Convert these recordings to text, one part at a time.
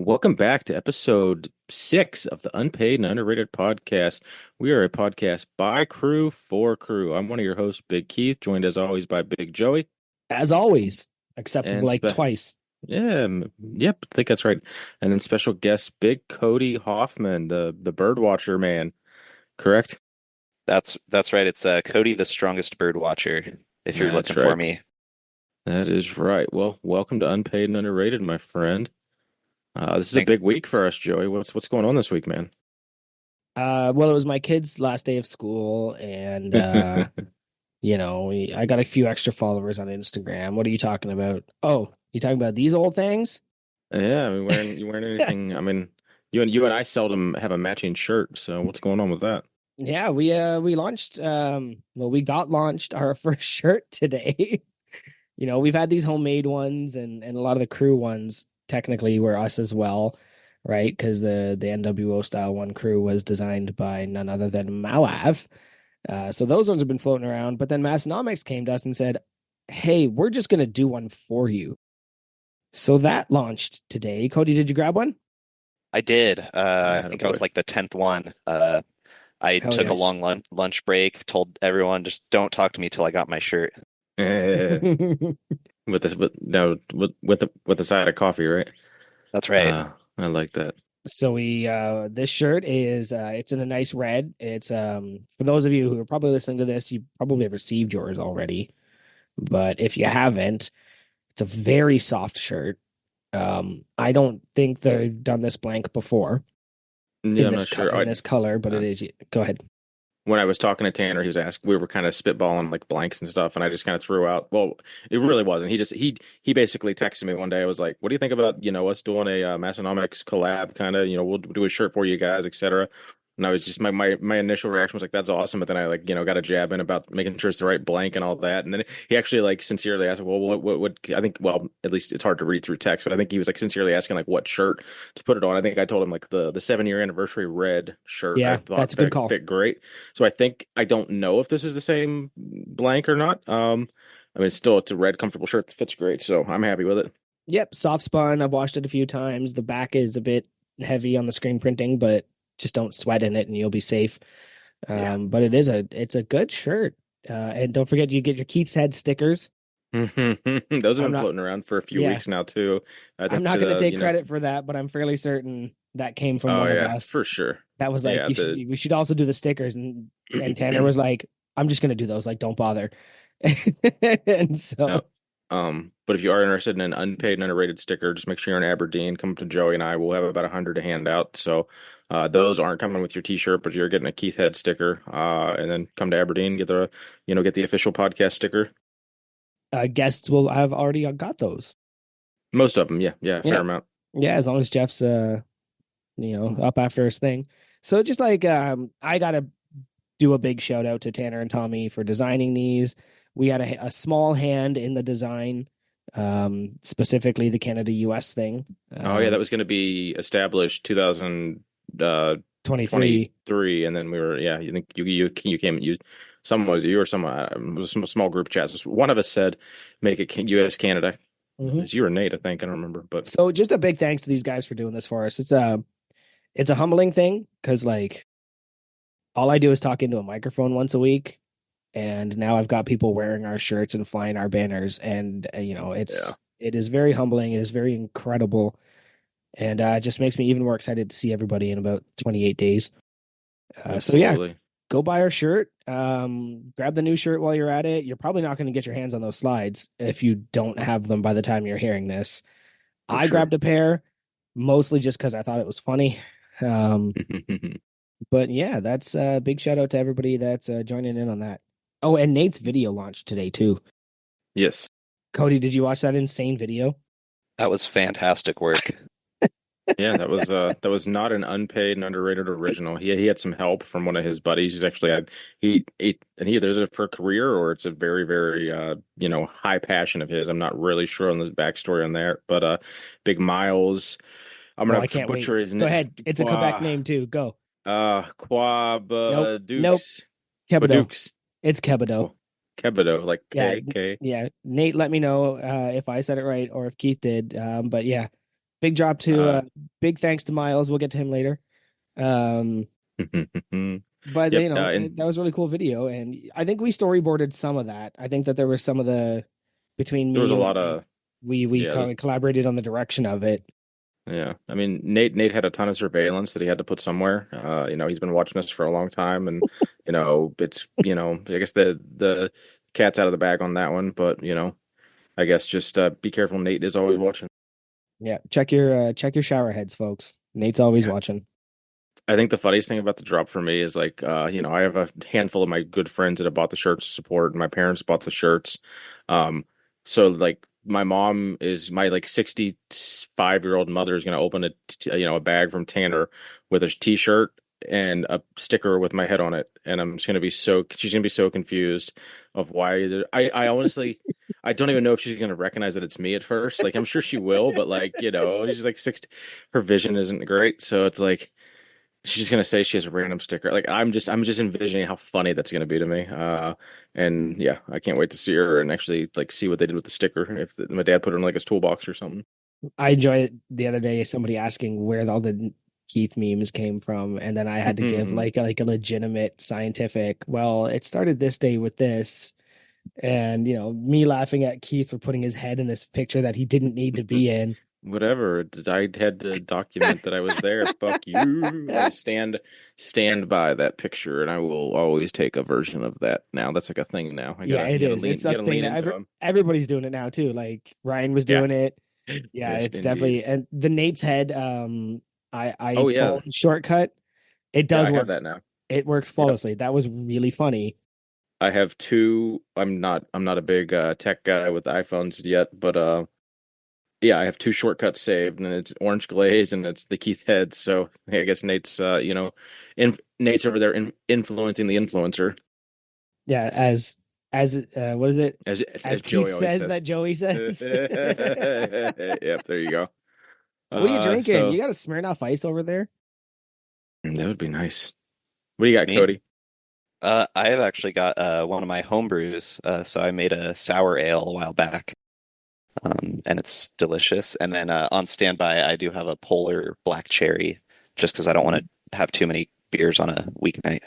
Welcome back to episode 6 of the Unpaid and Underrated podcast. We are a podcast by crew for crew. I'm one of your hosts, Big Keith, joined as always by Big Joey As always, except and like twice. yep, I think that's right. And then special guest Big Cody Hoffman, the bird watcher man, correct? That's right. It's Cody, the strongest bird watcher, if you're That's looking for right. me. That is right. Well, welcome to Unpaid and Underrated, my friend. This is a Thanks. big week for us, Joey. What's going on this week, man? Well, it was my kid's last day of school, and I got a few extra followers on Instagram. What are you talking about? Oh, you talking about these old things? Yeah, I mean, you wearing anything? I mean, you and I seldom have a matching shirt, so what's going on with that? Yeah, we launched we got launched our first shirt today. We've had these homemade ones and a lot of the crew ones technically were us as well, right? Because the NWO style one crew was designed by none other than Malav. So those ones have been floating around, but then Massenomics came to us and said, "Hey, we're just gonna do one for you." So that launched today. Cody, did you grab one? I did. I Yeah, think I boy. was like the 10th one. I Hell took a yes. long lunch break, told everyone just don't talk to me till I got my shirt. Eh, with this, with no, with the side of coffee, right? That's right. I like that. So we this shirt is it's in a nice red. It's for those of you who are probably listening to this, you probably have received yours already. But if you haven't, it's a very soft shirt. I don't think they've done this blank before Yeah, in I'm this not sure. in this color, but Uh, it is. Go ahead. when I was talking to Tanner, he was asking, we were kind of spitballing like blanks and stuff, and I just kind of threw out. Well, it really wasn't. He basically texted me one day. I was like, "What do you think about us doing a Massenomics collab? Kind of, we'll do a shirt for you guys, etc." And I was just my initial reaction was like, "That's awesome," but then I like got a jab in about making sure it's the right blank and all that, and then he actually like sincerely asked, "Well, what I think? Well, at least it's hard to read through text, but I think he was like sincerely asking like what shirt to put it on. I think I told him like the 7 year anniversary red shirt. I Yeah, that's thought a good that call. fit great. So I don't know if this is the same blank or not. I mean, it's a red comfortable shirt that fits great, so I'm happy with it. Yep, soft spun. I've washed it a few times. The back is a bit heavy on the screen printing, but just don't sweat in it and you'll be safe. Yeah. But it's a good shirt. And don't forget you get your Keith's Head stickers. Those have I'm been not, floating around for a few yeah, weeks now too. I I'm think not to going to the, take credit for that, but I'm fairly certain that came from oh one of yeah, us. for sure. That was like, Yeah, the we should also do the stickers. And Tanner was like, I'm just going to do those. Like, don't bother. And no. so, But if you are interested in an unpaid and underrated sticker, just make sure you're in Aberdeen. Come to Joey and I. We'll have about 100 to hand out. So those aren't coming with your T-shirt, but you're getting a Keith Head sticker. And then come to Aberdeen, get the official podcast sticker. guests will have already got those. Most of them, yeah, yeah, fair Yeah. amount. Yeah. As long as Jeff's, up after his thing. So just like, I got to do a big shout out to Tanner and Tommy for designing these. We had a small hand in the design, specifically the Canada US thing. Oh yeah, that was going to be established 23. 2023, and then we were yeah. You think you came someone was you or someone it was a small group chat. So one of us said make it U.S. Canada. It Mm-hmm. was you or Nate, I think. I don't remember, but So just a big thanks to these guys for doing this for us. It's a humbling thing because like all I do is talk into a microphone once a week, and now I've got people wearing our shirts and flying our banners, and yeah, it is very humbling. It is very incredible, and it just makes me even more excited to see everybody in about 28 days. So yeah, absolutely. go buy our shirt. Grab the new shirt while you're at it. You're probably not going to get your hands on those slides if you don't have them by the time you're hearing this. For I sure. grabbed a pair mostly just because I thought it was funny. Um, but yeah, that's a big shout out to everybody that's joining in on that. Oh, and Nate's video launched today too. Yes. Cody, did you watch that insane video? That was fantastic work. Yeah, that was not an unpaid and underrated original. He had some help from one of his buddies who's actually had and he either is it for a career or it's a very very high passion of his. I'm not really sure on the backstory on that, but Big Miles. I'm Oh, gonna I can't wait. butcher his Go name. ahead. It's a Quebec name too. Go. Quab Nope. Nope. Dukes. Kebido. Quadukes. It's Kebido. Kebido, like Yeah. K. Yeah. Nate, let me know if I said it right or if Keith did. But yeah, big drop to Uh, big thanks to Miles. We'll get to him later. Um, but yep. that was a really cool video, and I think we storyboarded some of that. I think that there was some of the between There was me a and lot Nate, of we yeah. kind of collaborated on the direction of it. Yeah, I mean Nate had a ton of surveillance that he had to put somewhere. He's been watching us for a long time, and it's I guess the cat's out of the bag on that one, but I guess just be careful. Nate is always watching. Yeah, check your shower heads, folks. Nate's always Yeah, watching. I think the funniest thing about the drop for me is like I have a handful of my good friends that have bought the shirts to support, and my parents bought the shirts. So like my mom is my like 65-year-old mother is going to open a bag from Tanner with a t-shirt and a sticker with my head on it, and she's going to be so confused of why I honestly I don't even know if she's going to recognize that it's me at first. Like I'm sure she will, but like she's like 60, her vision isn't great, so it's like she's just gonna say she has a random sticker. Like I'm just envisioning how funny that's gonna be to me. And yeah, I can't wait to see her and actually like see what they did with the sticker. If my dad put it in like his toolbox or something. I enjoyed the other day somebody asking where all the Keith memes came from, and then I had to give like a legitimate scientific. Well, it started this day with this, and me laughing at Keith for putting his head in this picture that he didn't need to be in. Whatever. I had to document that I was there. Fuck you. I stand by that picture, and I will always take a version of that. Now that's like a thing now. Yeah, it You gotta is. lean It's you a gotta thing lean that into him. everybody's doing it now too. Like Ryan was Yeah, doing it. Yeah, it's indeed. definitely and the Nate's head. I Oh yeah, phone shortcut. It yeah. does I have work. that now. It works Yep. flawlessly. That was really funny. I have two. I'm not a big tech guy with iPhones yet, but yeah, I have two shortcuts saved, and it's orange glaze and it's the Keith head. So I guess Nate's over there influencing the influencer, Yeah, as what is it? as As Keith Joey always says says. that Joey says. Yep, there you go. What are you drinking? You So got a Smirnoff Ice over there? that would be nice. What do you got, Me? Cody? I have actually got one of my home brews. So I made a sour ale a while back, and it's delicious. And then on standby, I do have a Polar Black Cherry, just because I don't want to have too many beers on a weeknight.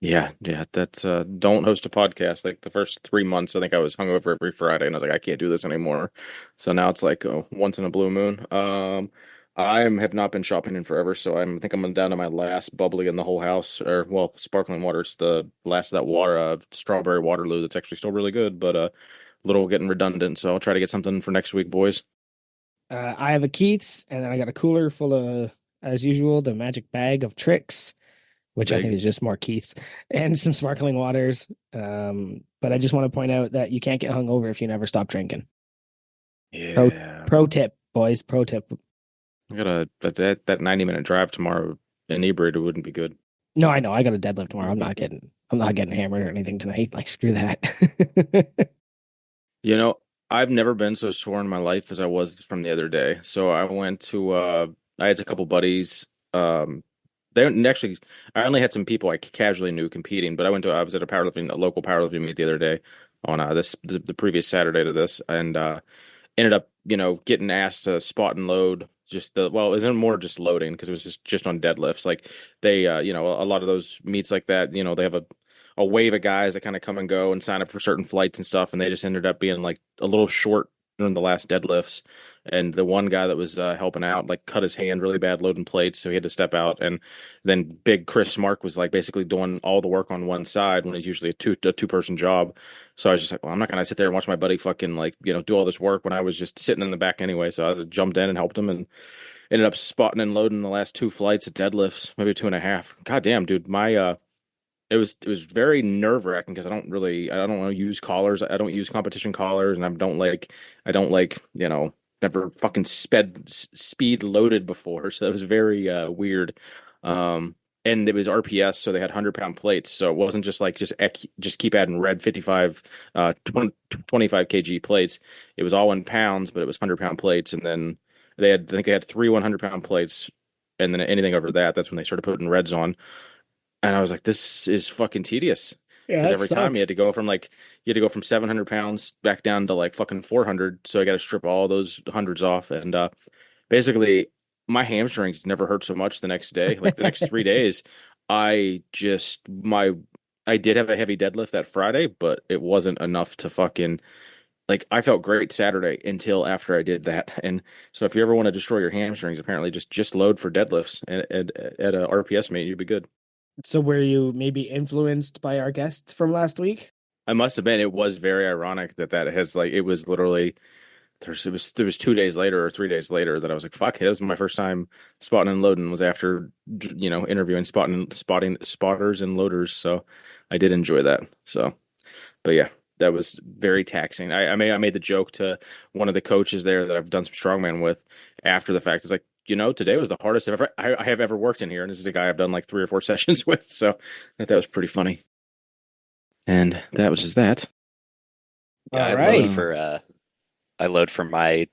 Yeah, yeah, that's don't host a podcast. Like the first 3 months, I think I was hungover every Friday, and I was like, I can't do this anymore. So now it's like once in a blue moon. Have not been shopping in forever, so I think I'm down to my last bubbly in the whole house, or well, sparkling water. It's the last of that water, strawberry Waterloo. That's actually still really good, but a little getting redundant. So I'll try to get something for next week, boys. I have a Keith's, and then I got a cooler full of, as usual, the Magic Bag of Tricks, which I think Big. is just more Keith's, and some sparkling waters. But I just want to point out that you can't get hungover if you never stop drinking. Pro Yeah, pro tip, boys. Pro tip. I got that 90-minute drive tomorrow. Inebriated wouldn't be good. No, I know. I got a deadlift tomorrow. I'm not getting hammered or anything tonight. Like screw that. You know, I've never been so sore in my life as I was from the other day. So I went to I had a couple buddies. They actually I only had some people I casually knew competing, but I was at a local powerlifting meet the other day on the previous Saturday to this, and ended up, getting asked to spot and load it wasn't more just loading because it was just on deadlifts. Like they, a lot of those meets like that, they have a wave of guys that kind of come and go and sign up for certain flights and stuff. And they just ended up being like a little short during the last deadlifts. And the one guy that was helping out, like cut his hand really bad loading plates. So he had to step out. And then big Chris Mark was like basically doing all the work on one side when it's usually a two-person job. So I was just like, well, I'm not gonna sit there and watch my buddy fucking like, do all this work when I was just sitting in the back anyway. So I just jumped in and helped him and ended up spotting and loading the last two flights of deadlifts, maybe two and a half. God damn, dude, my it was very nerve-wracking because I don't want to use collars. I don't use competition collars, and I don't like never fucking speed loaded before, so it was very weird. And it was RPS, so they had 100-pound plates, so it wasn't just like just keep adding red 55 25 kg plates. It was all in pounds, but it was 100-pound plates, and then I think they had three 100-pound plates, and then anything over that, that's when they started putting reds on. And I was like, this is fucking tedious. Yeah, Because that every time sucks. you had to go from 700 pounds back down to like fucking 400. So I got to strip all those hundreds off. And basically my hamstrings never hurt so much the next day. Like the next 3 days, I just my I did have a heavy deadlift that Friday, but it wasn't enough to fucking like I felt great Saturday until after I did that. And so if you ever want to destroy your hamstrings, apparently just load for deadlifts at a RPS meet, you'd be good. So were you maybe influenced by our guests from last week? I must have been. It was very ironic that has like it was literally it was 2 days later or 3 days later that I was like, fuck, it was my first time spotting and loading was after interviewing spotting spotters and loaders. So I did enjoy that. So but yeah, that was very taxing. I made the joke to one of the coaches there that I've done some strongman with after the fact. It's like, today was the hardest I have ever worked in here, and this is a guy I've done like 3 or 4 sessions with. So that was pretty funny. And that was just that. Yeah, All right. I load for my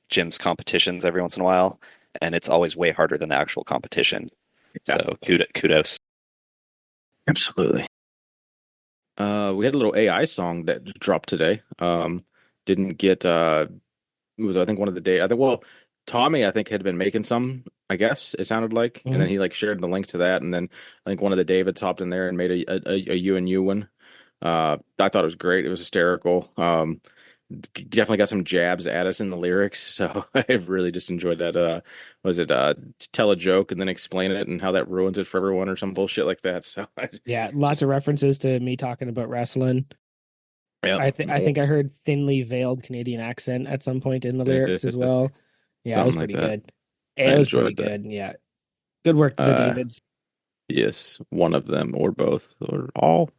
gym's competitions every once in a while, and it's always way harder than the actual competition. Yeah. So kudos. Absolutely. We had a little AI song that dropped today. Didn't get it was I think one of the day I think well Tommy I think had been making some I guess it sounded like and then he like shared the link to that and then I think one of the Davids hopped in there and made a you and you one. I thought it was great. It was hysterical. Definitely got some jabs at us in the lyrics, so I really just enjoyed that. Was it tell a joke and then explain it and how that ruins it for everyone or some bullshit like that? So Yeah, lots of references to me talking about wrestling. yeah, I think I heard thinly veiled Canadian accent at some point in the lyrics as well. Yeah, it was something like pretty that. good. I It was pretty enjoyed that. good. Yeah. Good work, the Uh, Davids. yes, one of them or both or all.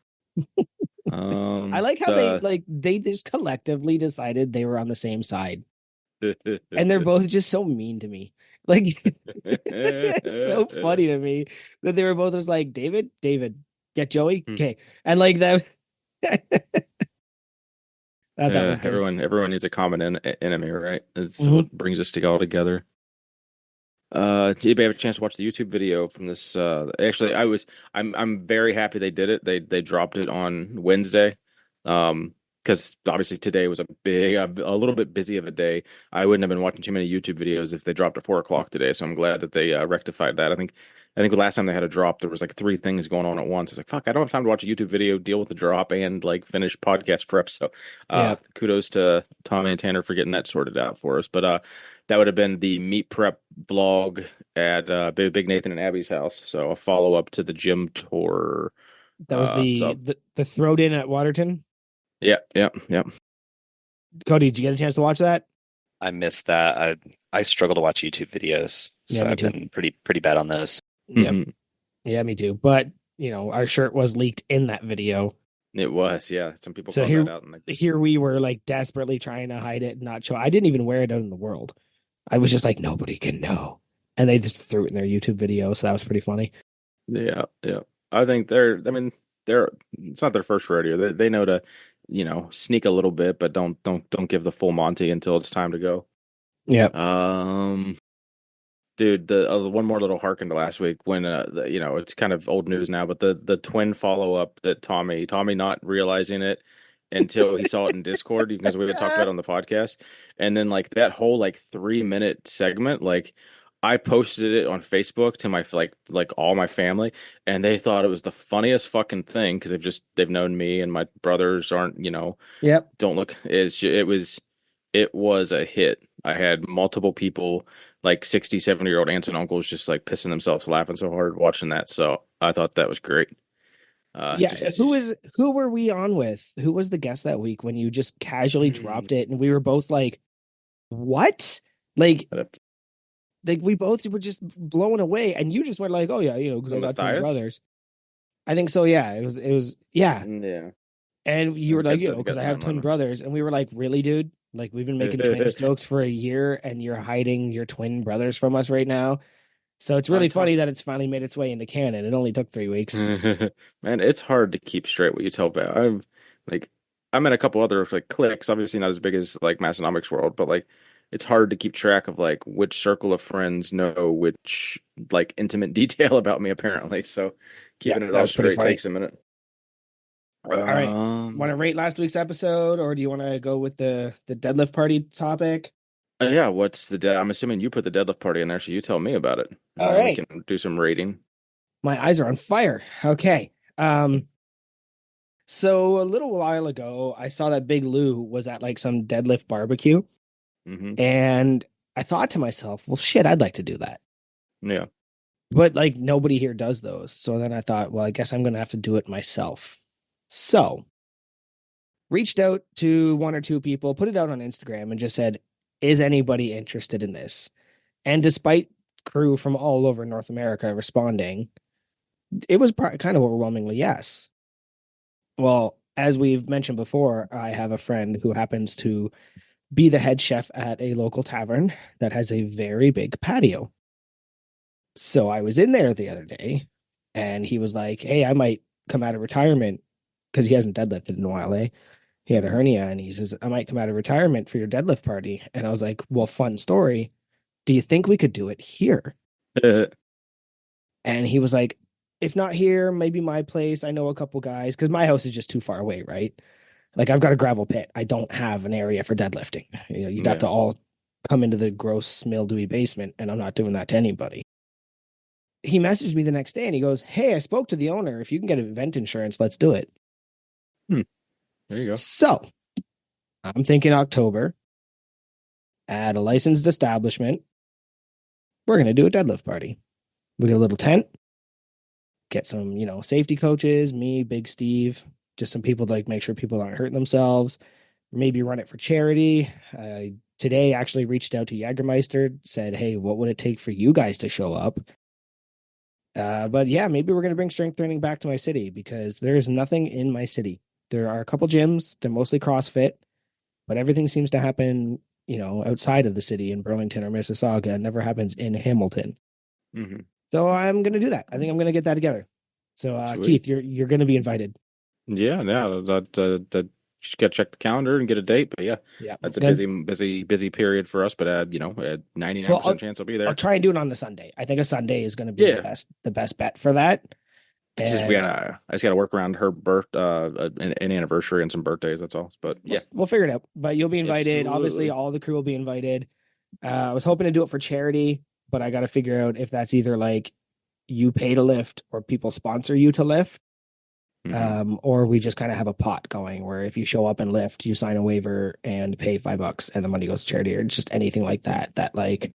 I like how The they just collectively decided they were on the same side. And they're both just so mean to me. Like it's so funny to me that they were both just like, David, get Joey, okay. And like that that was good. everyone needs a common enemy, right? It's Mhm. what brings us to all together. Did anybody have a chance to watch the YouTube video from this? Actually, I'm very happy they did it. They dropped it on Wednesday. Because obviously today was a little bit busy of a day. I wouldn't have been watching too many YouTube videos if they dropped at 4 o'clock today. So I'm glad that they rectified that. I think the last time they had a drop, there was like 3 things going on at once. It's like, fuck, I don't have time to watch a YouTube video, deal with the drop, and like finish podcast prep. So, Yeah. kudos to Tommy and Tanner for getting that sorted out for us. But that would have been the meat prep vlog at Big Nathan and Abby's house. So a follow up to the gym tour. That was So the throat in at Waterton. yeah. Cody, did you get a chance to watch that? I missed that. I struggle to watch YouTube videos, Yeah, so me I've too. been pretty bad on those. Yep. Mhm. Yeah, me too. But our shirt was leaked in that video. It was, yeah. Some people So found that out and like, here we were like desperately trying to hide it and not show. I didn't even wear it out in the world. I was just like, nobody can know. And they just threw it in their YouTube video, so that was pretty funny. yeah. I think they're it's not their first rodeo. They know to, sneak a little bit, but don't give the full Monty until it's time to go. Yep. Dude, the one more little harken to last week when it's kind of old news now, but the twin follow up that Tommy not realizing it until he saw it in Discord because we had talked about it on the podcast, and then like that whole like 3 minute segment, like I posted it on Facebook to my like all my family, and they thought it was the funniest fucking thing because they've known me and my brothers aren't Yep. don't look it was a hit. I had multiple people like 60, 70-year-old aunts and uncles just like pissing themselves laughing so hard watching that. So I thought that was great. Yeah. Who were we on with? Who was the guest that week when you just casually dropped it and we were both like, what? Like we both were just blown away, and you just went like, "Oh yeah, because I got twin Matthias? brothers." I think so. Yeah, it was yeah. Yeah. And you were like, because Got I that have in twin mind. brothers, and we were like, "Really, dude? Like we've been making twins jokes for a year, and you're hiding your twin brothers from us right now." So it's really funny that it's finally made its way into canon. It only took 3 weeks. Man, it's hard to keep straight what you tell about. Like I'm in a couple other like cliques, obviously not as big as like Massenomics world, but like it's hard to keep track of like which circle of friends know which like intimate detail about me apparently. So Yeah, keeping it that all was pretty straight funny. takes a minute. All right, want to rate last week's episode, or do you want to go with the deadlift party topic? Yeah, what's the I'm assuming you put the deadlift party in there, so you tell me about it, and All then we right. can do some rating. My eyes are on fire. Okay. So a little while ago, I saw that Big Lou was at like some deadlift barbecue, Hmm. and I thought to myself, well, shit, I'd like to do that. Yeah. But like nobody here does those. So then I thought, well, I guess I'm going to have to do it myself. So reached out to one or two people, put it out on Instagram, and just said, is anybody interested in this? And despite crew from all over North America responding, it was kind of overwhelmingly yes. Well, as we've mentioned before, I have a friend who happens to be the head chef at a local tavern that has a very big patio. So I was in there the other day and he was like, hey, I might come out of retirement because he hasn't deadlifted in a while, eh? He had a hernia and he says, I might come out of retirement for your deadlift party. And I was like, well, fun story. Do you think we could do it here? And he was like, if not here, maybe my place. I know a couple guys because my house is just too far away, right? Like I've got a gravel pit. I don't have an area for deadlifting. You know, you'd have Yeah. to all come into the gross mildewy basement, and I'm not doing that to anybody. He messaged me the next day and he goes, hey, I spoke to the owner. If you can get event insurance, let's do it. Hmm. There you go. So I'm thinking October at a licensed establishment. We're going to do a deadlift party. We get a little tent, get some, safety coaches, me, Big Steve, just some people to like make sure people aren't hurting themselves. Maybe run it for charity. I today actually reached out to Jägermeister, said, hey, what would it take for you guys to show up? But yeah, maybe we're going to bring strength training back to my city because there is nothing in my city. There are a couple gyms. They're mostly CrossFit, but everything seems to happen, outside of the city in Burlington or Mississauga. It never happens in Hamilton. Hmm. So I'm going to do that. I think I'm going to get that together. So Sweet. Keith, you're going to be invited. Yeah, yeah. That just got to check the calendar and get a date. But yeah, Yeah. that's a busy period for us. But a Well, 99% chance I'll be I'll try. try and do it on the Sunday. I think a Sunday is going to be Yeah. the best bet for that. It's just And I just gotta work around her an anniversary and some birthdays. That's all. But yeah, we'll figure it out. But you'll be invited. Obviously, absolutely. all the crew will be invited. I was hoping to do it for charity, but I got to figure out if that's either like you pay to lift or people sponsor you to lift, Hmm. or we just kind of have a pot going where if you show up and lift, you sign a waiver and pay $5 and the money goes to charity, or just anything like that. That like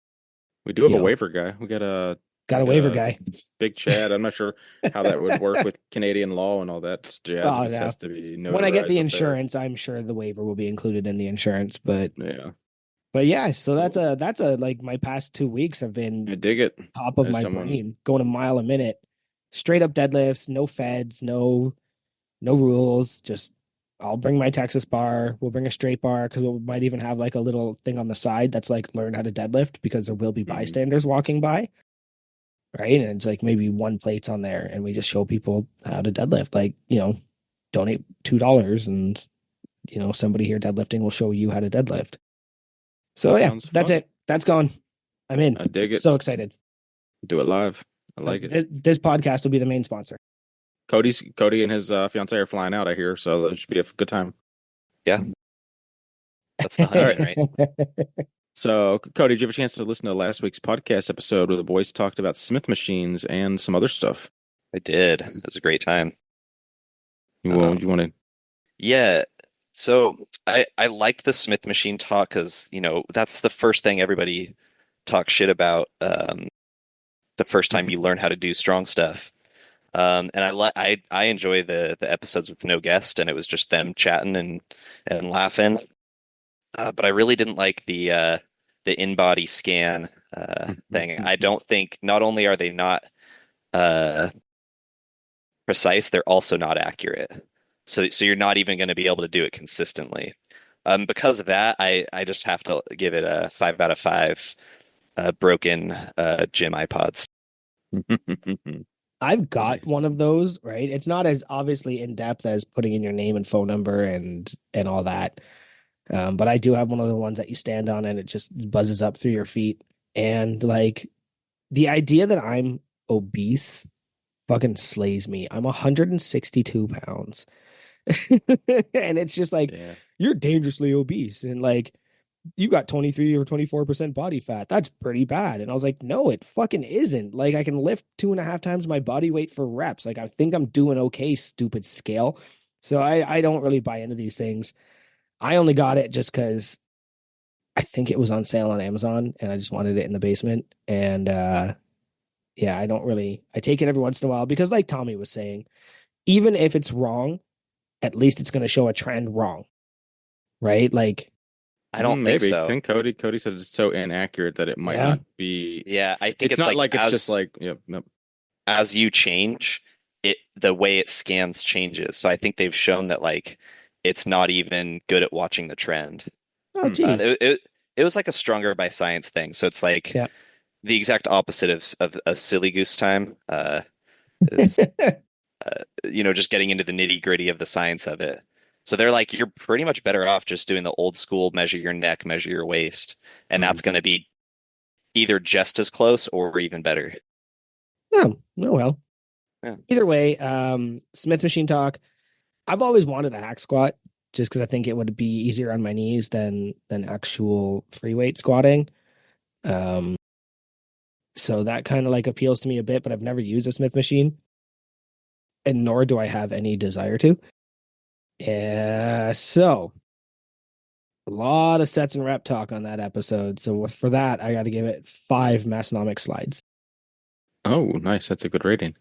We do have you a know waiver guy. got We a got waiver a guy. big Chad. I'm not sure how that would work with Canadian law and all that jazz. If Oh it no. has to be When I get the notarized up there. insurance, I'm sure the waiver will be included in the insurance. Yeah, But yeah, so that's cool. a like my past 2 weeks have been I dig it. top of As my someone, brain, going a mile a minute, straight up deadlifts, no feds, no rules. Just I'll bring my Texas bar. We'll bring a straight bar because we might even have like a little thing on the side that's like learn how to deadlift because there will be Mhm. bystanders walking by, right? And it's like maybe one plate's on there, and we just show people how to deadlift. Like donate $2, and somebody here deadlifting will show you how to deadlift. So yeah, Sounds that's fun. it. That's gone. I'm in. I dig it. So excited. Do it live. I But like it. this podcast will be the main sponsor. Cody and his fiance are flying out, I hear, so it should be a good time. Yeah, that's the All right. honeymoon, right? So, Cody, did you have a chance to listen to last week's podcast episode where the boys talked about Smith machines and some other stuff? I did. It was a great time. You want to? Yeah. So I liked the Smith machine talk because, that's the first thing everybody talks shit about the first time you learn how to do strong stuff. And I enjoy the episodes with no guest and it was just them chatting and laughing. But I really didn't like the in-body scan thing. I don't think not only are they not uh precise, they're also not accurate. So you're not even going to be able to do it consistently. Because of that, I just have to give it a 5 out of 5 broken gym iPods. I've got Funny. one of those, right? It's not as obviously in depth as putting in your name and phone number and all that. But I do have one of the ones that you stand on and it just buzzes up through your feet. And like the idea that I'm obese fucking slays me. I'm 162 pounds. And it's just like Yeah. you're dangerously obese. And like you got 23 or 24% body fat. That's pretty bad. And I was like, no, it fucking isn't. Like, I can lift 2.5 times my body weight for reps. Like, I think I'm doing okay, stupid scale. So I don't really buy into these things. I only got it just because I think it was on sale on Amazon and I just wanted it in the basement. And yeah, I take it every once in a while because, like Tommy was saying, even if it's wrong, at least it's going to show a trend wrong, right? Like, I don't think Maybe. so. Cody said it's so inaccurate that it might yeah, not be. Yeah, I think It's it's not like like it's just like, yep, yep. as you change, the way it scans changes. So I think they've shown that like it's not even good at watching the trend. oh, Hmm. geez. It was like a stronger by science thing. So it's like Yeah. the exact opposite of a silly goose time. Is just getting into the nitty gritty of the science of it. So they're like, you're pretty much better off just doing the old school measure your neck, measure your waist, and Hmm. that's going to be either just as close or even better. Oh, oh well. Yeah. Either way, Smith machine talk. I've always wanted a hack squat just because I think it would be easier on my knees than actual free weight squatting. Um, so that kind of like appeals to me a bit, but I've never used a Smith machine, and nor do I have any desire to. So a lot of sets and rep talk on that episode. So for that, I got to give it 5 Massenomics slides. Oh, nice. That's a good rating.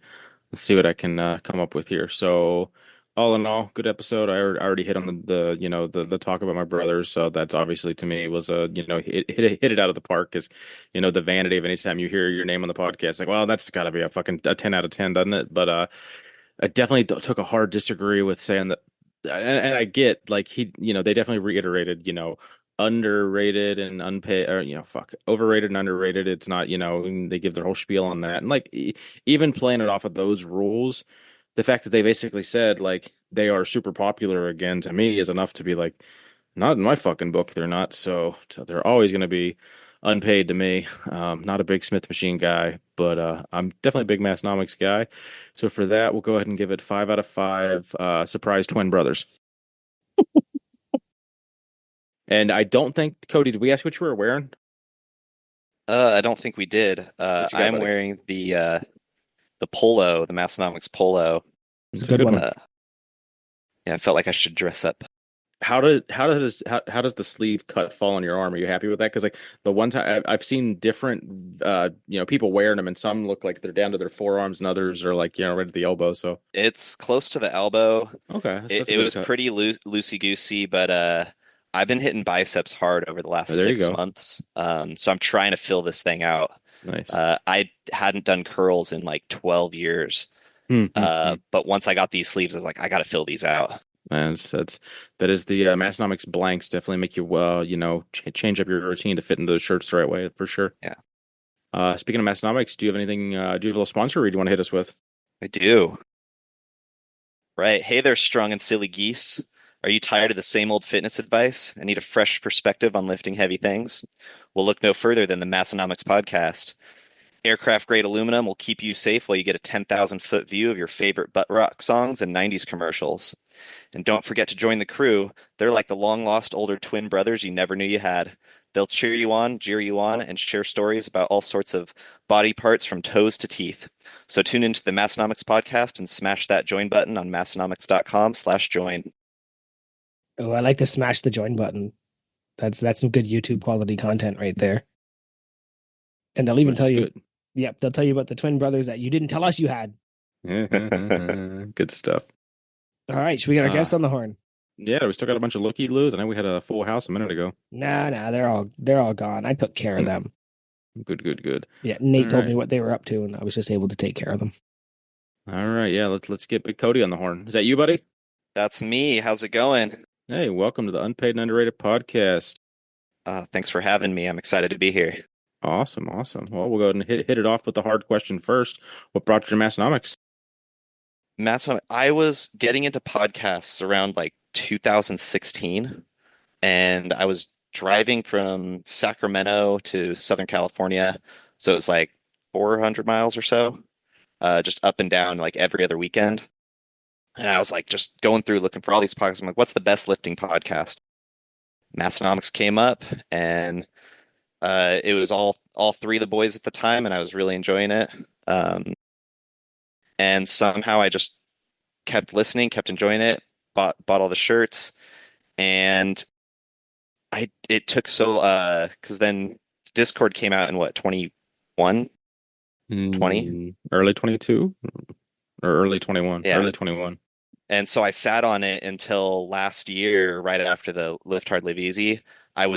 Let's see what I can come up with here. So, all in all, good episode. I already hit on the talk about my brothers. So that's obviously to me was a hit it out of the park because the vanity of anytime you hear your name on the podcast, like, well, that's got to be a 10 out of 10, doesn't it? But I definitely took a hard disagree with saying that, and I get like they definitely reiterated, underrated and unpaid, or overrated and underrated. It's not, and they give their whole spiel on that, and like even playing it off of those rules, the fact that they basically said like they are super popular again to me is enough to be like, not in my fucking book, they're not. So they're always going to be unpaid to me. Not a big Smith machine guy, but I'm definitely a big Massenomics guy. So for that, we'll go ahead and give it 5 out of 5. Surprise twin brothers. And I don't think Cody, did we ask what you were wearing? I don't think we did. What you got, I'm buddy? wearing the polo, the Massenomics polo. It's a It's a good good one. one. Yeah, I felt like I should dress up. How does the sleeve cut fall on your arm? Are you happy with that? Because like the one time I've seen different people wearing them, and some look like they're down to their forearms, and others are like right at the elbow. So It's close to the elbow. okay, so It, that's a it good was cut. pretty loosey goosey, but I've been hitting biceps hard over the last Oh, there you six go. months. So I'm trying to fill this thing out. Nice. I hadn't done curls in like 12 years. Hmm. But once I got these sleeves, I was like, I got to fill these out. And that is the Massenomics blanks definitely make you change up your routine to fit into the shirts the right way for sure. Yeah, Speaking of Massenomics, do you have anything? Do you have a little sponsor or do you want to hit us with? I do. Right. Hey there, strong and silly geese. Are you tired of the same old fitness advice and need a fresh perspective on lifting heavy things? Well, look no further than the Massenomics podcast. Aircraft grade aluminum will keep you safe while you get a 10,000-foot view of your favorite butt rock songs and 90s commercials. And don't forget to join the crew. They're like the long lost older twin brothers you never knew you had. They'll cheer you on, jeer you on, and share stories about all sorts of body parts from toes to teeth. So tune into the Massenomics podcast and smash that join button on massenomics.com/join. Oh, I like to smash the join button. That's some good YouTube quality content right there. And they'll even Which tell is you, good. yep, they'll tell you about the twin brothers that you didn't tell us you had. Good stuff. All right, should we get our guest Uh, on the horn? yeah, we still got a bunch of looky loos. I know we had a full house a minute ago. Nah, they're all gone. I took care of Hmm. them. Good. Yeah, All Nate told me right. what they were up to, and I was just able to take care of them. All right. Yeah, let's get Big Cody on the horn. Is that you, buddy? That's me. How's it going? Hey, welcome to the Unpaid and Underrated podcast. Thanks for having me. I'm excited to be here. Awesome. Well, we'll go ahead and hit it off with the hard question first. What brought you to Massenomics? Matt, so I was getting into podcasts around like 2016, and I was driving from Sacramento to Southern California. So it was like 400 miles or so, just up and down like every other weekend. And I was like just going through looking for all these podcasts. I'm like, what's the best lifting podcast? Massenomics came up, and it was all three of the boys at the time, and I was really enjoying it. Um, and somehow I just kept listening, kept enjoying it, bought all the shirts, and I it took so because then Discord came out in what, 21, 20? Early 22 or early 21? Yeah. Early 21. And so I sat on it until last year, right after the Lift Hard, Live Easy. I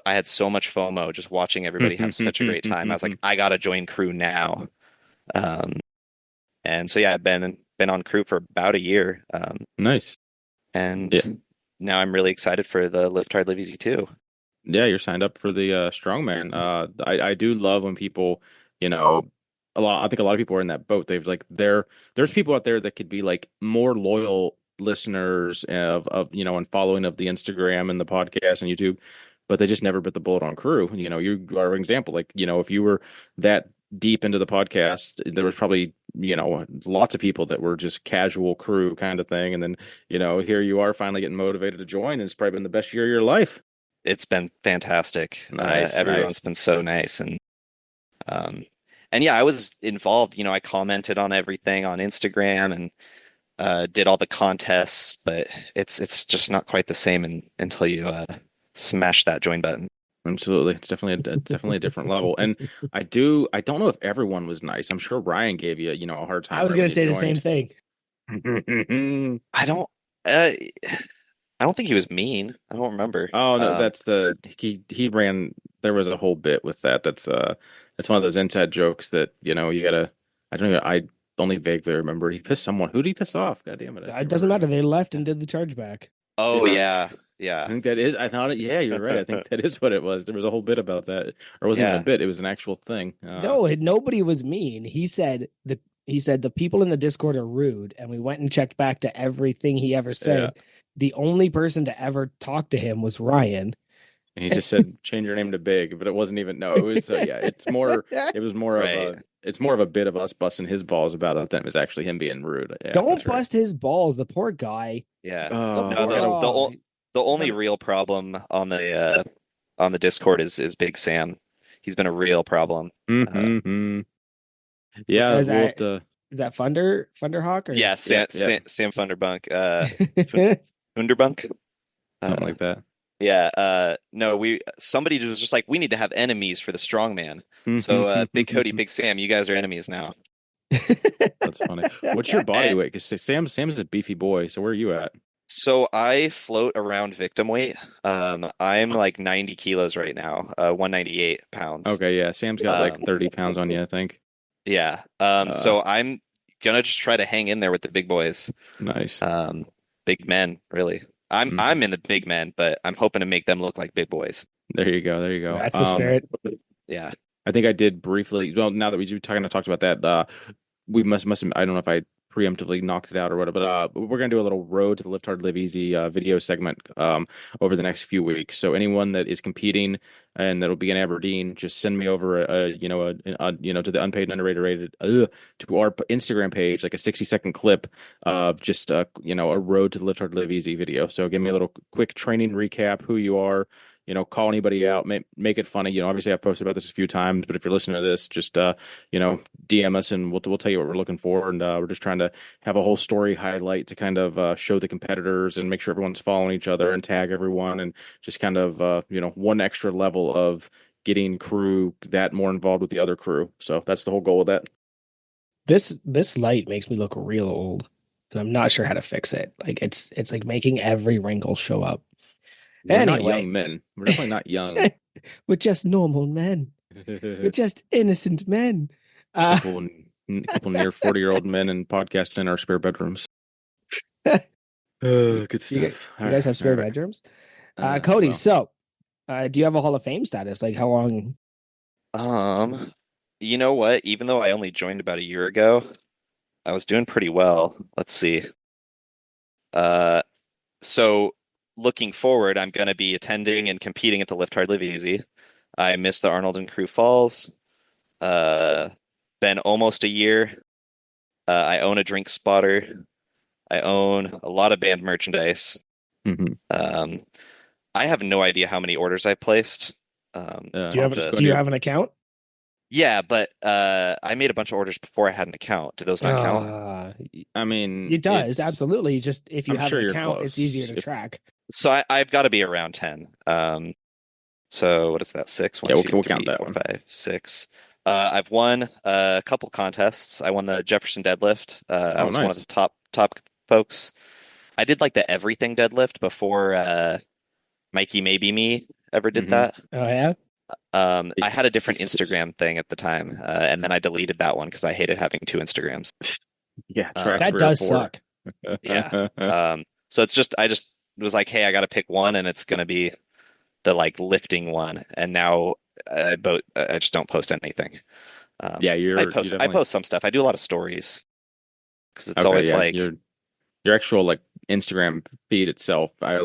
had so much FOMO just watching everybody have such a great time. I was like, I gotta join crew now. Um, and so yeah, I've been on crew for about a year. Nice. And Yeah. now I'm really excited for the Lift Hard, Live Easy too. Yeah, you're signed up for the strongman. I do love when people, you know, I think a lot of people are in that boat. They've like there's people out there that could be like more loyal listeners of and following of the Instagram and the podcast and YouTube, but they just never bit the bullet on crew. You are an example. Like, if you were that deep into the podcast, there was probably, lots of people that were just casual crew kind of thing. And then, here you are finally getting motivated to join, and it's probably been the best year of your life. It's been fantastic. Nice, Everyone's nice. been so nice, um, and yeah, I was involved. I commented on everything on Instagram and did all the contests, but it's just not quite the same until you smash that join button. Absolutely. It's definitely a different level. And I don't know if everyone was nice. I'm sure Ryan gave you, a hard I time was right gonna when you say the same joined. thing. I don't uh, I don't think he was mean. I don't remember. Oh no, that's he ran there was a whole bit with that. That's one of those inside jokes that, you gotta I don't know, I only vaguely remember. He pissed someone. Who did he piss off? God damn it, I It can't doesn't remember his matter. They name. left and did the chargeback. Oh Yeah. yeah, I yeah, think that is I thought it yeah, you're right. I think that is what it was. There was a whole bit about that. Or it wasn't even a yeah. bit, it was an actual thing. No, nobody was mean. He said the people in the Discord are rude, and we went and checked back to everything he ever Yeah. said. The only person to ever talk to him was Ryan. And he just said, change your name to Big, but it wasn't even, no, it was, yeah, it was more of Right. it's more of a bit of us busting his balls about it than it was actually him being rude. Yeah, Don't that's right. bust his balls, the poor guy. Yeah. The No, poor Oh, the only the- real problem on the Discord is Big Sam. He's been a real problem. Uh, mm-hmm. Yeah, is we'll have that to, is that Thunderhawk or yeah, yeah, yeah, Sam Funderbunk, Fun- Funderbunk. something Uh, like that. yeah. No, somebody was just like, we need to have enemies for the strongman. So Big Cody, Big Sam, you guys are enemies now. That's funny. What's your body And weight? Because Sam is a beefy boy. So where are you at? so I float around victim weight. I'm like 90 kilos right now, 198 pounds. Okay, yeah, Sam's got like Um, 30 pounds on you, I think. yeah. Uh, So I'm gonna just try to hang in there with the big boys. nice. Um, Big men, really. I'm Mhm. in the big men, but I'm hoping to make them look like big boys. There you go. There you go. That's the spirit. Yeah. I think I did briefly. Well, now that we talked about that, we must have, I don't know if I preemptively knocked it out or whatever, but we're gonna do a little road to the Lift Hard Live Easy video segment over the next few weeks. So anyone that is competing and that'll be in Aberdeen, just send me over to the Unpaid and Underrated to our Instagram page, like a 60-second clip of just a road to the Lift Hard Live Easy video. So give me a little quick training recap, who you are. Call anybody out, make it funny. Obviously I've posted about this a few times, but if you're listening to this, just DM us and we'll tell you what we're looking for. And we're just trying to have a whole story highlight to kind of show the competitors and make sure everyone's following each other and tag everyone and just kind of one extra level of getting crew that more involved with the other crew. So that's the whole goal of that. This light makes me look real old, and I'm not sure how to fix it. Like it's like making every wrinkle show up. We're not Anyway, young men. We're definitely not young. we're just normal men. We're just innocent men. Uh, couple near 40-year-old men and podcast in our spare bedrooms. Good you, stuff. you guys have spare All right. bedrooms? Cody, Well, so do you have a Hall of Fame status? Like how long? Um, you know what? Even though I only joined about a year ago, I was doing pretty well. Let's see. Uh, so looking forward, I'm going to be attending and competing at the Lift Hard Live Easy. I missed the Arnold and Crew Falls. Uh, been almost a year. I own a drink spotter. I own a lot of band merchandise. mhm. Um, I have no idea how many orders I placed. Do you I'll have have Just to. go do you to have an account? Yeah, but I made a bunch of orders before I had an account. Do those not count? Uh, I mean, it does, absolutely. It's just if you I'm have an sure you're account, it's easier close. to If track. So I've got to be around 10. So what is that? Six, one, Yeah, two, we'll count three, that four, one. five, six. I've won a couple contests. I won the Jefferson deadlift. I Oh, was one of the nice. top folks. I did like the everything deadlift before Mikey Maybe Me ever did Hmm. that. Oh yeah. I had a different It's Instagram thing at the time, and then I deleted that one because I hated having two Instagrams. yeah, try Um, That three or does four. suck. yeah. So it's just I just was like, hey, I got to pick one, and it's gonna be the like lifting one. And now I just don't post anything. Yeah, I you post I definitely post some stuff. I do a lot of stories because it's okay. always Yeah, like, your actual like Instagram feed itself. I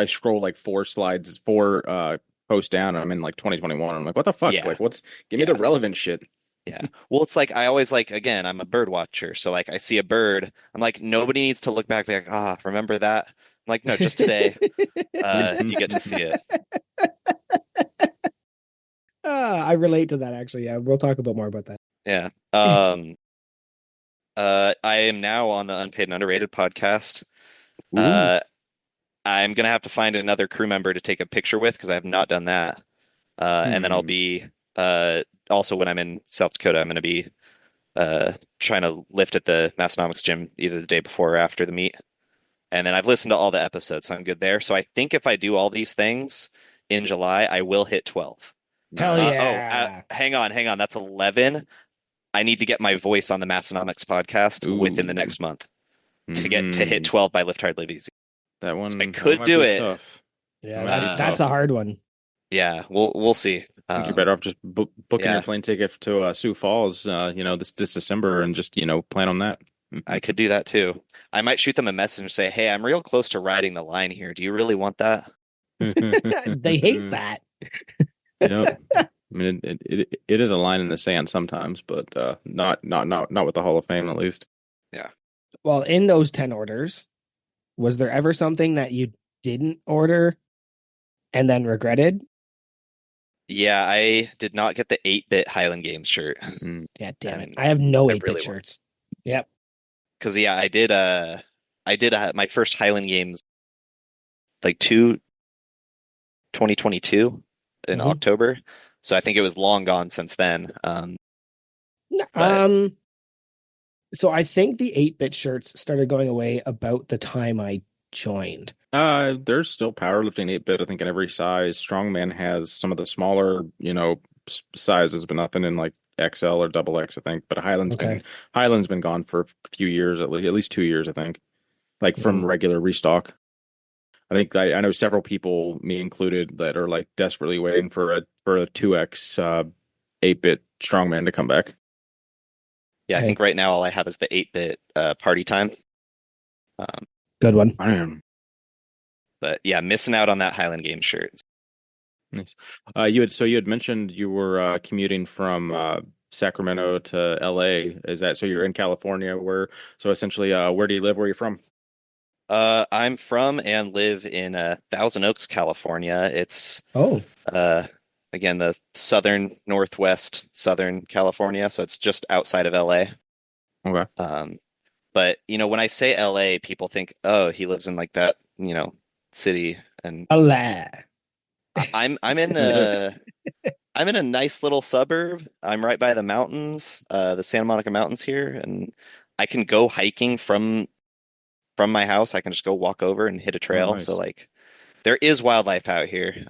scroll like four posts down, and I'm in like 2021. I'm like, what the fuck? yeah, Like, give me the yeah, relevant shit. yeah. Well, it's like I always like again, I'm a bird watcher, so like I see a bird, I'm like, nobody needs to look back and be like, ah, remember that? I'm like, no, just today, you get to see it. I relate to that actually. Yeah, we'll talk about more about that. Yeah. I am now on the Unpaid and Underrated podcast. Ooh. Uh, I'm gonna have to find another crew member to take a picture with because I have not done that. And then I'll Hmm. be also when I'm in South Dakota, I'm gonna be trying to lift at the Massenomics gym either the day before or after the meet. And then I've listened to all the episodes, so I'm good there. So I think if I do all these things in July, I will hit 12. Hell Nice. yeah. Hang on, that's 11. I need to get my voice on the Massenomics podcast within the Ooh. next month to hit Hmm. 12 by Lift Hard Live Easy. So I That one could might do be it. tough. That Yeah, might be that's Uh, a tough. hard one. yeah, we'll see. I think you're better off just booking your Yeah, plane ticket to Sioux Falls, this December, and just plan on that. I could do that too. I might shoot them a message and say, "Hey, I'm real close to riding the line here. Do you really want that?" They hate that. Yep. I mean, it is a line in the sand sometimes, but not with the Hall of Fame at least. Yeah. Well, in those 10 orders, was there ever something that you didn't order and then regretted? Yeah, I did not get the 8-bit Highland Games shirt. Mm. Yeah, damn it. And I have no I 8-bit really want shirts. Yep. because yeah, I did my first Highland Games like 2022 in Mhm. October. So I think it was long gone since then. But Um, so I think the 8-bit shirts started going away about the time I joined. There's still powerlifting 8-bit, I think, in every size. Strongman has some of the smaller, sizes, but nothing in like XL or double X, I think. But Okay. Highland's been gone for a few years, at least 2 years, I think, like from Mhm. regular restock. I think I know several people, me included, that are like desperately waiting for a 2X 8-bit strongman to come back. yeah, I Hey, think right now all I have is the 8-bit party time. Um, good one. I am but yeah, missing out on that Highland Games shirt. nice. You had mentioned you were commuting from Sacramento to LA. Is that so? You're in California, essentially, where do you live? Where are you from? I'm from and live in Thousand Oaks, California. It's Oh, uh, again the southern northwest southern California, so it's just outside of LA. Okay. Um, but when I say LA, people think, oh, he lives in like that, city, and Allah. I'm in a nice little suburb. I'm right by the mountains, the Santa Monica Mountains here, and I can go hiking from my house. I can just go walk over and hit a Oh, trail. So nice. like there is wildlife out here.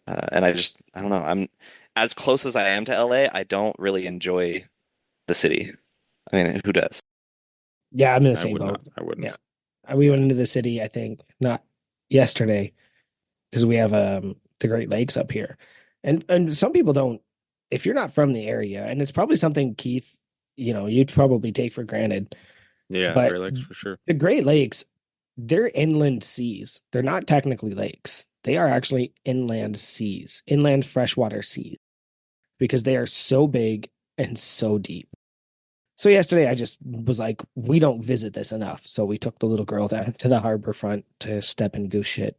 And I don't know. I'm as close as I am to LA. I don't really enjoy the city. I mean, who does? Yeah, I'm in the I same would boat. not. I Yeah. wouldn't. We Yeah. went into the city, I think, not yesterday, because we have the Great Lakes up here. And some people don't, if you're not from the area, and it's probably something Keith, you'd probably take for granted. Yeah, But Great Lakes for sure. the Great Lakes, they're inland seas. They're not technically lakes. They are actually inland seas, inland freshwater seas, because they are so big and so deep. So yesterday I just was like, we don't visit this enough. So we took the little girl down to the harbor front to step in goose shit.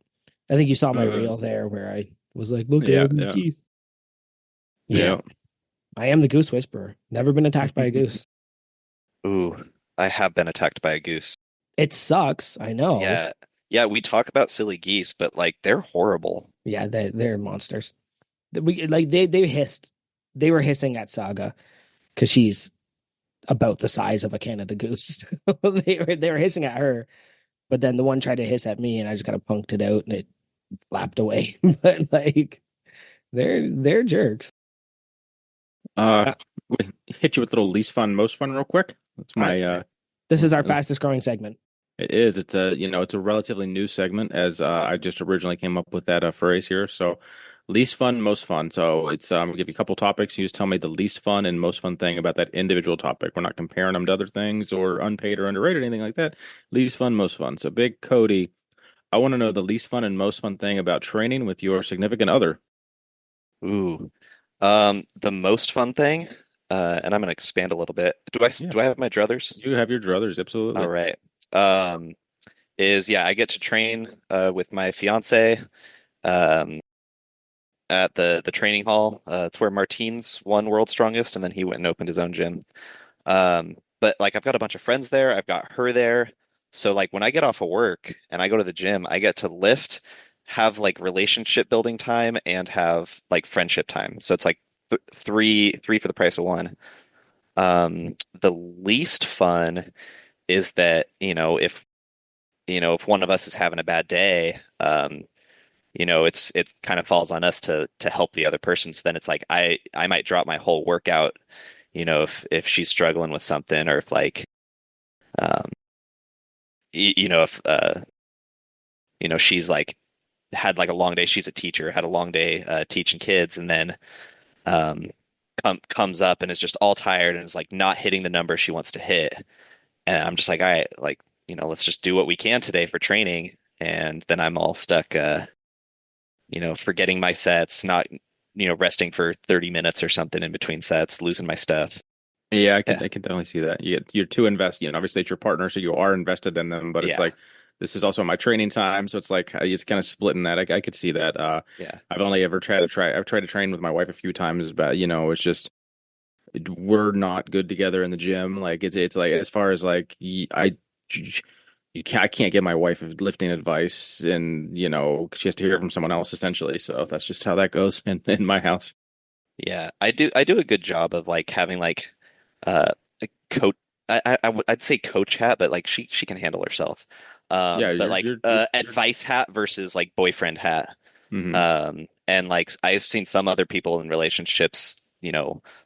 I think you saw my Uh, reel there where I was like, look at yeah, all these yeah, geese. Yeah, yeah. I am the goose whisperer. Never been attacked by a goose. Ooh, I have been attacked by a goose. It sucks. I know. Yeah. Yeah, we talk about silly geese, but like they're horrible. Yeah, they're monsters. We like they hissed. They were hissing at Saga because she's about the size of a Canada goose. They were hissing at her, but then the one tried to hiss at me, and I just kind of punked it out, and it flapped away. But like they're jerks. Uh, Uh, hit you with a little least fun, most fun, real quick. That's all right, my this is our fastest growing segment. It is. It's a it's a relatively new segment as I just originally came up with that phrase here. So least fun, most fun. So it's I'll give you a couple topics. You just tell me the least fun and most fun thing about that individual topic. We're not comparing them to other things or unpaid or underrated or anything like that. Least fun, most fun. So Big Cody, I want to know the least fun and most fun thing about training with your significant other. Ooh. The most fun thing, and I'm gonna expand a little bit. Yeah, Do I have my druthers? you have your druthers, All absolutely. right. Um, is yeah, I get to train with my fiance um at the training hall. It's where Martine's won World's Strongest, and then he went and opened his own gym. But like I've got a bunch of friends there. I've got her there. So like when I get off of work and I go to the gym, I get to lift, have like relationship building time and have like friendship time. So it's like th three for the price of one. The least fun is that, if one of us is having a bad day, it kind of falls on us to help the other person. So then it's like I might drop my whole workout, if she's struggling with something or if like um if she's like had like a long day, she's a teacher, had a long day teaching kids and then um comes up and is just all tired and is like not hitting the number she wants to hit. And I'm just like, all right, like, let's just do what we can today for training. And then I'm all stuck forgetting my sets, not resting for 30 minutes or something in between sets, losing my stuff. Yeah, I can Yeah. I can definitely see that. You're too invested. Obviously it's your partner, so you are invested in them. But it's Yeah. like this is also my training time, so it's like it's kind of splitting that. I could see that. Yeah. I've only ever I've tried to train with my wife a few times, but it's just we're not good together in the gym. Like it's like as far as like I can't give my wife lifting advice, and she has to hear it from someone else essentially. So that's just how that goes in my house. Yeah. I do a good job of like having like a coach. I'd say coach hat, but like she can handle herself. Yeah, But you're like you're you're. advice hat versus like boyfriend hat. Mhm. And like I've seen some other people in relationships,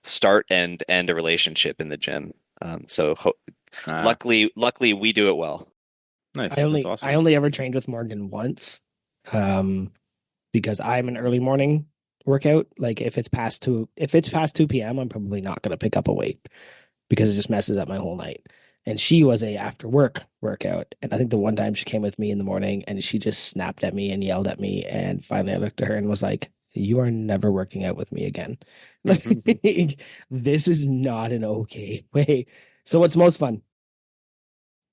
start and end a relationship in the gym. So ho Ah, luckily we do it well. I nice. That's only I awesome. only ever trained with Morgan once, um, because I'm an early morning workout. Like if it's past 2 p.m., I'm probably not going to pick up a weight because it just messes up my whole night. And she was a after work workout. And I think the one time she came with me in the morning and she just snapped at me and yelled at me. And finally I looked at her and was like, you are never working out with me again. Like, this is not an okay way. So what's most fun?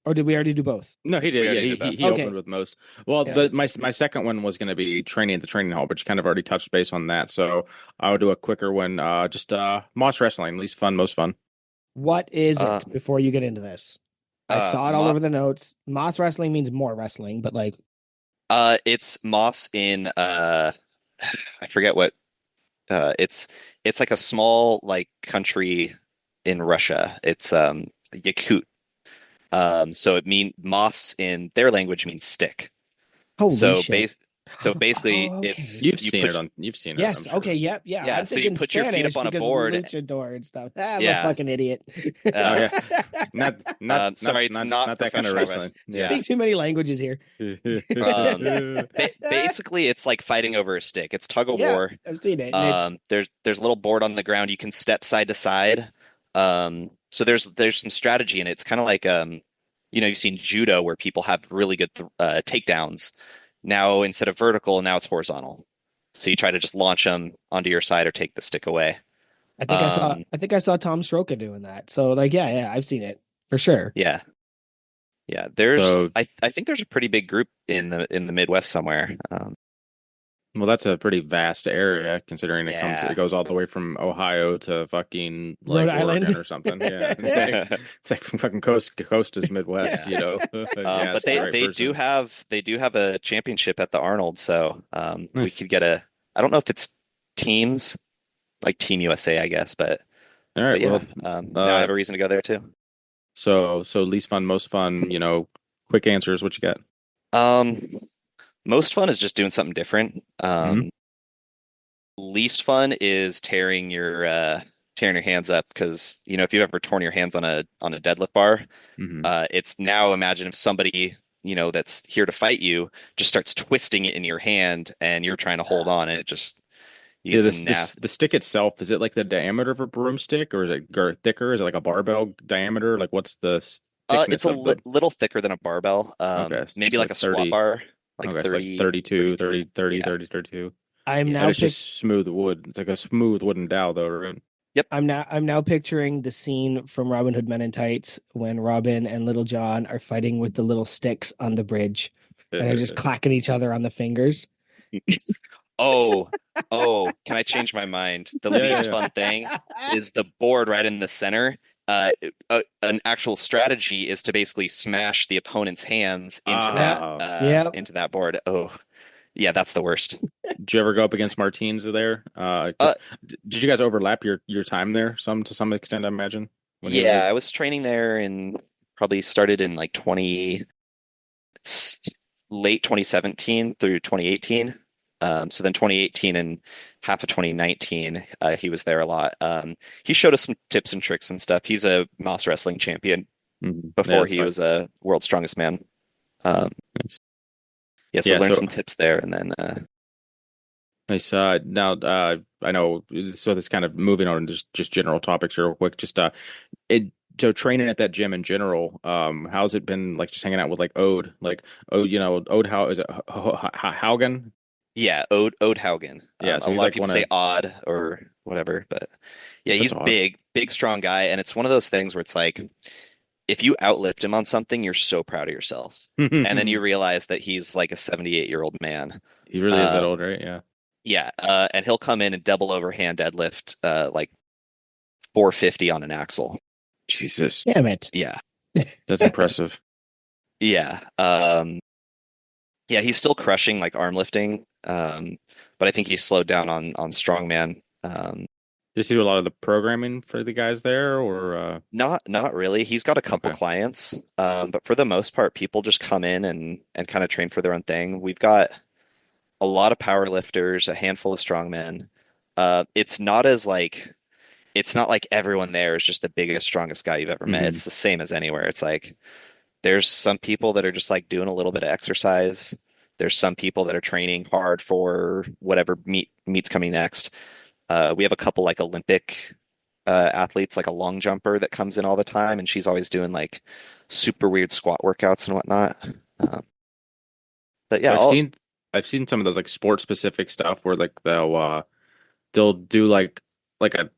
Or did we already do both? No, he We did. Yeah, already he did he both. he Okay. opened with most. Well, Yeah. my second one was going to be training at the training hall, but you kind of already touched base on that. So I'll do a quicker one. Just Moss wrestling, least fun, most fun. What is Uh, it before you get into this? I saw it all Mo over the notes. Moss wrestling means more wrestling, but like, it's Moss in I forget what it's like a small like country in Russia. It's Yakut. So it mean Moss in their language means stick. holy So shit. base so basically Oh, it's okay. You've seen it, I'm Yes. Okay. sure. Yep. Yeah. yeah, I'm so you thinking put your feet up Spanish on a because board. luchador and stuff. I'm a Yeah. fucking idiot. Oh Uh yeah, not sorry, it's not that kind of professional wrestling. wrestling. Yeah. Yeah. Speak too many languages here. Um Basically it's like fighting over a stick. It's tug of Yeah, war. I've seen it, and it's There's a little board on the ground. You can step side to side. So there's some strategy in it. It's kind of like you've seen judo where people have really good th takedowns. Now instead of vertical, now it's horizontal. So you try to just launch them onto your side or take the stick away. I think I saw Tom Sroka doing that. So like, yeah, I've seen it for sure. Yeah. Yeah, there's So, I think there's a pretty big group in the Midwest somewhere. well, that's a pretty vast area considering it Yeah. goes all the way from Ohio to fucking Rhode like Oregon Island. or something. Yeah, it's like from fucking coast to coast is Midwest, Yeah. you know. You But ask the right person. they do have a championship at the Arnold, so we Nice. could get a I don't know if it's teams like Team USA, I guess, All but right. yeah, Well, now I uh, have a reason to go there too. so least fun, most fun. Quick answers. What you got? Um, Most fun is just doing something different. Hmm. Least fun is tearing your hands up because if you've ever torn your hands on a deadlift bar, Hmm. it's now imagine if somebody that's here to fight you just starts twisting it in your hand and you're trying to hold on and it just you Yeah, get this some this nasty. the stick itself, is it like the diameter of a broomstick, or is it thicker? Is it like a barbell diameter? Like, what's the It's thickness a of the? little thicker than a barbell. Okay, Maybe so like like a squat 30. bar, like Okay, it's like 30, 32, 32. 30, 30, Yeah, 30, 32. I'm yeah. And now it's just smooth wood. It's like a smooth wooden dowel, though, right? Yep. I'm now picturing the scene from Robin Hood Men in Tights when Robin and Little John are fighting with the little sticks on the bridge and they're just clacking each other on the fingers. Oh, can I change my mind? The Yeah, yeah, least yeah. fun thing is the board right in the center. An actual strategy is to basically smash the opponent's hands Yeah. Yeah. into that board. Oh, yeah, that's the worst. Did you ever go up against Martins there? Uh, Did you guys overlap your time there to some extent, I imagine, when he was yeah, there? I was training there and probably started in like 20 late 2017 through 2018. So then 2018 and half of 2019, he was there a lot. He showed us some tips and tricks and stuff. He's a mouse wrestling champion Yeah, before that's he fine. was a world's strongest man. Um, Nice. yeah, so Yeah, learned so some tips there, and then nice. Now, I know. So this kind of moving on, just general topics real quick. It so training at that gym in general. How's it been like? Just hanging out with like Ode, Ode. How is it? Haugen? yeah, Ode Haugen. Yeah. A So he's lot of like people one say of odd or whatever, but yeah, that's he's odd. big, strong guy, and it's one of those things where it's like if you outlift him on something, you're so proud of yourself. And then you realize that he's like a 78-year-old man. He really is that Um, old, right? Yeah. yeah, and he'll come in and double overhand deadlift like 450 on an axle. Jesus, Damn it. Yeah, that's impressive. yeah, yeah. He's still crushing like arm lifting, but I think he's slowed down on strongman. Does he do a lot of the programming for the guys there, or Not really. He's got a couple okay? clients, but for the most part, people just come in and kind of train for their own thing. We've got a lot of power lifters, a handful of strongmen. It's not as like it's not like everyone there is just the biggest, strongest guy you've ever met. Hmm. It's the same as anywhere. It's like there's some people that are just like doing a little bit of exercise. There's some people that are training hard for whatever meet's coming next. We have a couple like Olympic athletes, like a long jumper that comes in all the time, and she's always doing like super weird squat workouts and whatnot. Um, but So yeah, all I've seen some of those like sports specific stuff where like they'll do like a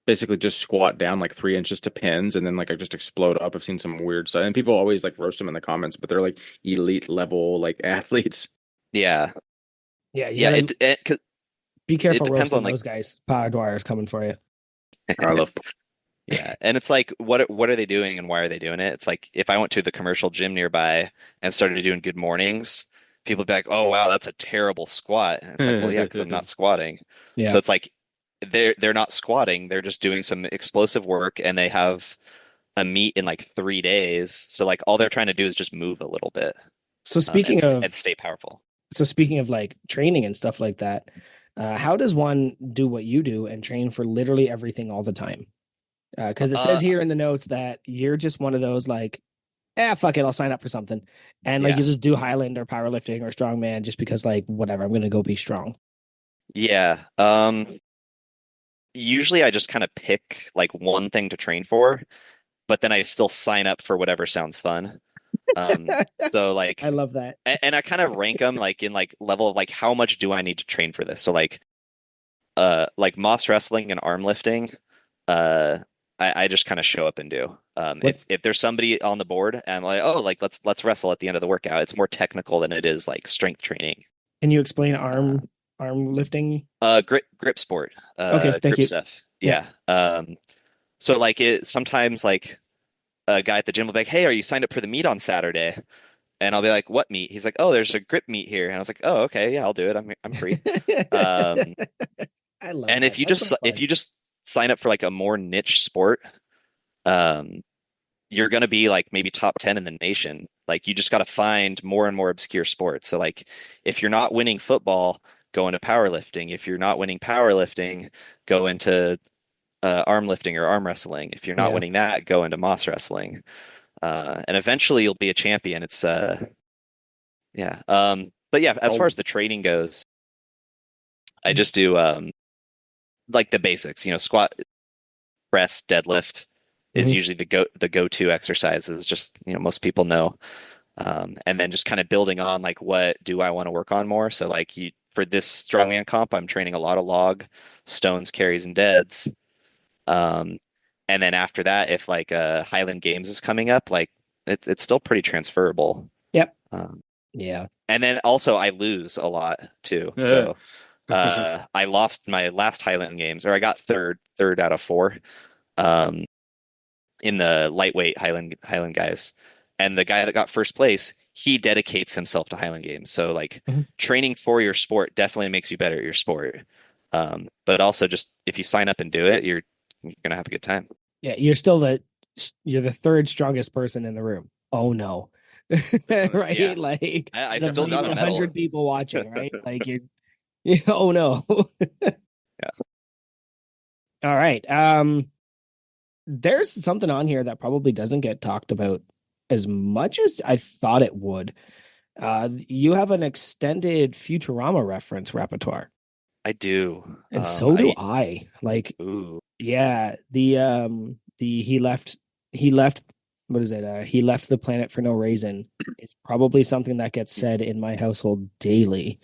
basically just squat down like 3 inches to pins and then like I just explode up. I've seen some weird stuff and people always like roast them in the comments, but they're like elite level like athletes. yeah, Yeah, you yeah. gotta 'Cause be it careful depends roasting on like those guys. Power Dwyer's coming for you. I love. yeah, and it's like what are they doing and why are they doing it? It's like if I went to the commercial gym nearby and started doing good mornings, people would be like, "Oh wow, that's a terrible squat." And it's like, "Well, yeah, because I'm not squatting." So Yeah. it's like they're not squatting; they're just doing some explosive work, and they have a meet in like 3 days. So like all they're trying to do is just move a little bit So and speaking and of stay powerful. so speaking of like training and stuff like that, how does one do what you do and train for literally everything all the time? Because it says Uh, here in the notes that you're just one of those like, fuck it, I'll sign up for something, and like yeah, you just do Highland or powerlifting or strongman just because like whatever, I'm gonna go be strong. yeah. Usually I just kind of pick like one thing to train for, but then I still sign up for whatever sounds fun. So I like, love that. and I kind of rank them like in like level of like how much do I need to train for this? So like Moss wrestling and arm lifting, uh, I just kind of show up and do. What If there's somebody on the board and I'm like, oh, like let's wrestle at the end of the workout, it's more technical than it is like strength training. can you explain Uh, arm lifting? grip sport, Okay, thank grip you. stuff. Yeah. Yeah. So like it sometimes like a guy at the gym will be like, hey, are you signed up for the meet on Saturday? And I'll be like, what meet? He's like, oh, there's a grip meet here. And I was like, oh, okay, yeah, I'll do it. I'm free. Um, I love and that. That's so if fun. you just sign up for like a more niche sport, um, you're gonna be like maybe top 10 in the nation. Like you just got to find more and more obscure sports. So like if you're not winning football, go into powerlifting. If you're not winning powerlifting, go into arm lifting or arm wrestling. If you're not Yeah. winning that, go into moss wrestling. And eventually you'll be a champion. It's yeah. But yeah, as far Oh. as the training goes, I just do like the basics, squat, press, deadlift is Mhm. usually the go-to exercises, just most people know. And then just kind of building on like what do I want to work on more. So like for this strongman comp, I'm training a lot of log, stones, carries, and deads. Um, and then after that, if like Highland Games is coming up, like it's still pretty transferable. Yep. Um, Yeah. and then also I lose a lot too. Yeah. So I lost my last Highland Games, or I got third out of four. Um, in the lightweight Highland guys. And the guy that got first place, he dedicates himself to Highland Games. So like Mhm. training for your sport definitely makes you better at your sport. But also just if you sign up and do it, you're gonna have a good time. Yeah, you're the third strongest person in the room. Oh no. Yeah, Right? Like I the still got maybe a medal. 100 people watching, right? Like oh no. Yeah. All right. There's something on here that probably doesn't get talked about as much as I thought it would. You have an extended Futurama reference repertoire, I do. and so do I. Like, Ooh. yeah, the he left what is it? He left the planet for no reason is probably something that gets said in my household daily.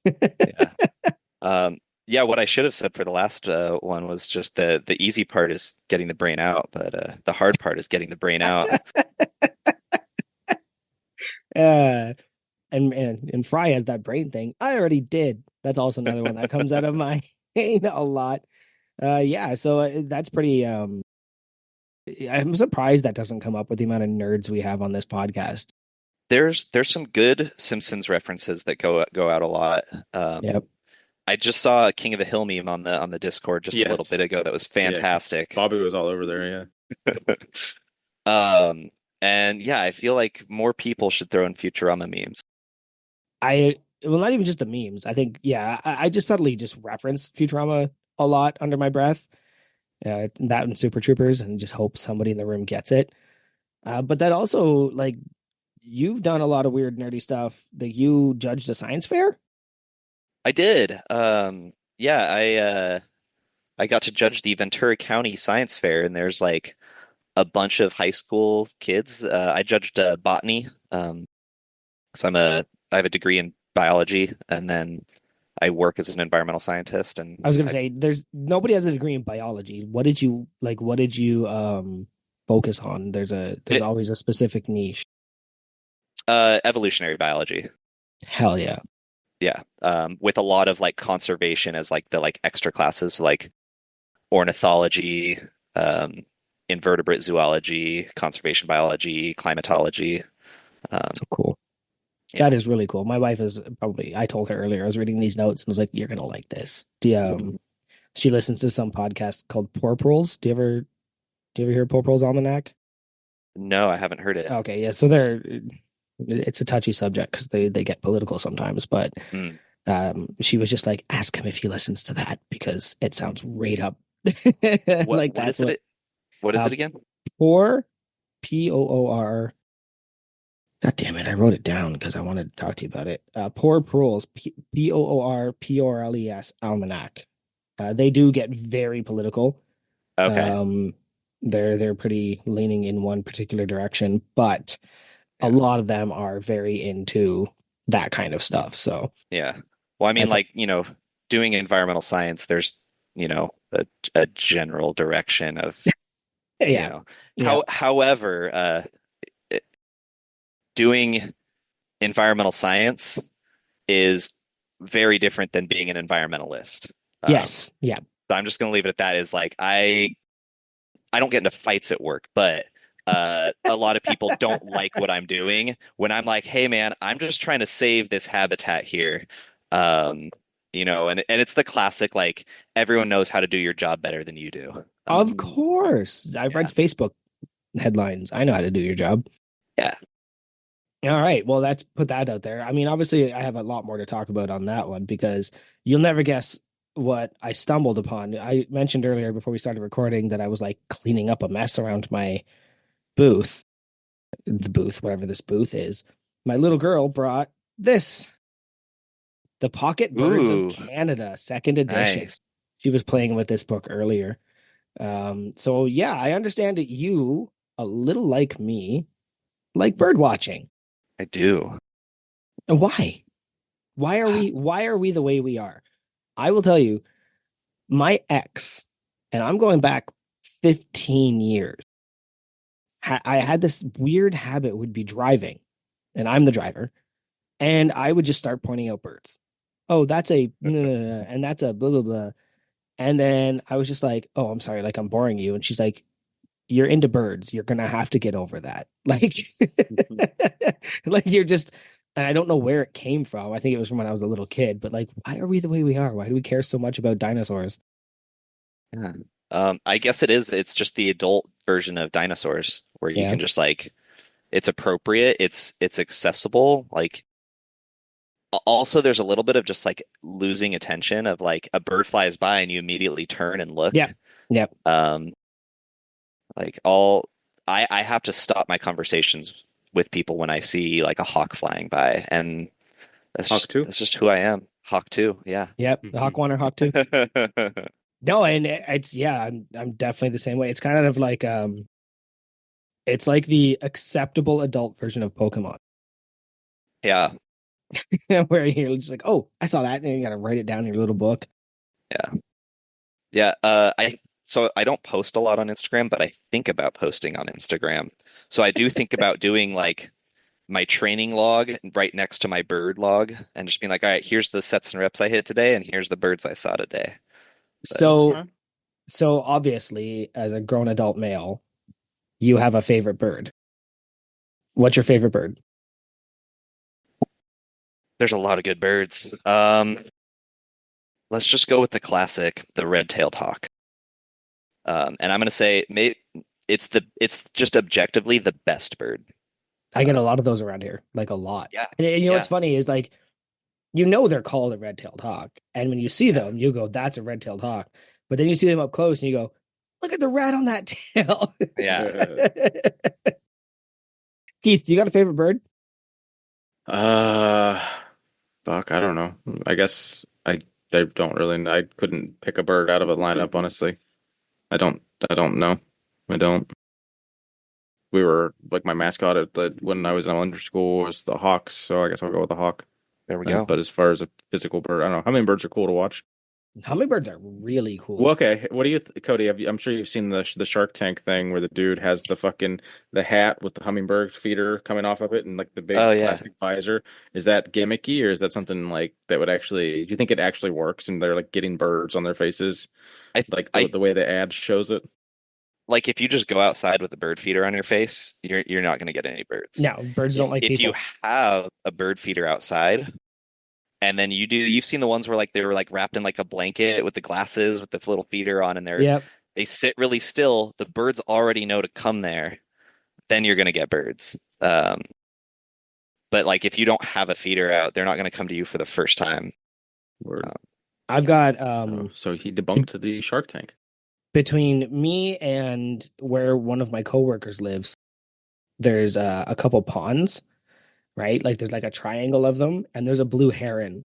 Yeah. Yeah, what I should have said for the last one was just the easy part is getting the brain out, but the hard part is getting the brain out. Uh, and Fry has that brain thing. I already did. That's also another one that comes out of my a lot. Yeah, so that's pretty. I'm surprised that doesn't come up with the amount of nerds we have on this podcast. There's some good Simpsons references that go out a lot. Yep. I just saw a King of the Hill meme on the Discord just a little Yes. bit ago that was Yeah. fantastic. Bobby was all over there. Yeah. Um, and yeah, I feel like more people should throw in Futurama memes. Well, not even just the memes. I think, yeah, I just subtly just reference Futurama a lot under my breath. That and Super Troopers, and just hope somebody in the room gets it. But that also, like, you've done a lot of weird nerdy stuff. That you judged a science fair. I did. Yeah, I got to judge the Ventura County Science Fair, and there's like a bunch of high school kids. I judged botany. So I have a degree in biology, and then I work as an environmental scientist. I was gonna say, there's nobody has a degree in biology. What did you like? What did you focus on? There's It, always a specific niche. evolutionary biology. Hell yeah. Yeah. With a lot of like conservation as like the like extra classes, like ornithology, um, invertebrate zoology, conservation biology, climatology. So cool. Yeah. That is really cool. My wife is probably, I told her earlier, I was reading these notes and was like, you're gonna like this. She listens to some podcast called Poor Proles. Do you ever hear Poor Proles Almanac? No, I haven't heard it. Okay, yeah. So it's a touchy subject because they get political sometimes, but Mm. she was just like, ask him if he listens to that because it sounds right up. Like What that's is what it? What is uh it again? poor Poor. God damn it, I wrote it down because I wanted to talk to you about it. Poor Proles, Poorples Almanac. They do get very political. Okay. Um, they're pretty leaning in one particular direction, but a Yeah. lot of them are very into that kind of stuff. So Yeah. Well, I I mean, thought, like, doing environmental science, there's, a general direction of you Yeah. know. Yeah. However, it- doing environmental science is very different than being an environmentalist. Yes. Yeah. So I'm just going to leave it at that. Is like I don't get into fights at work, but a lot of people don't like what I'm doing when I'm like, hey man, I'm just trying to save this habitat here. Um, and it's the classic like everyone knows how to do your job better than you do. Of course. I've read Yeah, Facebook headlines. I know how to do your job. yeah. All right. Well, let's put that out there. I mean, obviously, I have a lot more to talk about on that one because you'll never guess what I stumbled upon. I mentioned earlier before we started recording that I was like cleaning up a mess around my booth, whatever this booth is. My little girl brought this, the Pocket Birds of Ooh, Canada, second edition. nice. She was playing with this book earlier. So yeah, I understand that you, a little like me, like bird watching. I do. And why? Why are we the way we are? I will tell you, my ex, and I'm going back 15 years. I had this weird habit would be driving, and I'm the driver, and I would just start pointing out birds. Oh, that's a and that's a blah blah blah. And then I was just like, "Oh, I'm sorry, like I'm boring you." And she's like, "You're into birds. You're gonna have to get over that." Like, like you're just. And I don't know where it came from. I think it was from when I was a little kid. But like, why are we the way we are? Why do we care so much about dinosaurs? Yeah. I guess it is. It's just the adult version of dinosaurs where you Yeah. can just like it's appropriate, it's accessible. Like also there's a little bit of just like losing attention of like a bird flies by and you immediately turn and look. Yeah. Yeah. Um, like all I have to stop my conversations with people when I see like a hawk flying by, and Hawk 2. that's just who I am. Hawk too, yeah. Yep. The Hawk One or Hawk Two. No, and it's yeah, I'm definitely the same way. It's kind of like it's like the acceptable adult version of Pokemon. Yeah, Where you're just like, oh, I saw that, and you gotta write it down in your little book. yeah, yeah. I don't post a lot on Instagram, but I think about posting on Instagram. So I do think about doing like my training log right next to my bird log and just being like, all right, here's the sets and reps I hit today, and here's the birds I saw today. But That's So fine. so obviously, as a grown adult male, you have a favorite bird. What's your favorite bird? there's a lot of good birds. Let's just go with the classic, the red-tailed hawk. And I'm gonna say maybe it's just objectively the best bird. I get a lot of those around here, like a lot. Yeah, And you know yeah, what's funny is like they're called a red-tailed hawk, and when you see yeah, them, you go, "That's a red-tailed hawk." But then you see them up close, and you go, "Look at the rat on that tail." yeah. Keith, do you got a favorite bird? Uh, fuck, I don't know. I guess I don't really. I couldn't pick a bird out of a lineup, honestly. I don't. I don't know. I don't. We were like my mascot at the when I was in elementary school was the Hawks, so I guess I'll go with the Hawk. There we go. But as far as a physical bird, I don't know. How many birds are cool to watch? Hummingbirds are really Well, cool. okay. What do you, Cody? I'm sure you've seen the Shark Tank thing where the dude has the hat with the hummingbird feeder coming off of it and like the Oh big yeah. plastic visor. Is that gimmicky or is that something like that would actually? Do you think it actually works and they're like getting birds on their faces, I like I the way the ad shows it? like if you just go outside with a bird feeder on your face, you're not gonna get any birds. No, birds don't like If you people. have a bird feeder outside, and then you've seen the ones where like they were like wrapped in like a blanket with the glasses with the little feeder on, and Yep. they sit really still. The birds already know to come there. Then you're gonna get birds. But like if you don't have a feeder out, they're not gonna come to you for the first time. Word. I've got Oh, so he debunked the Shark Tank. between me and where one of my coworkers lives, there's a couple ponds, right? Like there's like a triangle of them, and there's a blue heron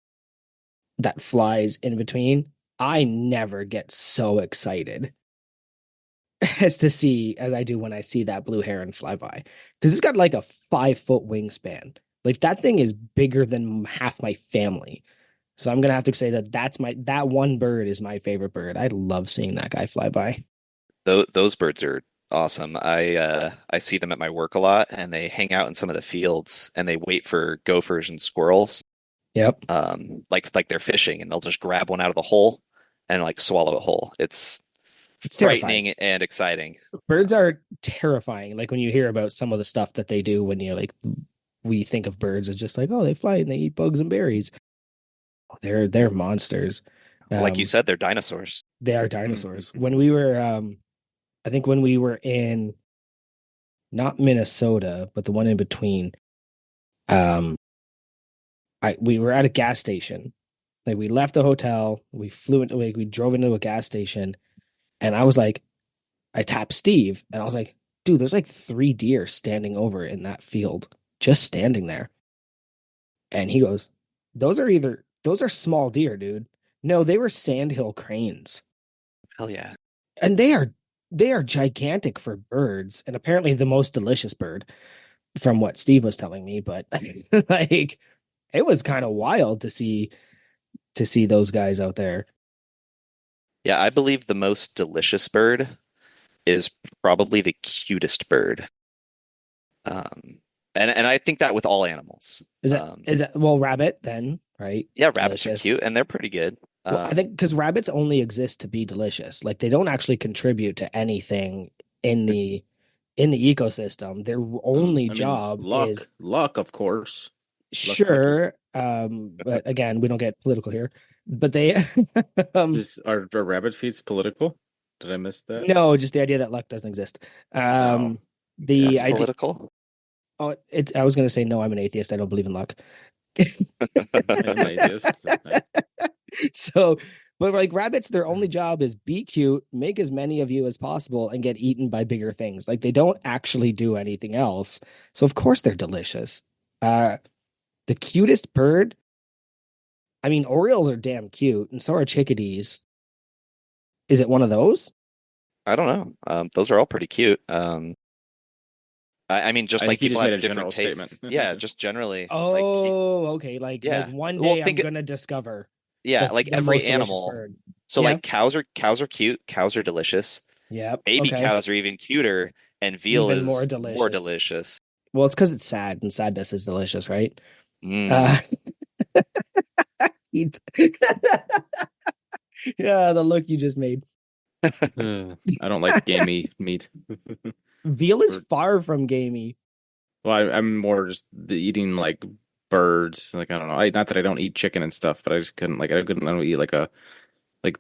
that flies in between. I never get so excited as I do when I see that blue heron fly by. Because it's got like a 5 foot wingspan. Like that thing is bigger than half my family. So I'm gonna have to say that one bird is my favorite bird. I love seeing that guy fly by. Those birds are awesome. I see them at my work a lot, and they hang out in some of the fields, and they wait for gophers and squirrels. Yep. Like they're fishing, and they'll just grab one out of the hole and like swallow it whole. It's It's terrifying. frightening and exciting. Birds are terrifying. Like when you hear about some of the stuff that they do when you like we think of birds as just like, oh, they fly and they eat bugs and berries. Oh, they're monsters. Like you Um, said, they're dinosaurs. they are dinosaurs. When we were I think when we were in not Minnesota, but the one in between, um, we were at a gas station. Like we left the hotel, we flew into like we drove into a gas station, and I was like, I tapped Steve, and I was like, dude, there's like 3 deer standing over in that field, just standing there. And he goes, those are small deer, dude. No, they were sandhill cranes. Hell yeah. And they are gigantic for birds, and apparently the most delicious bird, from what Steve was telling me. But like, it was kind of wild to see those guys out there. Yeah, I believe the most delicious bird is probably the cutest bird. And I think that with all animals. Is that Um, is that well, rabbit then, right? yeah, rabbits are Delicious. cute and they're pretty good. Well, I think because rabbits only exist to be delicious. Like they don't actually contribute to anything in the ecosystem. Their only I mean, job is luck, of course. Luck Mickey. sure, but again, we don't get political here. But they um Are rabbit feet political? Did I miss that? no, just the idea that luck doesn't exist. Oh, The that's gotcha. idea political. oh it's I was gonna say no, I'm an atheist. I don't believe in luck. I am an atheist. So, but like rabbits, their only job is be cute, make as many of you as possible, and get eaten by bigger things. Like they don't actually do anything else. So of course they're delicious. Uh, the cutest bird. I mean, Orioles are damn cute, and so are chickadees. Is it one of those? I don't know. Those are all pretty cute. I mean, just I like think he people just made have a different general tastes. statement. Yeah, just generally, Oh, okay. Like yeah. one Well, day I'm think, gonna discover yeah, like the every most delicious animal. bird. So Yeah. like cows are cute. Cows are delicious. Yep. Baby Okay. cows are even cuter, and veal Even more is more delicious. delicious. Well, it's because it's sad, and sadness is delicious, right? Mm. Uh, Keith. Yeah, the look you just made. I don't like gamey meat. Veal is Or- far from gamey. Well, I'm more just eating like birds. Like I don't know. Not that I don't eat chicken and stuff, but I just couldn't like I don't eat like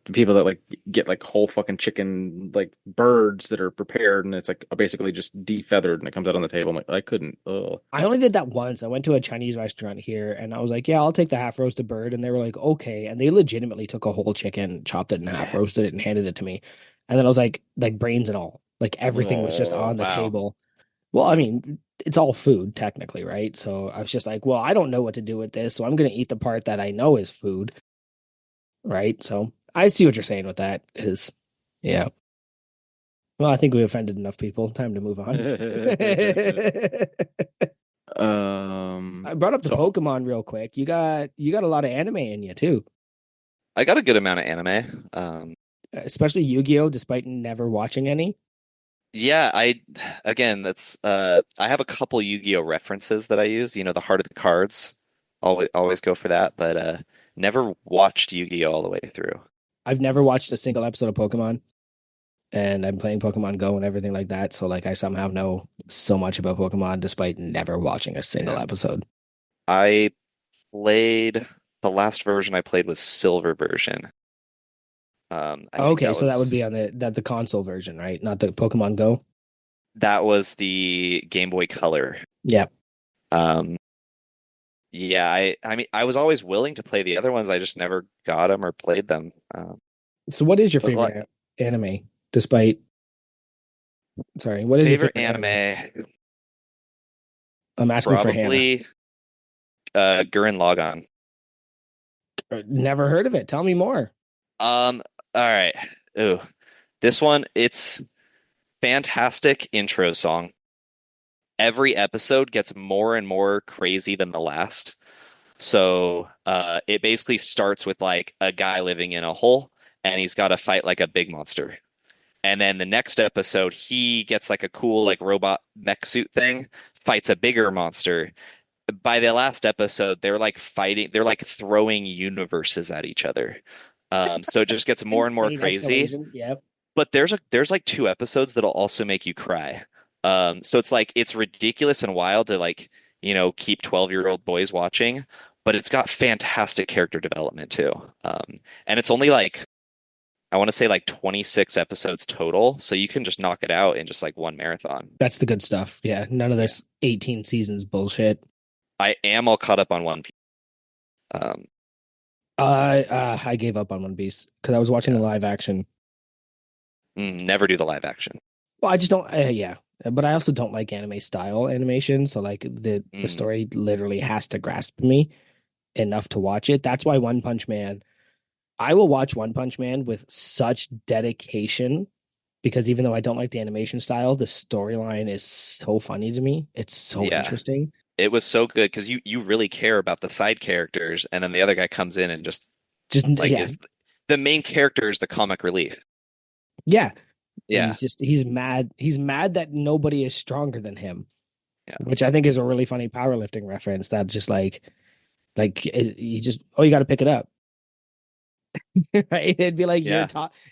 the people that like get like whole fucking chicken like birds that are prepared and it's like basically just defeathered and it comes out on the table. I'm like I couldn't. Ugh. I only did that once. I went to a Chinese restaurant here and I was like, yeah, I'll take the half roasted bird. And they were like, okay. And they legitimately took a whole chicken, chopped it in half, Yeah. roasted it, and handed it to me. And then I was like brains and all. Like everything was just Oh, on the Wow. table. Well, I mean, it's all food technically, right? So I was just like, well, I don't know what to do with this. So I'm going to eat the part that I know is food, right? So I see what you're saying with that because, yeah. Well, I think we offended enough people. Time to move on. I brought up the so Pokemon real quick. You got a lot of anime in you too, I got a good amount of anime. especially Yu-Gi-Oh. Despite never watching any. Yeah, again, that's I have a couple Yu-Gi-Oh references that I use, the heart of the cards. Always go for that, but never watched Yu-Gi-Oh all the way through. I've never watched a single episode of Pokemon, and I'm playing Pokemon Go and everything like that. So like, I somehow know so much about Pokemon despite never watching a single Yeah. episode. I played the last version I played was Silver version. I think Okay, so that would be on the console version, right? Not the Pokemon Go. that was the Game Boy Color. Yeah. Um, yeah, I mean I was always willing to play the other ones. I just never got them or played them. So what is your But like, favorite anime? Despite, sorry, what is your favorite favorite anime? anime, I'm asking for Hannah. probably Gurren Lagann. Never heard of it. Tell me more. All right. Ooh, this one, it's fantastic intro song. Every episode gets more and more crazy than the last. So, it basically starts with like a guy living in a hole and he's got to fight like a big monster. And then the next episode, he gets like a cool like robot mech suit thing, fights a bigger monster. By the last episode, they're like fighting, they're like throwing universes at each other. So it just gets more and more Insane crazy. escalation. Yep. But there's like two episodes that'll also make you cry. So it's like it's ridiculous and wild to like, keep 12-year-old boys watching, but it's got fantastic character development too. And it's only like I want to say like 26 episodes total, so you can just knock it out in just like one marathon. That's the good stuff. Yeah. None of Yeah. this 18 seasons bullshit. I am all caught up on One Piece. Um, I gave up on One Piece because I was watching the yeah. live action. Never do the live action. Well, I just don't. Yeah, but I also don't like anime style animation. So like the Mm, story literally has to grasp me enough to watch it. That's why One Punch Man. I will watch One Punch Man with such dedication because even though I don't like the animation style, the storyline is so funny to me. It's so yeah, interesting. it was so good because you really care about the side characters, and then the other guy comes in and just Just like yeah, is the main character is the comic relief. yeah. And Yeah, he's mad. He's mad that nobody is stronger than him, yeah, which I think is a really funny powerlifting reference. That just you just you got to pick it up. Right? It'd be like yeah.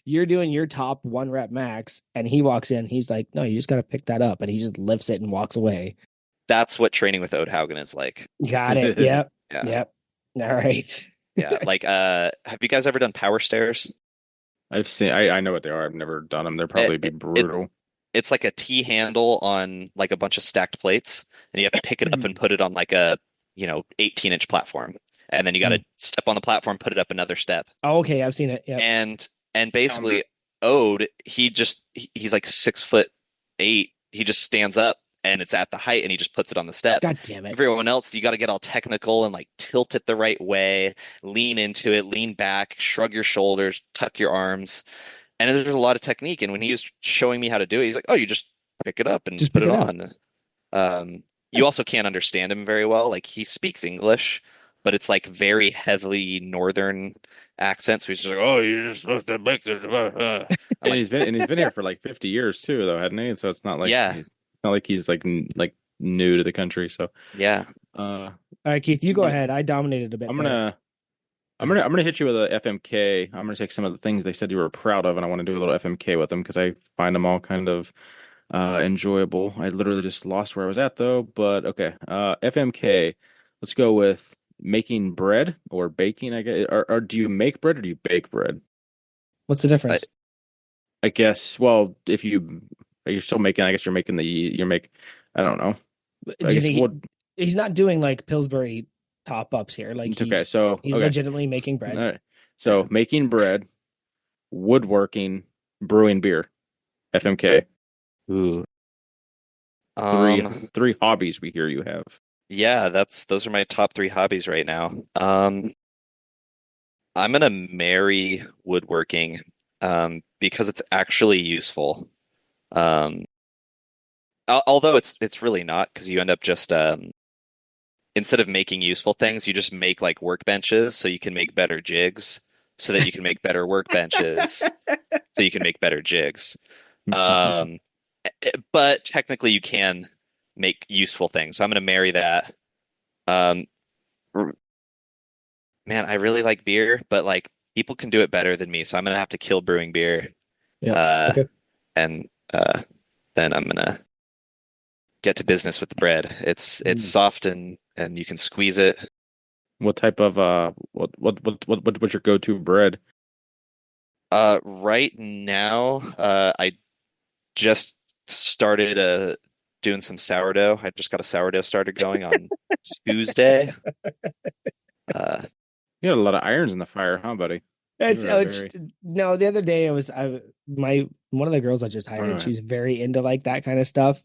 you're doing your top 1 rep max, and he walks in, he's like, no, you just gotta pick that up, and he just lifts it and walks away. That's what training with Oathaugen is like. Got it. Yep. Yeah, Yep. All right. yeah. Like, have you guys ever done power stairs? I've seen. I know what they are. I've never done them. They're It, probably be it, it brutal. it's like a T handle on like a bunch of stacked plates, and you have to pick it up and put it on like a 18-inch platform, and then you got to step on the platform, put it up another step, Oh, okay, I've seen it. Yep. and basically Ode, he's like 6'8". He just stands up and it's at the height, and he just puts it on the step. God damn it. Everyone else, you got to get all technical and like tilt it the right way, lean into it, lean back, shrug your shoulders, tuck your arms. And there's a lot of technique. And when he was showing me how to do it, he's like, "Oh, you just pick it up and Just put pick it it up. on." You also can't understand him very well. Like he speaks English, but it's like very heavily northern accent. So he's just like, "Oh, you're just supposed to make this." I'm And like, he's been here for like 50 years too, though, hadn't he? And so "Yeah, it's not like he's like new to the country. So yeah." uh, All right, Keith, you I'm go gonna ahead. I dominated a bit I'm there. gonna hit you with a FMK. I'm gonna take some of the things they said you were proud of, and I want to do a little FMK with them because I find them all kind of enjoyable. I literally just lost where I was at though, but okay. FMK. Let's go with making bread or baking, I guess. Or do you make bread or do you bake bread? What's the I, difference? I guess. Well, if you're still making, I guess I don't know. I Do you guess think what. he's not doing like Pillsbury top ups here? Like It's okay. So he's okay. legitimately making All bread. right. So making bread, woodworking, brewing beer. FMK. Ooh. Three Um, three hobbies we hear you have. yeah, those are my top three hobbies right now. I'm gonna marry woodworking, because it's actually useful. Um, although it's really not, because you end up just instead of making useful things, you just make like workbenches so you can make better jigs, so that you can make better workbenches, so you can make better jigs. Um, but technically you can make useful things. So I'm gonna marry that. Um, r- man, I really like beer, but like people can do it better than me, so I'm gonna have to kill brewing beer. Yeah. Uh, Okay. and then I'm gonna get to business with the bread. It's Mm. soft and you can squeeze it. What type of what's your go-to bread? Right now, I just started doing some sourdough. I just got a sourdough started going on Tuesday. Uh, You got a lot of irons in the fire, huh, buddy? It's, You are oh, it's very. no. The other day, my one of the girls I just Oh, hired. no. She's very into like that kind of stuff,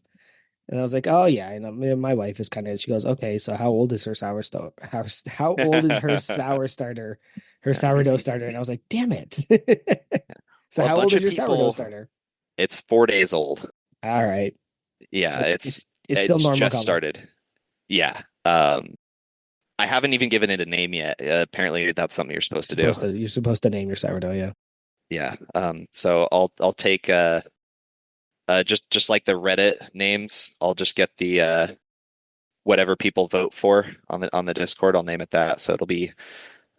and I was like, oh yeah. And my wife is kind of. She goes, okay, so how old is her sourdough? How old is her sour starter? Her yeah. sourdough starter? And I was like, damn it. So Well, a how old bunch is of your sourdough people. starter? It's 4 days old. All right, Yeah, so it's still it's normal just color. started. Yeah. I haven't even given it a name yet. Apparently, that's something you're supposed to do. You're supposed to name your sourdough. Yeah. Yeah. So I'll take just like the Reddit names. I'll just get the whatever people vote for on the Discord. I'll name it that. So it'll be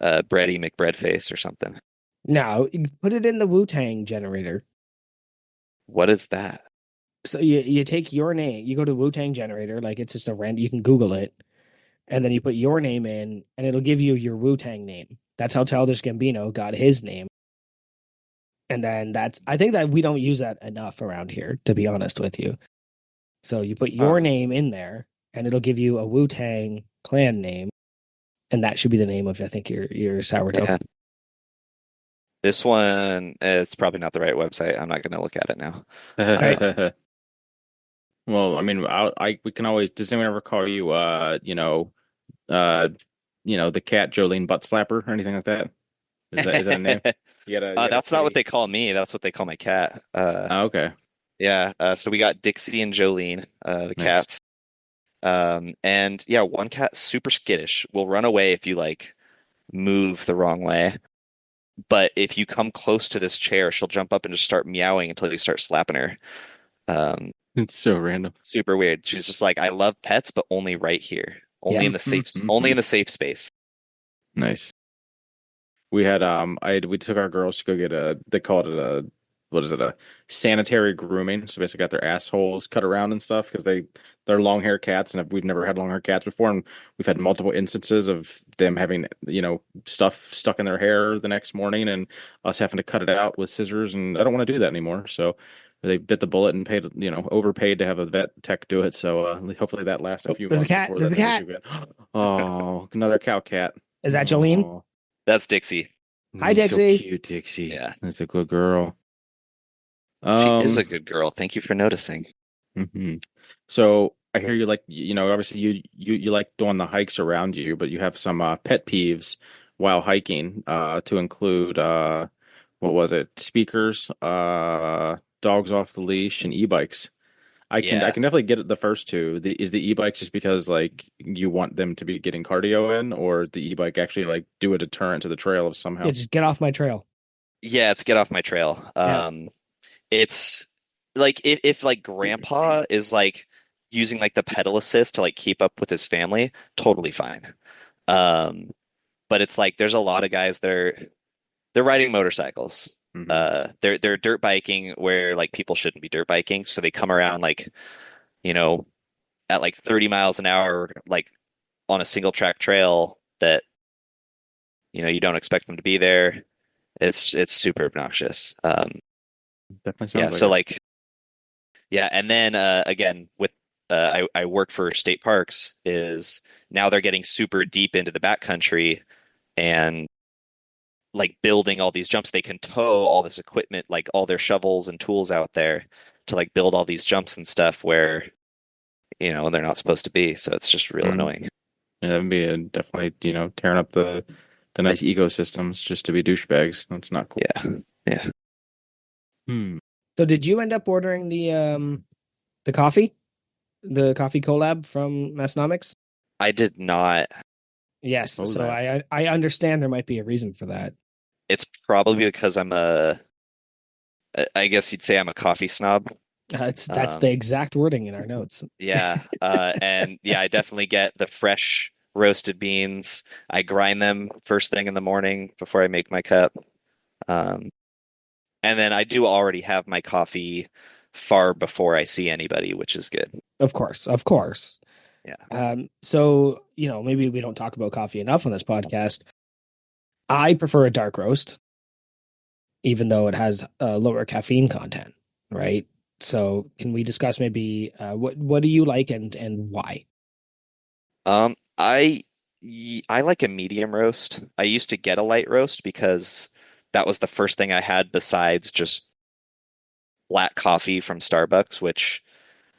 Bready McBreadface or something. Now, put it in the Wu-Tang generator. What is that? So you take your name, you go to Wu-Tang generator, like it's just a random, you can Google it, and then you put your name in, and it'll give you your Wu-Tang name. That's how Childish Gambino got his name. And then I think that we don't use that enough around here, to be honest with you. So you put your Huh. name in there, and it'll give you a Wu-Tang clan name, and that should be the name of, I think, your sourdough. Yeah. This one is probably not the right website. I'm not going to look at it now. Right. Well, I mean, we can always. Does anyone ever call you, uh, the cat Jolene Butt Slapper or anything like that? Is that a name? You got a That's not what kitty? they call me. That's what they call my cat. Oh, okay, Yeah. So we got Dixie and Jolene, the nice. cats. And yeah, one cat super skittish, will run away if you like move the wrong way. But if you come close to this chair, she'll jump up and just start meowing until you start slapping her. Um, It's so random. Super weird. She's just like, I love pets, but only right here, only Yeah. in only in the safe space. Nice. We had we took our girls to go get they call it a what is it, a sanitary grooming. So basically got their assholes cut around and stuff because they're long hair cats and we've never had long hair cats before, and we've had multiple instances of them having stuff stuck in their hair the next morning and us having to cut it out with scissors, and I don't want to do that anymore. So they bit the bullet and paid, overpaid to have a vet tech do it. So hopefully that lasts a Oh, few there's a months cat. before There's a that's ever cat. too good. Oh, another cow cat. Is that Jolene? Oh. That's Dixie. Hi, He's so Dixie. cute, Dixie. Yeah, That's a good girl. she is Um, a good girl. Thank you for noticing. mhm. So I hear you like, obviously you like doing the hikes around you, but you have some pet peeves while hiking, to include what was it? Speakers, dogs off the leash, and e-bikes. I Yeah. can definitely get the first two. Is the e-bike just because like you want them to be getting cardio in, or the e-bike actually like do a deterrent to the trail of Yeah, somehow? just get off my trail. Yeah, it's get off my trail. Yeah. It's like if like grandpa is like using like the pedal assist to like keep up with his family, totally fine. Um, but it's like there's a lot of guys that they're riding motorcycles. Hmm. They're dirt biking where like people shouldn't be dirt biking, so they come around like, you know, at like 30 miles an hour, like on a single track trail that, you don't expect them to be there. It's super obnoxious. Definitely Yeah, sounds like so it. like yeah, and then again with I work for state parks is now they're getting super deep into the backcountry and like building all these jumps. They can tow all this equipment, like all their shovels and tools out there to like build all these jumps and stuff where, they're not supposed to be. So it's just real Mm. annoying. Yeah, that'd be definitely, tearing up the nice ecosystems just to be douchebags. That's not cool. Yeah. Yeah. Hmm. So did you end up ordering the coffee? The coffee collab from Massenomics? I did not. Yes. What was So that? I understand there might be a reason for that. It's probably because I guess you'd say I'm a coffee snob. That's the Um, exact wording in our notes. yeah. And yeah, I definitely get the fresh roasted beans. I grind them first thing in the morning before I make my cup. Um, and then I do already have my coffee far before I see anybody, which is good. Of course, of course. Yeah. So maybe we don't talk about coffee enough on this podcast. I prefer a dark roast, even though it has lower caffeine content, right? So can we discuss maybe what do you like and why? Um, I I like a medium roast. I used to get a light roast because that was the first thing I had besides just black coffee from Starbucks, which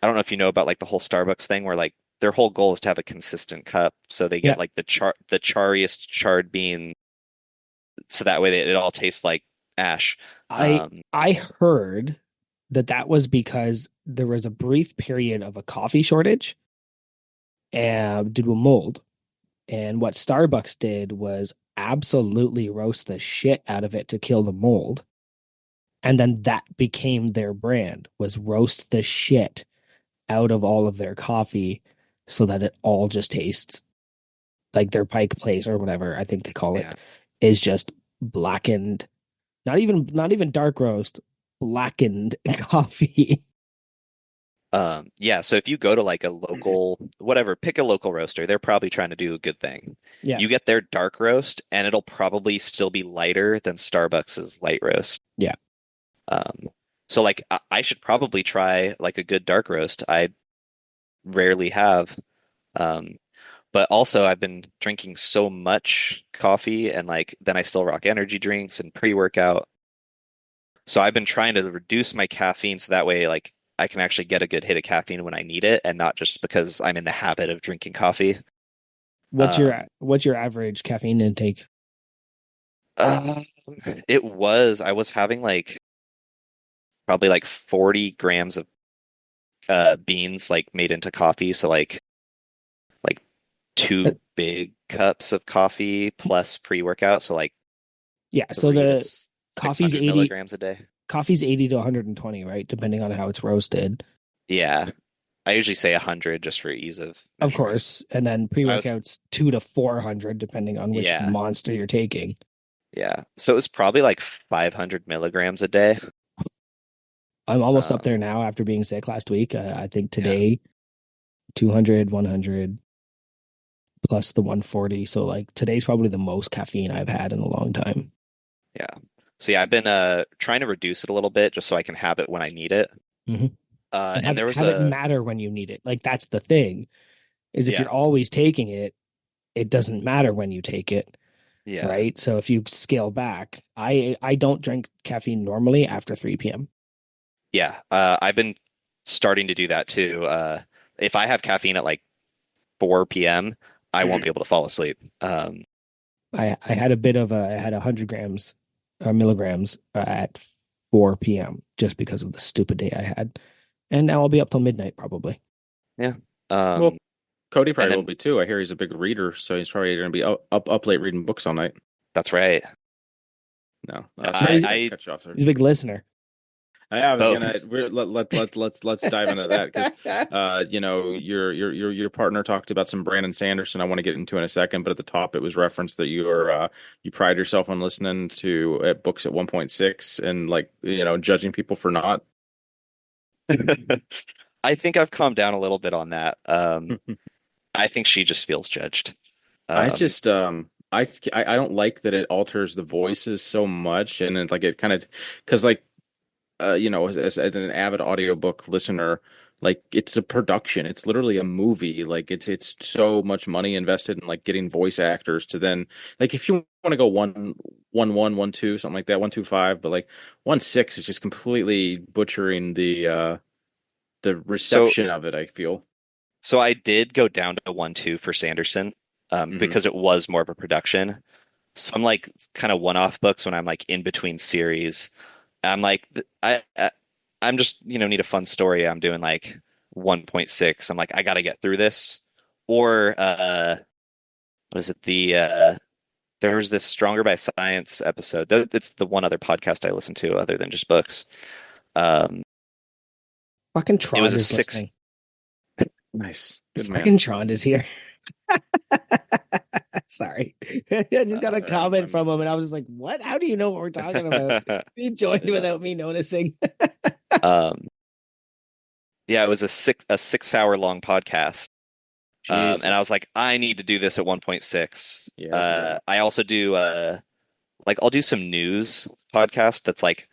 I don't know if you know about like the whole Starbucks thing where like their whole goal is to have a consistent cup. So they Yeah, get like the chariest charred bean so that way it all tastes like ash. I Um, I heard that was because there was a brief period of a coffee shortage due to a mold. And what Starbucks did was absolutely roast the shit out of it to kill the mold. And then that became their brand, was roast the shit out of all of their coffee so that it all just tastes like their Pike Place or whatever I think they call Yeah. it is just blackened, not even dark roast, blackened coffee. Yeah, so if you go to like a local, whatever, pick a local roaster, they're probably trying to do a good thing. Yeah. You get their dark roast, and it'll probably still be lighter than Starbucks's light roast. Yeah. Um, so like I should probably try like a good dark roast. I rarely have. Um, but also I've been drinking so much coffee and like then I still rock energy drinks and pre-workout. So I've been trying to reduce my caffeine so that way like I can actually get a good hit of caffeine when I need it and not just because I'm in the habit of drinking coffee. What's your average caffeine intake? Um, I was having like probably like 40 grams of beans like made into coffee. So like Uh, two big cups of coffee plus pre-workout. So like Yeah, so 3 to the coffee's 600 80 milligrams a day. coffee's 80 to 120, right? Depending on how it's roasted. Yeah. I usually say 100 just for ease of Of measurement. course, and then So I was, pre-workouts 2 to 400 depending on which yeah, monster you're taking. yeah. So it was probably like 500 milligrams a day. I'm almost up Um, there now after being sick last week. I think yeah, today 200, 100 plus the 140. So like today's probably the most caffeine I've had in a long time. yeah. So yeah, I've been trying to reduce it a little bit just so I can have it when I need it. Mhm. And And have there it was have it a matter when you need it. Like that's the thing, is if yeah, you're always taking it, it doesn't matter when you take it, yeah. right? So if you scale back, I don't drink caffeine normally after 3 p.m. Yeah. I've been starting to do that too. If I have caffeine at like 4 p.m., I won't be able to fall asleep. I had a bit of I had 100 grams milligrams at 4 p.m. just because of the stupid day I had. And now I'll be up till midnight probably. Yeah. Well, Um, Cody and probably will then be too. I hear he's a big reader, so he's probably going to be up late reading books all night. that's right. No, No, sorry, he's, I I cut you off there. he's a big listener. I was oh gonna let's dive into that because your partner talked about some Brandon Sanderson I want to get into in a second, but at the top it was referenced that you pride yourself on listening to books at 1.6 and like judging people for not. I think I've calmed down a little bit on that. I think she just feels judged. I Um, just I don't like that it alters the voices so much and it kind of because like as an avid audiobook listener, like it's a production. It's literally a movie. Like it's so much money invested in like getting voice actors to then like if you want to go 1-1-1-1-2 something like that 1-2-5, but like 1-6 is just completely butchering the so reception of it. I feel. so I did go down to 1-2 for Sanderson, Hmm. because it was more of a production. Some like kind of one-off books when I'm like in between series, I'm like I'm just need a fun story. I'm doing like 1.6. I'm like I got to get through this. Or what is it? There was this Stronger by Science episode. It's the one other podcast I listen to other than just books. Um, Fucking it was Trond a is six. listening. Nice, good man. Fucking Trond is here. Sorry. I just got a Sorry, comment from him and I was just like, what? How do you know what we're talking about? He joined without me noticing. um, yeah, it was a 6 hour long podcast. And I was Jesus. like, I need to do this at 1.6. Yeah. I also do like I'll do some news podcast that's like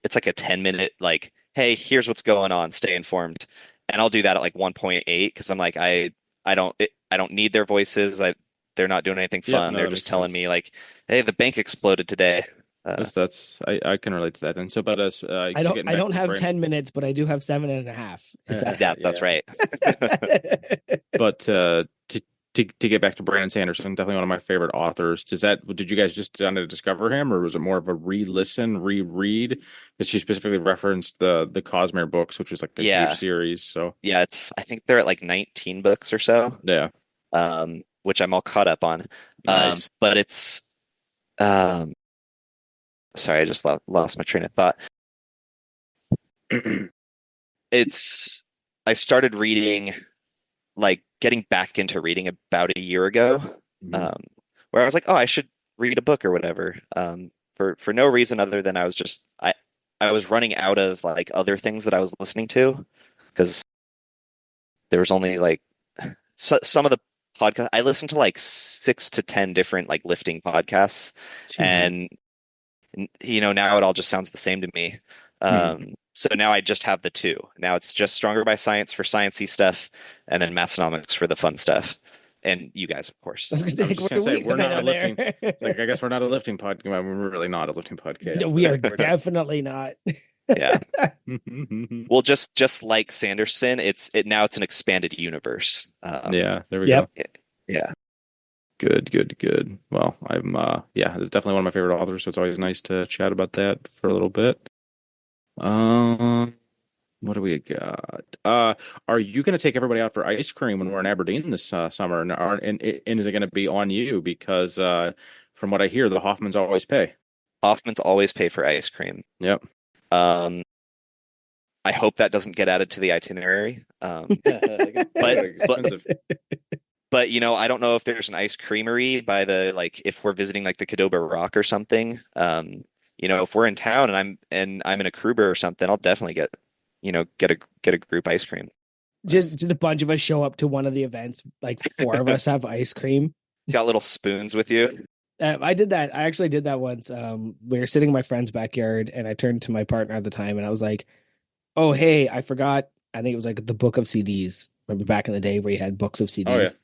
it's like a 10-minute like, hey, here's what's going on, stay informed. And I'll do that at like 1.8 because I'm like I don't need their voices. They're not doing anything Yep. fun. No, They're that just makes telling sense. me like, hey, the bank exploded today. Uh, That's I can relate to that. And so about us, I so don't getting I back don't to have Brandon. 10 minutes, but I do have 7.5. Is that that's Yeah. right. But to get back to Brandon Sanderson, definitely one of my favorite authors. Did you guys just kind of discover him, or was it more of a re-listen, reread? Because she specifically referenced the Cosmere books, which was like a huge Yeah. series. So Yeah, I think they're at like 19 books or so. yeah, Which I'm all caught up on. nice. But it's um sorry, I just lost my train of thought. It's I started reading, like getting back into reading about a year ago, Mhm. um, where I was like, oh, I should read a book or whatever, for no reason other than I was running out of like other things that I was listening to because there was only like some of the podcasts I listened to like 6 to 10 different like lifting podcasts, Jeez. and now it all just sounds the same to me. Mhm. So now I just have the two. Now it's just Stronger by Science for sciencey stuff, and then Massenomics for the fun stuff. And you guys, of I course. was gonna I say, was like, just where gonna do say we we're come in not a on there? lifting. It's like I guess we're not a lifting podcast. Well, we're really not a lifting podcast, We are but we're not. definitely not. Yeah. Well, just like Sanderson, it's an expanded universe. Yeah, there we Yep. go. Yeah. Good, good, good. Well, I'm yeah, it's definitely one of my favorite authors, so it's always nice to chat about that for a little bit. Um, what do we got? Are you going to take everybody out for ice cream when we're in Aberdeen this summer? And is it going to be on you? Because from what I hear, the Hoffmans always pay. Hoffman's always pay for ice cream. Yep. Um, I hope that doesn't get added to the itinerary. They But got expensive. but I don't know if there's an ice creamery by the like if we're visiting like the Cadoba Rock or something. If we're in town and I'm in a Kruger or something, I'll definitely get a group ice cream. Just Nice. a bunch of us show up to one of the events, like four of us have ice cream. Got little spoons with you. I did that. I actually did that once. We were sitting in my friend's backyard, and I turned to my partner at the time, and I was like, "Oh, hey, I forgot. I think it was like the book of CDs. Remember back in the day where you had books of Oh yeah. CDs?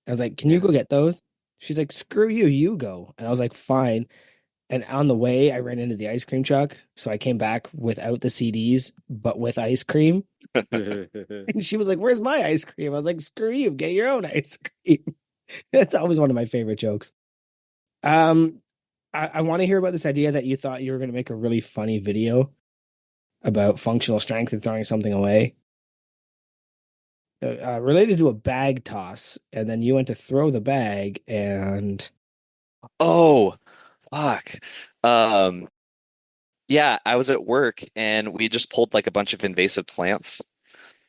I was like, "Can you Yeah. go get those?" She's like, "Screw you, you go." And I was like, "Fine." And on the way, I ran into the ice cream truck, so I came back without the CDs, but with ice cream. And she was like, "Where's my ice cream?" I was like, "Screw you, get your own ice cream." That's always one of my favorite jokes. Um, I want to hear about this idea that you thought you were going to make a really funny video about functional strength and throwing something away, related to a bag toss, and then you went to throw the bag, and Oh, fuck. Um, yeah, I was at work and we just pulled like a bunch of invasive plants.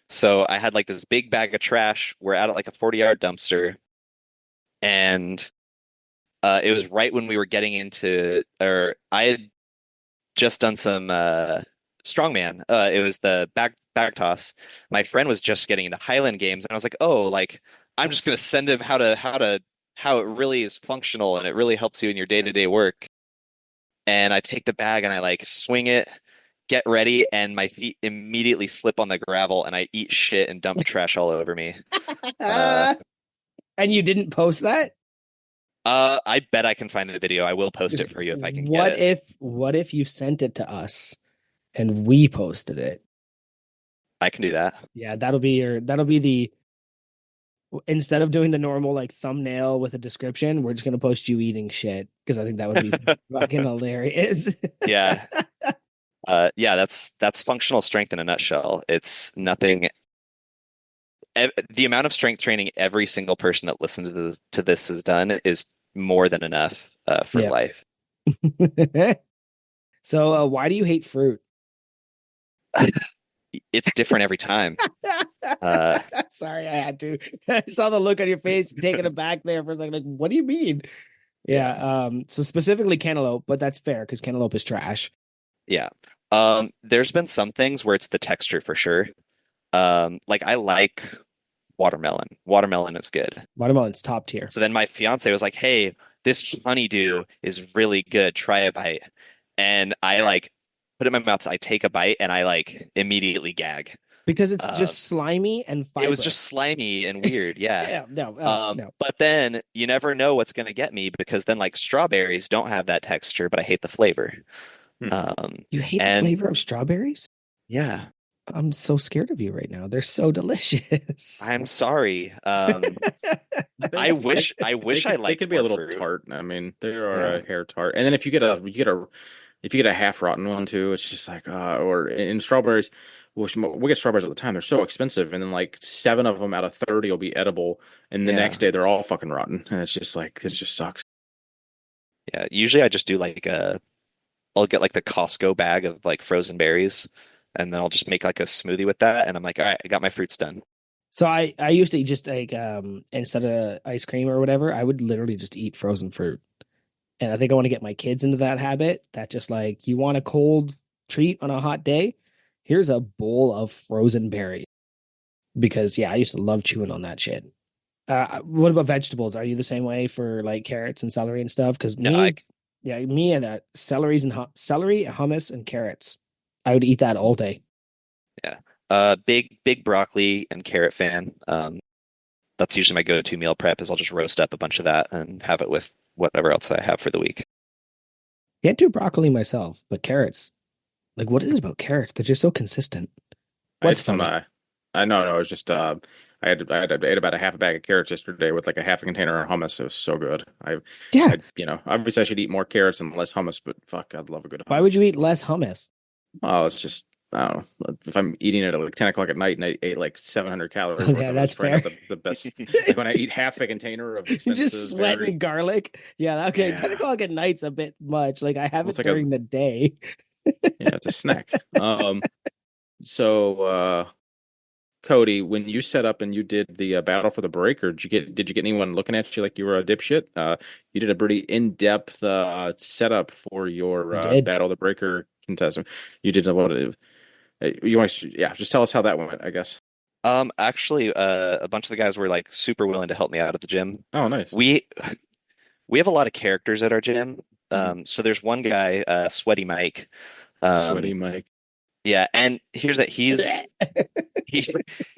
So I had like this big bag of trash. We're out at like a 40-yard dumpster, and it was right when we were getting into, or I had just done some strongman. It was the bag toss. My friend was just getting into Highland games, and I was like, oh, like I'm just gonna send him how it really is functional and it really helps you in your day-to-day work. And I take the bag and I like swing it, get ready, and my feet immediately slip on the gravel and I eat shit and dump trash all over me. Uh, and you didn't post that? I bet I can find the video. I will post Just it for you if I can get it. what if you sent it to us and we posted it? I can do that. Yeah, that'll be the instead of doing the normal like thumbnail with a description, we're just gonna post you eating shit because I think that would be fucking hilarious. Yeah. Yeah, that's functional strength in a nutshell. It's nothing. The amount of strength training every single person that listens to this has done is more than enough for Yeah. life. So, why do you hate fruit? It's different every time. Uh, Sorry, I had to. I saw the look on your face, taken aback there for a second. Like, what do you mean? Yeah. yeah, So specifically cantaloupe, but that's fair because cantaloupe is trash. yeah. There's been some things where it's the texture for sure. Like I like watermelon. Watermelon is good. Watermelon's top tier. So then my fiance was like, "Hey, this honeydew is really good. Try a bite." And I like put it in my mouth. I take a bite and I like immediately gag. Because it's Uh, just slimy and it was just fibrous. slimy and weird. Yeah. Yeah, no, no. But then you never know what's gonna get me because then like strawberries don't have that texture, but I hate the flavor. Hmm. You hate the And flavor of strawberries? yeah, I'm so scared of you right now. They're so delicious. I'm sorry. I wish I They liked could be a more little fruit. tart. I mean, they are Yeah. a hair tart. And then if you get a half rotten one too, it's just like or in strawberries, which we get strawberries all the time. They're so expensive, and then like 7 of them out of 30 will be edible, and the next Yeah. day they're all fucking rotten, and it's just like it just sucks. Yeah. Usually I just do like I'll get like the Costco bag of like frozen berries and then I'll just make like a smoothie with that, and I'm like, all right, I got my fruits done. So I used to eat just like instead of ice cream or whatever, I would literally just eat frozen fruit. And I think I want to get my kids into that habit that just like you want a cold treat on a hot day, here's a bowl of frozen berries. Because yeah, I used to love chewing on that shit. What about vegetables? Are you the same way for like carrots and celery and stuff? Because No, I me and celery, hummus, and carrots. I would eat that all day. yeah, big broccoli and carrot fan. That's usually my go-to meal prep is I'll just roast up a bunch of that and have it with whatever else I have for the week. Can't do broccoli myself, but carrots. Like, what is it about carrots? They're just so consistent. I had What's some. funny? I no, it was just. I ate about a half a bag of carrots yesterday with like a half a container of hummus. It was so good. Yeah. Obviously I should eat more carrots and less hummus, but fuck, I'd love a good Why would hummus. you eat less hummus? Oh, it's just. I don't know. If I'm eating it at like 10 o'clock at night and I ate like 700 calories worth Yeah, of it, that's it's probably fair. not the best. Like when I eat half a container of You're just expensive, very, sweating garlic. Yeah, okay. 10 yeah. o'clock at night's a bit much. Like I have Well, it's it like a, during the day. yeah, it's a snack. So, Cody, when you set up and you did the battle for the breaker, did you get anyone looking at you like you were a dipshit? You did a pretty in-depth setup for your I did. battle of the breaker contestant. You did a lot of you want to, yeah, just tell us how that went, I guess. Actually, a bunch of the guys were like super willing to help me out at the gym. Oh, nice. We we have a lot of characters at our gym. Hmm. So there's one guy, Sweaty Mike. Sweaty Um, Mike. yeah, and here's that he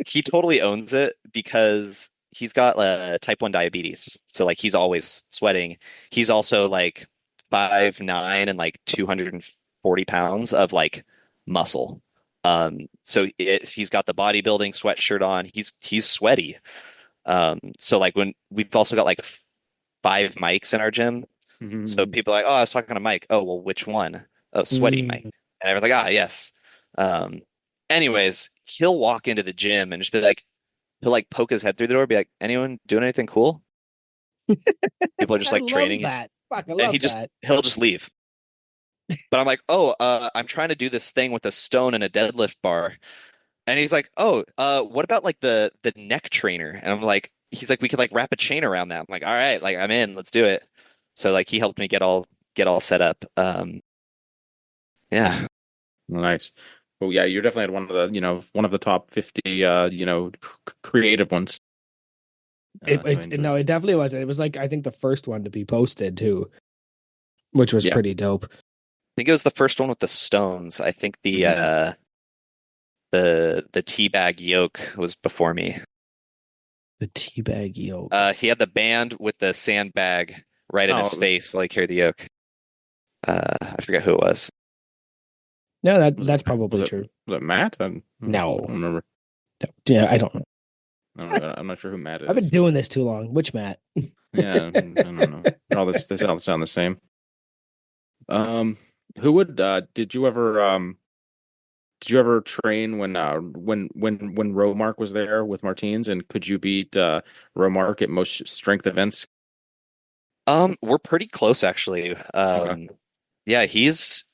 he totally owns it because he's got type 1 diabetes. So like he's always sweating. He's also like 5'9" and like 240 pounds of like muscle. So he's got the bodybuilding sweatshirt on. He's sweaty. So like when we've also got like 5 mics in our gym. So Mhm. people are like, oh, I was talking to Mike. Oh, well, which one? Oh, Sweaty Mike. Mm. And I was like, ah, yes. Um, anyways, he'll walk into the gym and just be like, he'll like poke his head through the door, be like, anyone doing anything cool? People are just I like love training, that. Fuck, I and love that. he'll just leave. But I'm like, oh, I'm trying to do this thing with a stone and a deadlift bar. And he's like, oh, what about like the neck trainer? And I'm like, he's like, we could like wrap a chain around that. I'm like, all right, like I'm in, let's do it. So like he helped me get all set up. Yeah. Nice. Well, yeah, you definitely had one of the top 50 creative ones. So I No, enjoyed. it definitely wasn't. It was like I think the first one to be posted too, which was Yeah. pretty dope. I think it was the first one with the stones. I think the Mhm. the teabag yoke was before me. The teabag yolk. He had the band with the sandbag right in Oh, his face while he carried the yoke. I forget who it was. No, was it that's probably true. was it Matt? I don't No, remember. no, yeah, I don't know. I'm not sure who Matt I've been is. doing this too long. Which Matt? Yeah, I don't know. They all sound the same. Um, who would did you ever train when Romark was there with Martins, and could you beat Romark at most strength events? We're pretty close actually. Okay. Yeah, he's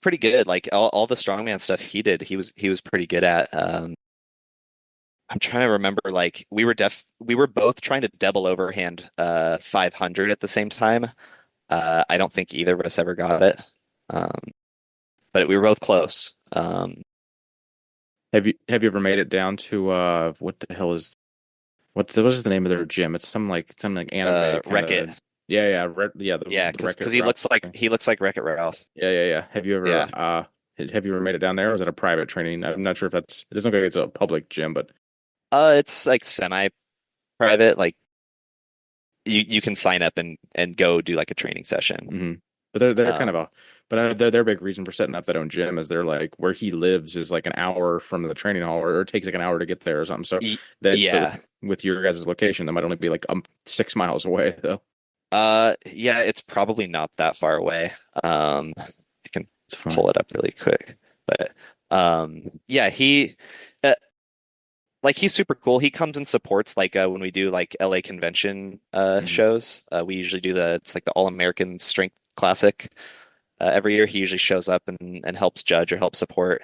pretty good. Like all the strongman stuff he did, he was pretty good at. I'm trying to remember like we were both trying to double overhand 500 at the same time. I don't think either of us ever got it. Um, but we were both close. Have you ever made it down to what the hell is what is the name of their gym? It's some like anime kind Wreck It. of. Yeah, yeah, Yeah, the because Wreck-It he Ralph looks like thing. Wreck-It Ralph. Yeah, yeah, yeah. Yeah. Have you ever made it down there, or is it a private training? I'm not sure if it doesn't look like it's a public gym, but It's like semi-private. Like you can sign up and go do like a training session. hmm but they're kind Um, of their big reason for setting up that own gym is they're like where he lives is like an hour from the training hall, or it takes like an hour to get there or something. So but yeah. with your guys' location, that might only be like 6 miles away though. Yeah, it's probably not that far away. I can It's fun. pull it up really quick. But yeah, uh, he's super cool. He comes and supports like when we do like LA convention Hmm. shows. We usually do it's like the All American Strength Classic. Every year he usually shows up and helps judge or help support.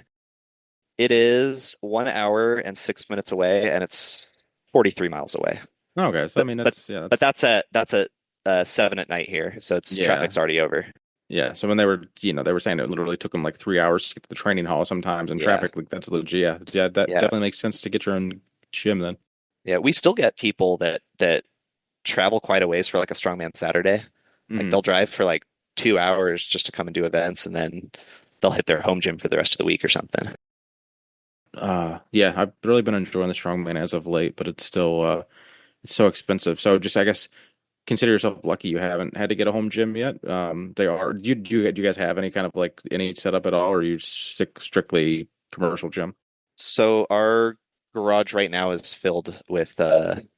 It is 1 hour and 6 minutes away, and it's 43 miles away. Okay, so I But mean but but that's that's at 7 at night here, so it's yeah. traffic's already over. Yeah, so when they were, they were saying it literally took them like 3 hours to get to the training hall sometimes in Yeah, traffic. Like that's legit. Yeah, yeah, that yeah, definitely makes sense to get your own gym then. yeah. We still get people that travel quite a ways for like a strongman Saturday. Like Hmm. they'll drive for like 2 hours just to come and do events, and then they'll hit their home gym for the rest of the week or something. Yeah, I've really been enjoying the strongman as of late, but it's still it's so expensive. So just I guess consider yourself lucky you haven't had to get a home gym yet. They are. Do you guys have any kind of like any setup at all, or are you stick strictly commercial gym? So our garage right now is filled with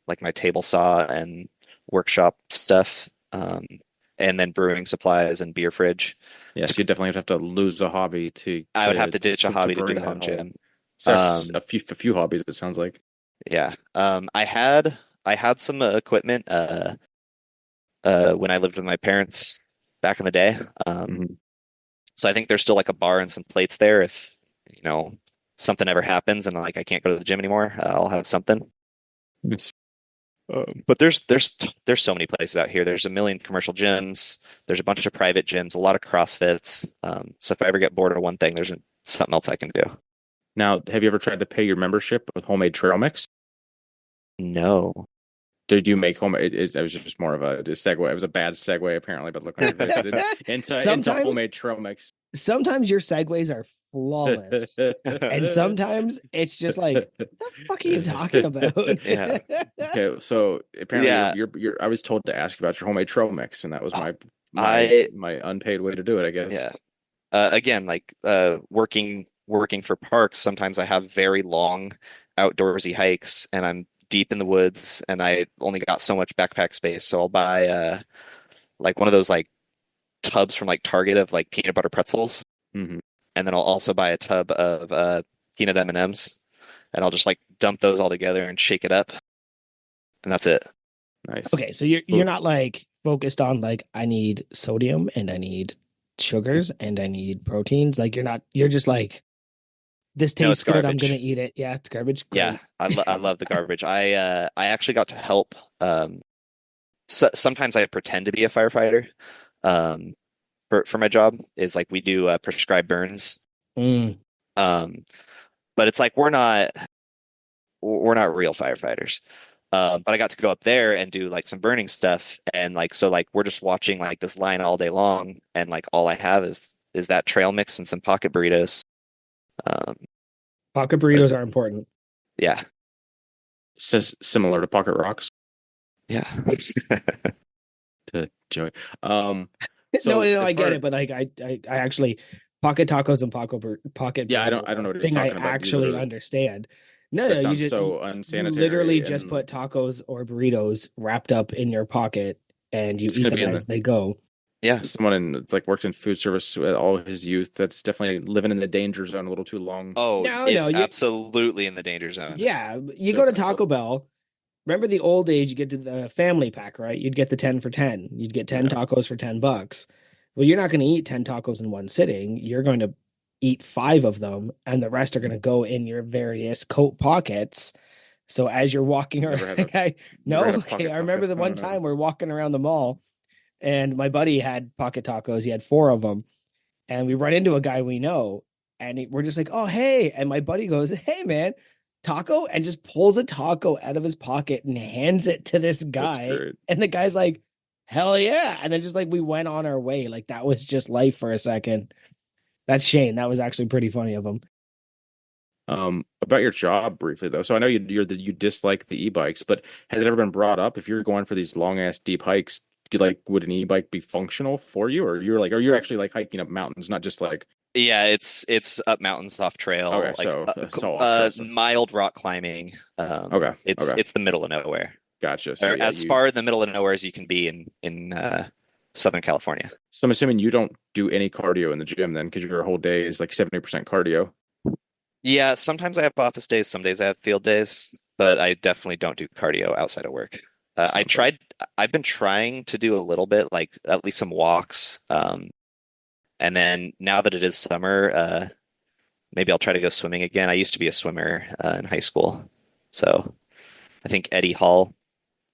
like my table saw and workshop stuff, and then brewing supplies and beer fridge. It's, Yes, you definitely have to lose a hobby I would have to ditch a to hobby to do bring the that home home. gym. So there's Um, a few hobbies. It sounds like. yeah. I had some equipment when I lived with my parents back in the day. Mhm. So I think there's still like a bar and some plates there if, you know, something ever happens and like I can't go to the gym anymore, I'll have something. Yes. But there's so many places out here. There's a million commercial gyms. There's a bunch of private gyms, a lot of CrossFits. So if I ever get bored of one thing, there's something else I can do. Now, have you ever tried to pay your membership with homemade trail mix? No. Did you make home? It was just more of a segue. It was a bad segue apparently, but look, I invested into Sometimes homemade trail mix. sometimes your segues are flawless. And sometimes it's just like, what the fuck are you talking about? Yeah. Okay, so apparently Yeah. I was told to ask about your homemade trail mix, and that was Uh, my I my unpaid way to do it, I guess. yeah. Again, like working for parks, sometimes I have very long outdoorsy hikes and I'm deep in the woods and I only got so much backpack space. So I'll buy like one of those like tubs from like Target of like peanut butter pretzels. Hmm. And then I'll also buy a tub of peanut M&Ms and I'll just like dump those all together and shake it up. And that's it. Nice. Okay, so you're not like focused on like I need sodium and I need sugars and I need proteins. Like you're just like this No, it's tastes good, I'm gonna garbage. eat it. Yeah, it's garbage. Yeah, Great. I love the garbage. I actually got to help. Sometimes I pretend to be a firefighter. Um, for my job is like we do prescribed burns. Mm. Um, but it's like we're not real firefighters. But I got to go up there and do like some burning stuff, and like so like we're just watching like this line all day long, and like all I have is that trail mix and some pocket burritos. Um, Pocket Is burritos it are important. yeah, similar to Pocket Rocks yeah. to Joey? Um, No, so no, as I get far it, but like I actually pocket tacos and pocket yeah, burritos I are don't a know what you're thing I talking about. You actually literally understand. No, that no, sounds you so you literally unsanitary just and put tacos or burritos wrapped up in your pocket and you it's eat gonna them be in as they go. Yeah. someone in it's like worked in food service all his youth. That's definitely living in the danger zone a little too long. Oh, No, no, it's you absolutely in the danger zone. yeah, you So go to bad. Taco Bell. Remember the old days, you get to the family pack, right? You'd get the 10 for 10. You'd get 10 Yeah. tacos for $10. Well, you're not going to eat 10 tacos in one sitting. You're going to eat five of them, and the rest are going to go in your various coat pockets. So as you're walking around, Never had a no, never had a okay. pocket I taco. remember the one time we're walking around the mall, and my buddy had pocket tacos. He had four of them, and we run into a guy we know, and we're just like, "Oh, hey!" And my buddy goes, "Hey, man, taco!" and just pulls a taco out of his pocket and hands it to this That's guy, great. and the guy's like, "Hell yeah!" And then just like we went on our way, like that was just life for a second. That's Shane. That was actually pretty funny of him. About your job briefly though. So I know you dislike the e-bikes, but has it ever been brought up if you're going for these long ass deep hikes? Would an e-bike be functional for you, or you're actually like hiking up mountains, not just like Yeah, it's up mountains off okay, trail, like so off trail stuff. mild rock climbing. Okay, It's okay, it's the middle of nowhere, gotcha. So or yeah, as you. far in the middle of nowhere as you can be in Southern California. So I'm assuming you don't do any cardio in the gym then, because your whole day is like 70% cardio. Yeah, sometimes I have office days, some days I have field days, but I definitely don't do cardio outside of work. I Sounds like tried, I've been trying to do a little bit, like at least some walks. And then now that it is summer, maybe I'll try to go swimming again. I used to be a swimmer in high school. So I think Eddie Hall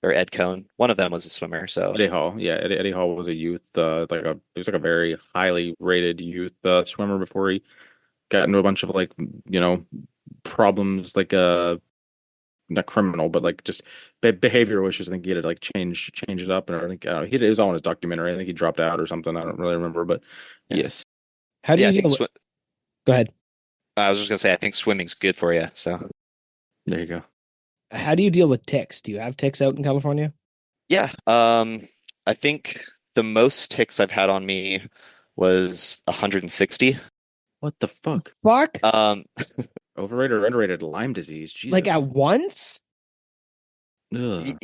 or Ed Cohn, one of them was a swimmer. So Eddie Hall, yeah, Eddie Hall was a youth, he was like a very highly rated youth swimmer before he got into a bunch of like problems, like not criminal, but like just behavioral issues. I think he had to like change it up, and I think it was all in his documentary. I think he dropped out or something. I don't really remember, but yeah, yes, How do yeah. you I think deal with? Go ahead. I was just gonna say I think swimming's good for you. So there you go. How do you deal with ticks? Do you have ticks out in California? yeah, I think the most ticks I've had on me was 160. What the fuck? Fuck. Um, Overrated or underrated Lyme disease? Like Jesus. at once? Ugh.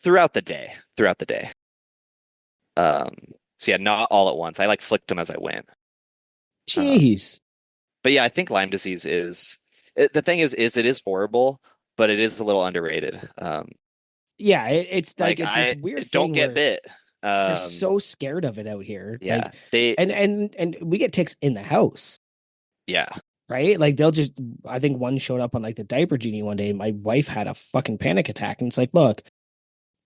throughout the day, throughout the day. Um, so yeah, not all at once. I like flicked them as I went. Jeez. But yeah, I think Lyme disease the thing is it is horrible, but it is a little underrated. Yeah, it's like Like it's this I weird don't thing get where bit. they're Um, so scared of it out here. yeah, Like, they and we get ticks in the house, yeah, right? Like they'll just. I think one showed up on like the diaper genie one day, and my wife had a fucking panic attack, and it's like, look,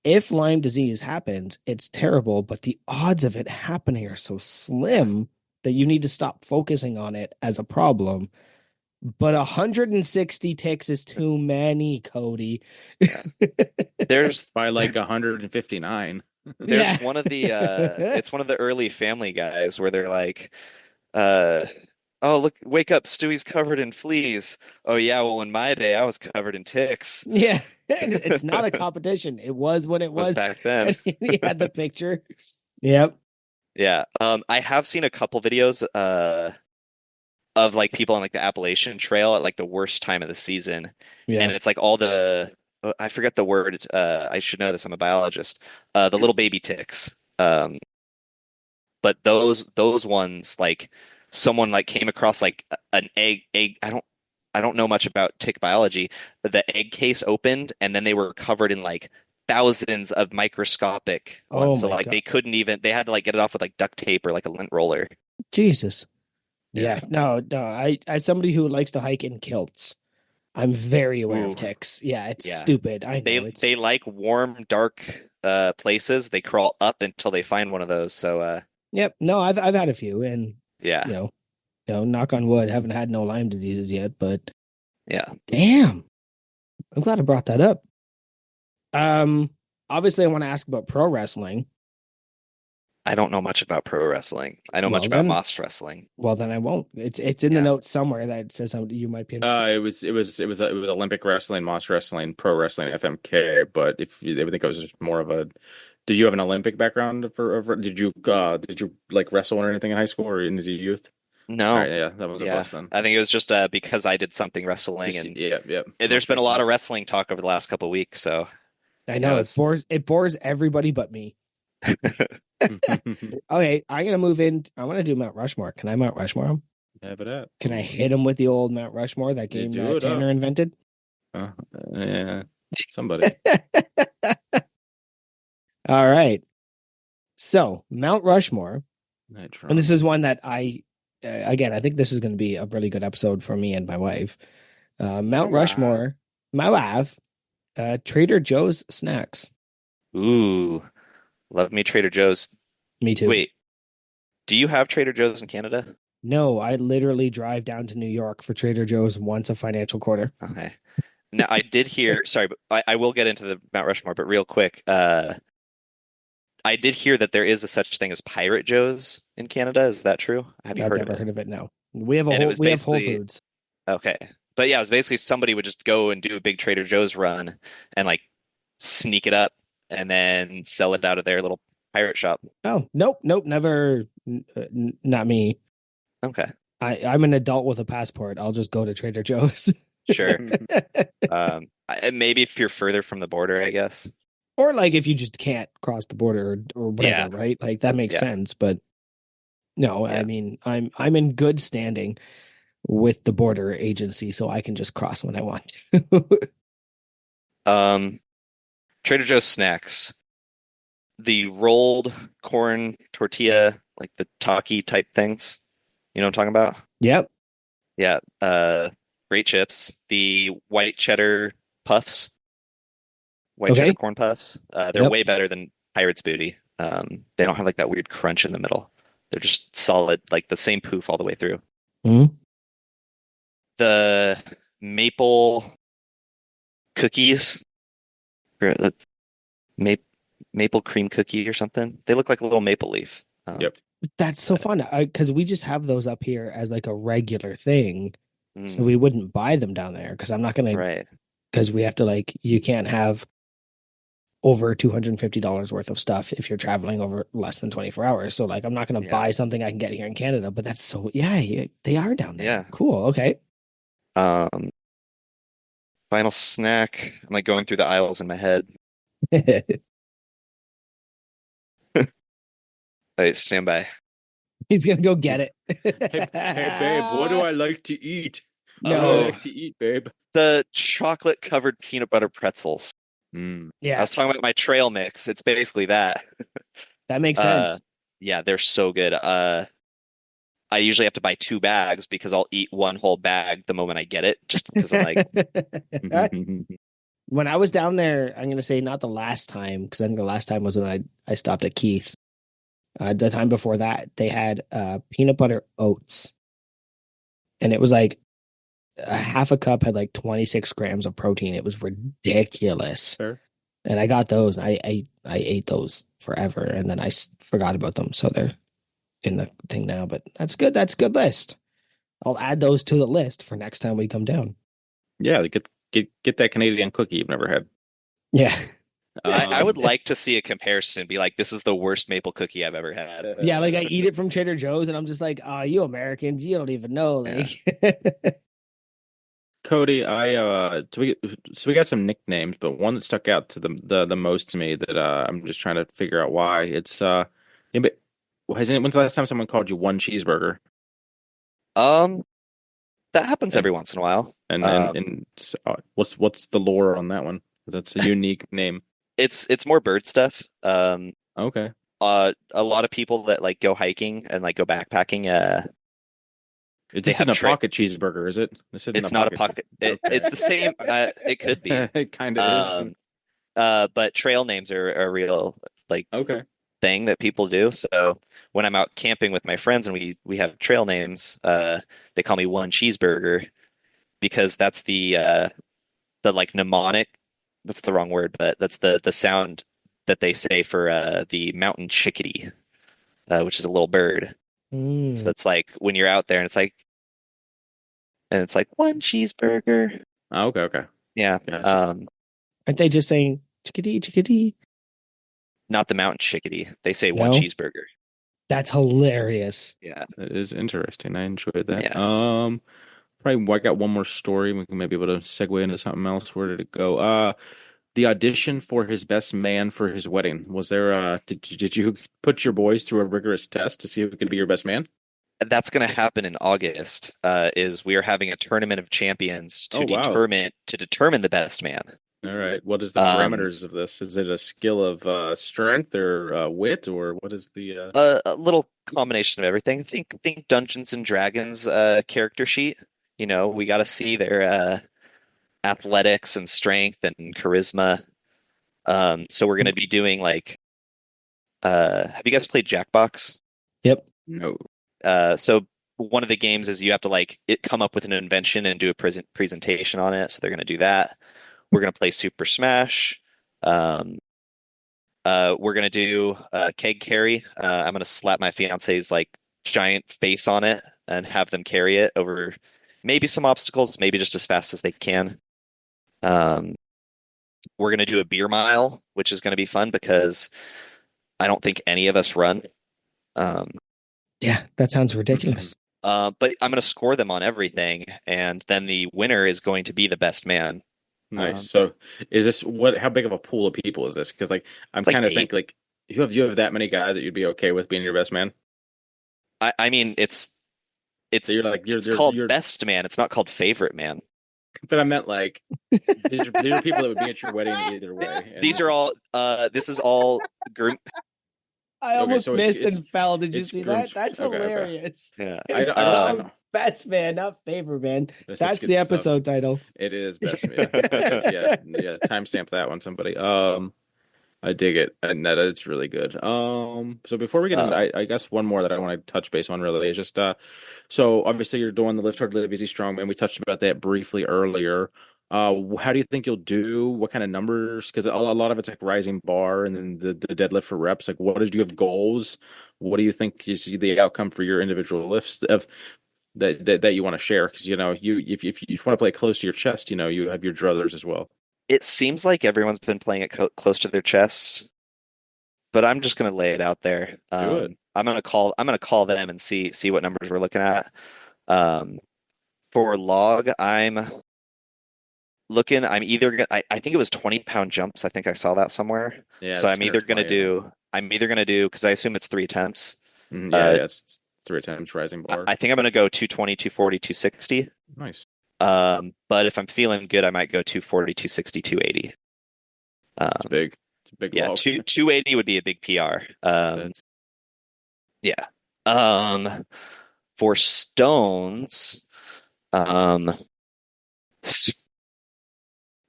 if Lyme disease happens, it's terrible, but the odds of it happening are so slim that you need to stop focusing on it as a problem. But 160 ticks is too many, Cody. yeah. There's By like 159. Yeah. there's one of the it's one of the early Family Guys where they're like, uh, oh look, wake up, Stewie's covered in fleas. Oh yeah, well in my day I was covered in ticks. Yeah. It's not a competition. It was when it Was was. back then. And he had the picture. Yep. Yeah. I have seen a couple videos of like people on like the Appalachian Trail at like the worst time of the season. Yeah. And it's like all the I forget the word. I should know this. I'm a biologist. The little baby ticks. But those ones like someone like came across like an egg. I don't know much about tick biology. But the egg case opened and then they were covered in like thousands of microscopic Oh ones. So my like God. they had to like get it off with like duct tape or like a lint roller. Jesus. Yeah. Yeah. No, no. I, as somebody who likes to hike in kilts, I'm very aware of Ooh. ticks. Yeah, it's Yeah. stupid. I know it's They like warm, dark places. They crawl up until they find one of those. So yep. No, I've had a few and yeah. you know, knock on wood, haven't had no Lyme diseases yet, but Yeah. damn. I'm glad I brought that up. Um, obviously I want to ask about pro wrestling. I don't know much about pro wrestling. I know much Well about then, Moss wrestling. well then I won't. It's in the Yeah. notes somewhere that says something you might be interested. It was Olympic wrestling, Moss wrestling, pro wrestling, FMK. But I think it was just more of a. Did you have an Olympic background did you like wrestle or anything in high school or in as a youth? All right, No. yeah, that was a Yeah. plus then. I think it was just because I did something wrestling Just and yeah, yeah, there's Moss been a lot wrestling. of wrestling talk over the last couple of weeks. So I yeah, know it bores everybody but me. Okay, I'm gonna move in. I want to do Mount Rushmore. Can I Mount Rushmore him? Have it up. Can I hit him with the old Mount Rushmore, that You game do that it up. Tanner invented? Uh, yeah, somebody. All right. So Mount Rushmore, Nitro. and this is one that again, I think this is going to be a really good episode for me and my wife. Mount Wow. Rushmore, my wife, Trader Joe's snacks. Ooh, love me Trader Joe's. Me too. Wait, do you have Trader Joe's in Canada? No, I literally drive down to New York for Trader Joe's once a financial quarter. Okay. Now I did hear, sorry, but I will get into the Mount Rushmore, but real quick, I did hear that there is a such thing as Pirate Joe's in Canada. Is that true? Have you I've heard of never it? heard of it. No, we have And it was we have Whole basically Foods. okay. But yeah, it was basically somebody would just go and do a big Trader Joe's run and like sneak it up and then sell it out of their little pirate shop. Oh, nope, not me. Okay, I'm an adult with a passport. I'll just go to Trader Joe's. sure. Maybe if you're further from the border, I guess. Or like if you just can't cross the border or whatever, Yeah. right? Like that makes Yeah. sense. But no, Yeah. I mean, I'm in good standing with the border agency, so I can just cross when I want to. Trader Joe's snacks. The rolled corn tortilla like the Taki type things. You know what I'm talking about? Yep. Yeah. Great chips. The white cheddar puffs, white cheddar Okay. corn puffs. They're Yep. way better than Pirate's Booty. They don't have like that weird crunch in the middle. They're just solid, like the same poof all the way through. Mhm. The maple cookies, or the ma maple cream cookie or something. They look like a little maple leaf. Yep. That's so fun because we just have those up here as like a regular thing. So Mm, we wouldn't buy them down there because I'm not gonna right. because we have to like you can't have over $250 worth of stuff if you're traveling over less than 24 hours. So like I'm not gonna Yeah. buy something I can get here in Canada, but that's so yeah, they are down there. Yeah. Cool. Okay. Um, Final snack. I'm like going through the aisles in my head. Wait, stand by. He's gonna go get Hey, babe, what do it. I like to eat? What do I No. Oh, like to eat, babe? the chocolate covered peanut butter pretzels. Mm. I Yeah, was talking about my trail mix. It's basically that. that makes Uh, sense. yeah, they're so good. I usually have to buy 2 bags because I'll eat one whole bag the moment I get it, just because I'm like, When I was down there, I'm gonna say not the last time because I think the last time was when I stopped at Keith's. The time before that, they had peanut butter oats, and it was like a half a cup had like 26 grams of protein. It was ridiculous, Fair. and I got those. And I ate those forever, and then forgot about them. So they're in the thing now. But that's good. That's a good list. I'll add those to the list for next time we come down. Yeah, get that Canadian cookie you've never had. Yeah. I would Um, like to see a comparison, be like, this is the worst maple cookie I've ever had. Yeah, like I eat it from Trader Joe's and I'm just like, oh, you Americans, you don't even know. Yeah. Like Cody, so we got some nicknames, but one that stuck out to the most to me that I'm just trying to figure out why. Anybody, when's the last time someone called you one cheeseburger? Um, that happens And every once in a while. what's the lore on that one? That's a unique name. It's more bird stuff. Okay. A lot of people that like go hiking and like go backpacking, they This isn't have a tra pocket cheeseburger, is it? This isn't a it's not a pocket. pocket. Okay. It's the same. It could be. It kind of is. Um, but trail names are a real like Okay. thing that people do. So when I'm out camping with my friends and we have trail names, they call me one cheeseburger because that's the like mnemonic. That's the wrong word, but that's the sound that they say for the mountain chickadee, which is a little bird. So mm. it's like when you're out there and it's like one cheeseburger. Oh, okay, okay. Yeah. Gotcha. Aren't they just saying chickadee, chickadee? Not the mountain chickadee. They say one No, cheeseburger. that's hilarious. Yeah. That is interesting. I enjoyed that. Yeah. Probably I got one more story. We can maybe be able to segue into something else. Where did it go? The audition for his best man for his wedding. Was there did you put your boys through a rigorous test to see who could be your best man? That's going to happen in August. Is we are having a tournament of champions Oh to wow. determine the best man. All right. What is the Um, parameters of this? Is it a skill of strength or wit, or what is the a little combination of everything. Think Dungeons and Dragons character sheet. You know, we got to see their athletics and strength and charisma. So we're going to be doing like have you guys played Jackbox? Yep. no? So one of the games is you have to like come up with an invention and do a presentation on it. So they're going to do that. We're going to play Super Smash. Um, we're going to do keg carry. I'm going to slap my fiance's like giant face on it and have them carry it over maybe some obstacles, maybe just as fast as they can. Um, we're going to do a beer mile, which is going to be fun because I don't think any of us run. Um, Yeah, that sounds ridiculous. but I'm going to score them on everything, and then the winner is going to be the best man. Nice. So is this what how big of a pool of people is this? Because like I'm It's like kind of think 8. like you have that many guys that you'd be okay with being your best man. I mean, So it's you're like it's called you're best man. It's not called favorite man. but I meant like these are people that would be at your wedding either way. And These this are is all this is all groom I Okay, almost so missed it's and fell. Did you it's see groomed. that? That's Okay. hilarious. Yeah. It's I called don't. Best Man, not Favor Man. That's That's good the stuff. episode title. It is best. Yeah, yeah. Timestamp that one, somebody. I dig it, and that it's really good. So before we get into, Um, I guess one more that I want to touch base on really is just so obviously you're doing the lift hard, live easy, strong, and we touched about that briefly earlier. How do you think you'll do? What kind of numbers? Because a lot of it's like rising bar, and then the deadlift for reps. Like, what did you have goals? What do you think is the outcome for your individual lifts of that you want to share? Because you if you want to play close to your chest, you have your druthers as well. it seems like everyone's been playing it close to their chests, but I'm just gonna lay it out there. Do it. I'm gonna call them and see what numbers we're looking at. Um, for log, I'm either gonna I think it was 20-pound jumps. I think I saw that somewhere. Yeah, So it's I'm 10 or either gonna 20, I think. do I'm either gonna do because I assume it's 3 attempts. Yeah, Uh, it's 3 times rising I bar. I think I'm gonna go 220, 240, 260. Nice. But if I'm feeling good, I might go 240, 260, 280. It's Um, big. It's a big yeah, log. 280 would be a big PR. That's Yeah. Um, for stones, um, s-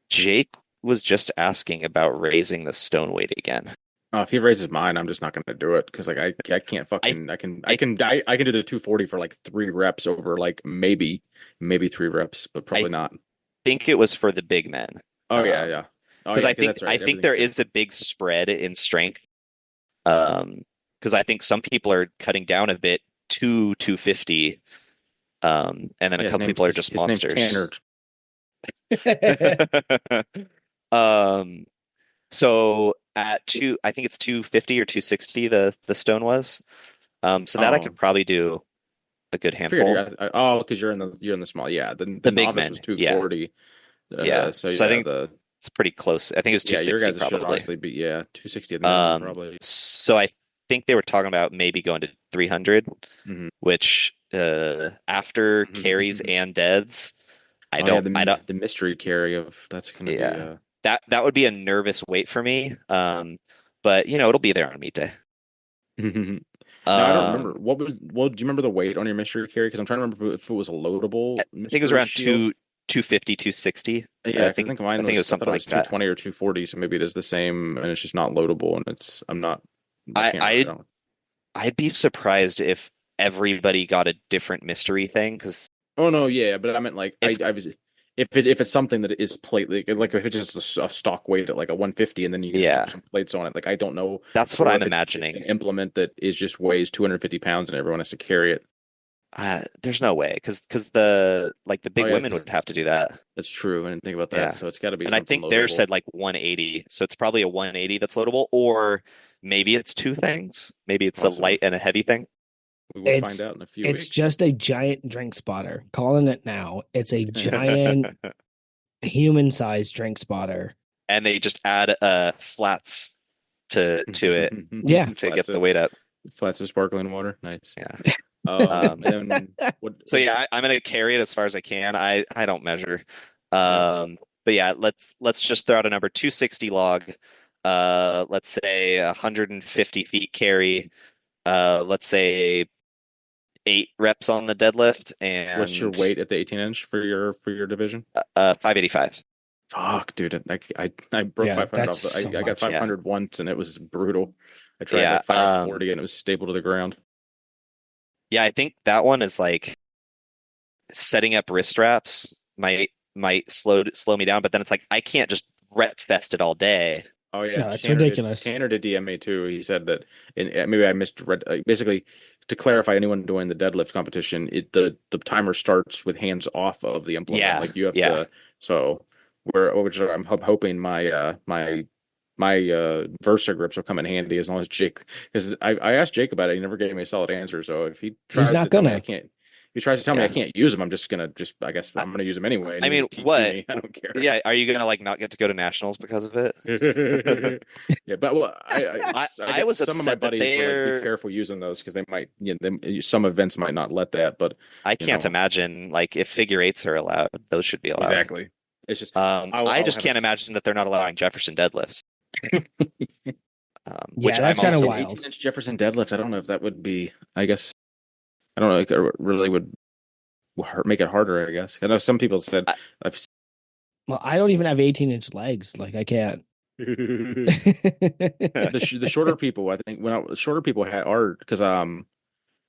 Jake was just asking about raising the stone weight again. if he raises mine, I'm just not gonna do it because like I can't I fucking I I can do the 240 for like 3 reps over like maybe 3 reps, but I probably not. think it was for the big men. Oh yeah, Um, yeah. Oh because yeah, I because think that's I right. think Everything's there different. is a big spread in strength. Um, because I think some people are cutting down a bit to 250. And then a Yeah, couple people are just his name's monsters. Tanner. Um, so at I think it's 250 or 260 the stone was. So that I could Oh, probably do a good I figured handful. because you're in the small. Yeah, the The big novice was men, yeah, 240. yeah. So So I yeah, think it's pretty close. I think it was your 260 guys should probably. honestly be 260 at the minimum probably. So I think they were talking about maybe going to 300, Hmm. which after carries and deads, Oh yeah, I don't, the mystery carry of that's gonna be yeah, that would be a nervous weight for me. But it'll be there on meet day. No, I don't remember. Um, Do you remember the weight on your mystery carry? Because I'm trying to remember if it was a loadable I think it was mystery around shield. 250, 260. Yeah, because I think I mine think it was was, I thought something it like was that. 220 or 240, so maybe it is the same and it's just not loadable and I I can't remember. I'd I'd be surprised if everybody got a different mystery thing because Oh no, yeah, but I meant like it's I was if it's something that is plate like if it's just a stock weight at like a 150 and then you just throw yeah, some plates on it, like I don't know, that's what or I'm if it's just an imagining. implement that is just weighs 250 pounds and everyone has to carry it. There's no way because the Oh big yeah, women because would have to do that. that's true. I didn't think about that. Yeah. So it's got to be And I something think theirs loadable. said like 180. So it's probably a 180 that's loadable, or maybe it's two things. Maybe it's a Possibly. light and a heavy thing. We will find It's out in a few it's weeks. just a giant drink spotter. Calling it now. It's a giant human-sized drink spotter. And they just add flats to it Yeah. to Flats get the of weight up. flats of sparkling water. Nice. Yeah. And then So yeah, I'm gonna carry it as far as I can. I don't measure. yeah. But yeah, let's just throw out a number 260 log. Let's say 150 feet carry. Let's say 8 reps on the deadlift What's your and weight at the 18-inch for your division? 585. Fuck, dude, I broke Yeah, 500 that's off. so I got much. Yeah. 500 once and it was brutal. I tried Yeah. like 540 and it was stable to the ground. Yeah, I think that one is like setting up wrist straps might slow me down, but then it's like I can't just rep fest it all day. Oh yeah, No, it's ridiculous. Tanner did DM me too. He said that, and maybe I misread. Basically, to clarify, anyone doing the deadlift competition, the timer starts with hands off of the implement. Yeah, Like you have yeah. to. So which I'm hoping my Versa grips will come in handy as long as Jake, because I asked Jake about it. He never gave me a solid answer. So if he He's tries not to tell me I gonna. can't, if he tries to tell me I Yeah. can't use them, I'm just gonna I guess I, I'm gonna use them anyway, and I you can mean, just TP what? me. I don't care. Yeah, are you gonna like not get to go to nationals because of it? Yeah, but well, I I got was some of my upset that buddies were like, "Be they're careful using those because they might, some events might not let that." But I you can't know, imagine like if figure eights are allowed, those should be allowed. exactly. It's just I I'll just have a can't imagine that they're not allowing Jefferson deadlifts. Which Yeah, I'm that's kind of also 18 wild. inch Jefferson deadlift. I don't know if that would be, I guess, I don't know, like, it really would make it harder, I guess. I know some people said, I, I've Well, I don't even have 18-inch legs. Like I can't. the shorter people, I think, shorter people are because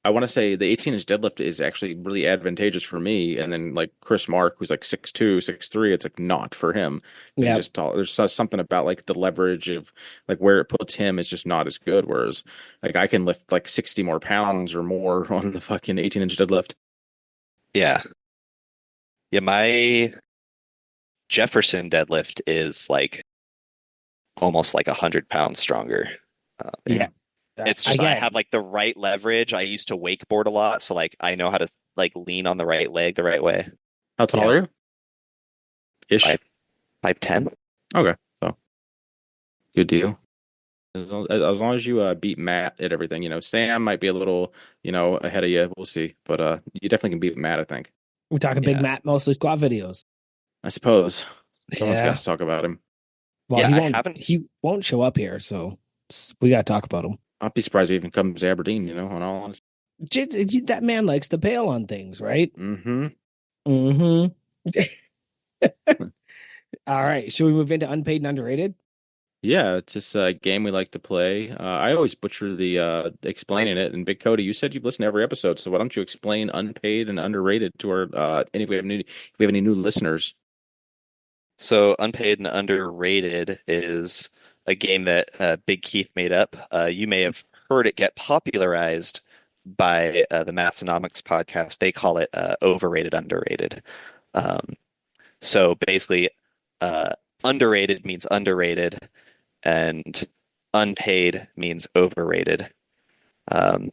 I want to say the 18-inch deadlift is actually really advantageous for me, and then like Chris Mark, who's like 6'2", 6'3", it's like not for him because he's Yeah. just tall. There's something about like the leverage of like where it puts him is just not as good. Whereas like I can lift like 60 more pounds or more on the fucking 18-inch deadlift. yeah. Yeah, my Jefferson deadlift is like almost like 100 pounds stronger. Yeah. Damn. It's just I Again, have like the right leverage. I used to wakeboard a lot, so like I know how to like lean on the right leg the right way. How tall Yeah, are you? Ish. 5'10". Okay, so good deal. As long as you beat Matt at everything, Sam might be a little, ahead of you. We'll see, but you definitely can beat Matt, I think. we're talking Big Yeah, Matt, mostly squat videos. I suppose someone's got Yeah. to talk about him. Well, yeah. he I won't. haven't. He won't show up here, so we gotta talk about him. I'd be surprised if he even comes to Aberdeen, in all honesty. That man likes to bail on things, right? Mm-hmm. Mm-hmm. All right. Should we move into unpaid and underrated? Yeah, it's just a game we like to play. I always butcher the explaining it. And Big Cody, you said you've listened to every episode, so why don't you explain unpaid and underrated to our if we have any new listeners? So unpaid and underrated is a game that Big Keith made up. You may have heard it get popularized by the Massenomics podcast. They call it overrated, underrated. Um, so basically, uh, underrated means underrated, and unpaid means overrated. Um,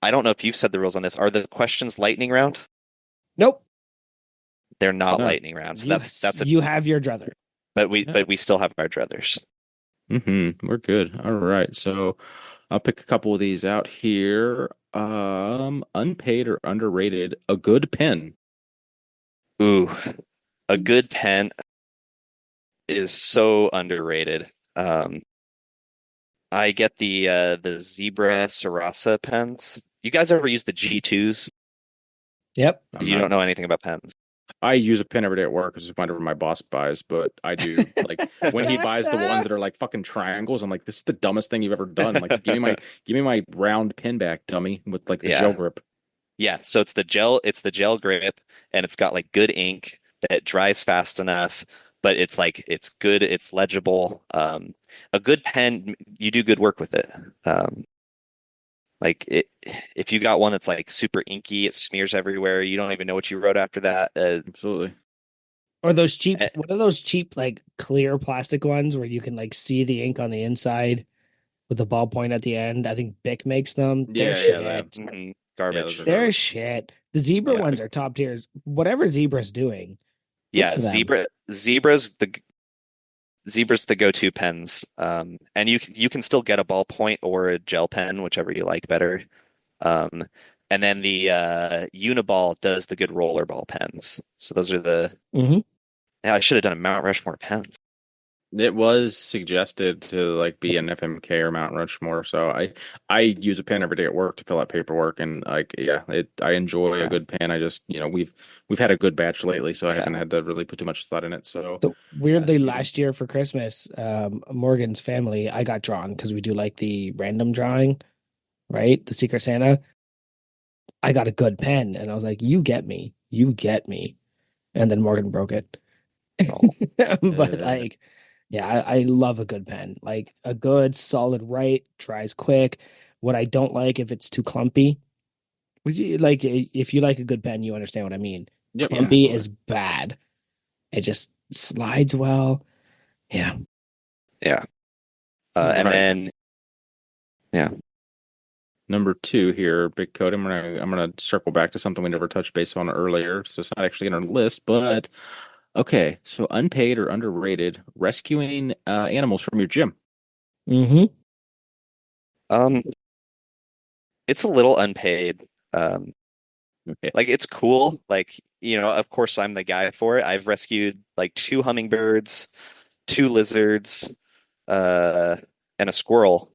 I don't know if you've said the rules on this. Are the questions lightning round? Nope. They're not No. lightning round. So that's a You have your druther. but we still have our druthers. We're good. All right. So I'll pick a couple of these out here. Unpaid or underrated, a good pen. Ooh, a good pen is so underrated. I get the Zebra Sarasa pens. You guys ever use the G2s? Yep. I'm You not don't know anything about pens. I use a pen every day at work. It's just whenever my boss buys, but I do like when he buys the ones that are like fucking triangles, I'm like, this is the dumbest thing you've ever done. Like, give me my round pen back, dummy, with like the gel Yeah. grip. Yeah, so it's the gel grip and it's got like good ink that dries fast enough, but it's like it's good, it's legible. A good pen, you do good work with it. Um, like it, if you got one that's like super inky, it smears everywhere. You don't even know what you wrote after that. Absolutely. Or those cheap, Eh, what are those cheap, like clear plastic ones where you can like see the ink on the inside with the ballpoint at the end? I think Bic makes them. They're Yeah. shit. Yeah, those Garbage. are They're garbage. shit. The zebra Yeah, ones are top tiers. Whatever Zebra's doing, good yeah. for them. Zebra's the go-to pens. And you can still get a ballpoint or a gel pen, whichever you like better. Um, and then the Uniball does the good rollerball pens. So those are the Hmm. yeah, I should have done a Mount Rushmore pens. It was suggested to like be an FMK or Mount Rushmore, so I use a pen every day at work to fill out paperwork, and like yeah, I enjoy a Yeah, good pen. I just we've had a good batch lately, so I yeah. haven't had to really put too much thought in it. So So weirdly, that's good. last year for Christmas, Morgan's family, I got drawn because we do like the random drawing, right? The Secret Santa. I got a good pen, and I was like, "You get me, you get me," and then Morgan broke it. Oh, But like, yeah, I love a good pen. Like a good solid write dries quick. What I don't like if it's too clumpy. Would you like if you like a good pen, you understand what I mean. Yep, yeah, Clumpy absolutely. is bad. It just slides well. Yeah. yeah. All And right. then yeah, Number two here, Big Code. I'm gonna circle back to something we never touched base on earlier. So it's not actually in our list, but okay. So unpaid or underrated, rescuing animals from your gym. Mm-hmm. um, it's a little unpaid. Um, Okay. like it's cool. Like of course I'm the guy for it. I've rescued like two hummingbirds, two lizards, uh, and a squirrel.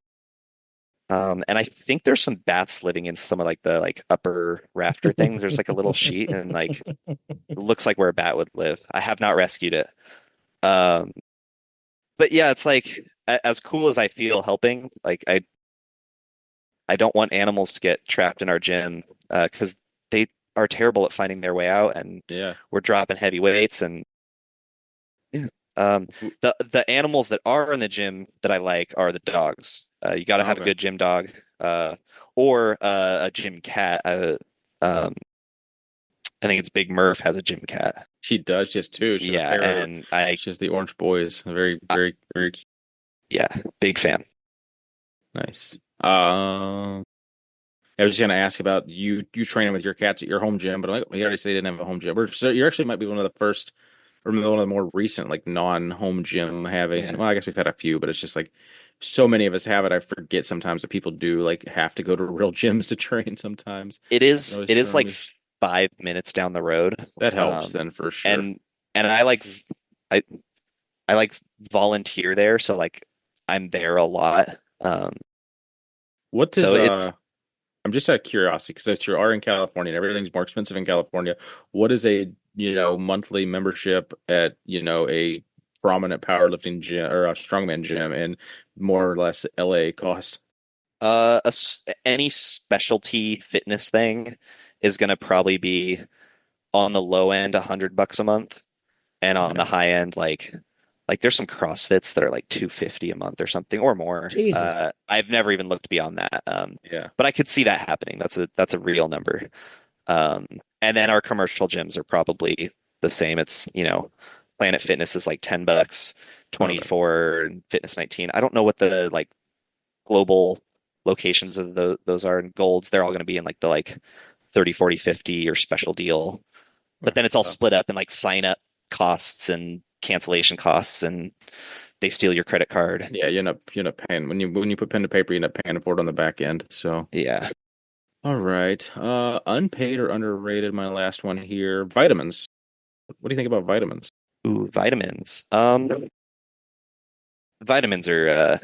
And I think there's some bats living in some of like the like upper rafter things. There's like a little sheet and like it looks like where a bat would live. I have not rescued it. Um, but yeah, it's like as cool as I feel helping, like I don't want animals to get trapped in our gym because they are terrible at finding their way out, and Yeah. we're dropping heavy weights and yeah. Um, the animals that are in the gym that I like are the dogs. You got to have a Okay. good gym dog, or a gym cat. Um, I think it's Big Murph has a gym cat. She does just too. She has a Yeah, pair of, and she has the orange boys. Very, I very, very cute. yeah, big fan. Nice. I was just gonna ask about you training with your cats at your home gym, but like, you already said you didn't have a home gym. So you actually might be one of the first or one of the more recent like non-home gym having. Yeah, Well, I guess we've had a few, but it's just like so many of us have it. I forget sometimes that people do like have to go to real gyms to train sometimes. it It is. always It is throw like me. 5 minutes down the road. That helps Um, then for sure. and I I I like volunteer there, so like I'm there a lot. Um, What does so it's I'm just out of curiosity because you are in California and everything's more expensive in California. What is a, monthly membership at, a prominent powerlifting gym or a strongman gym in more or less LA cost? any specialty fitness thing is gonna probably be on the low end $100 a month, and on the Okay. high end like there's some CrossFits that are like 250 a month or something or more. Jesus. I've never even looked beyond that. Yeah. But I could see that happening. That's a real number. Um, and then our commercial gyms are probably the same. It's, Planet Fitness is like $10, Okay. 24, and Fitness 19. I don't know what the like global locations of those are in golds. They're all going to be in like the like 30, 40, 50 or special deal. But Okay. then it's all split up in like sign up costs and cancellation costs, and they steal your credit card. Yeah, you end up paying when you put pen to paper, you end up paying for it on the back end. So Yeah. all right. Unpaid or underrated, my last one here. Vitamins. What do you think about vitamins? Ooh, vitamins. Vitamins are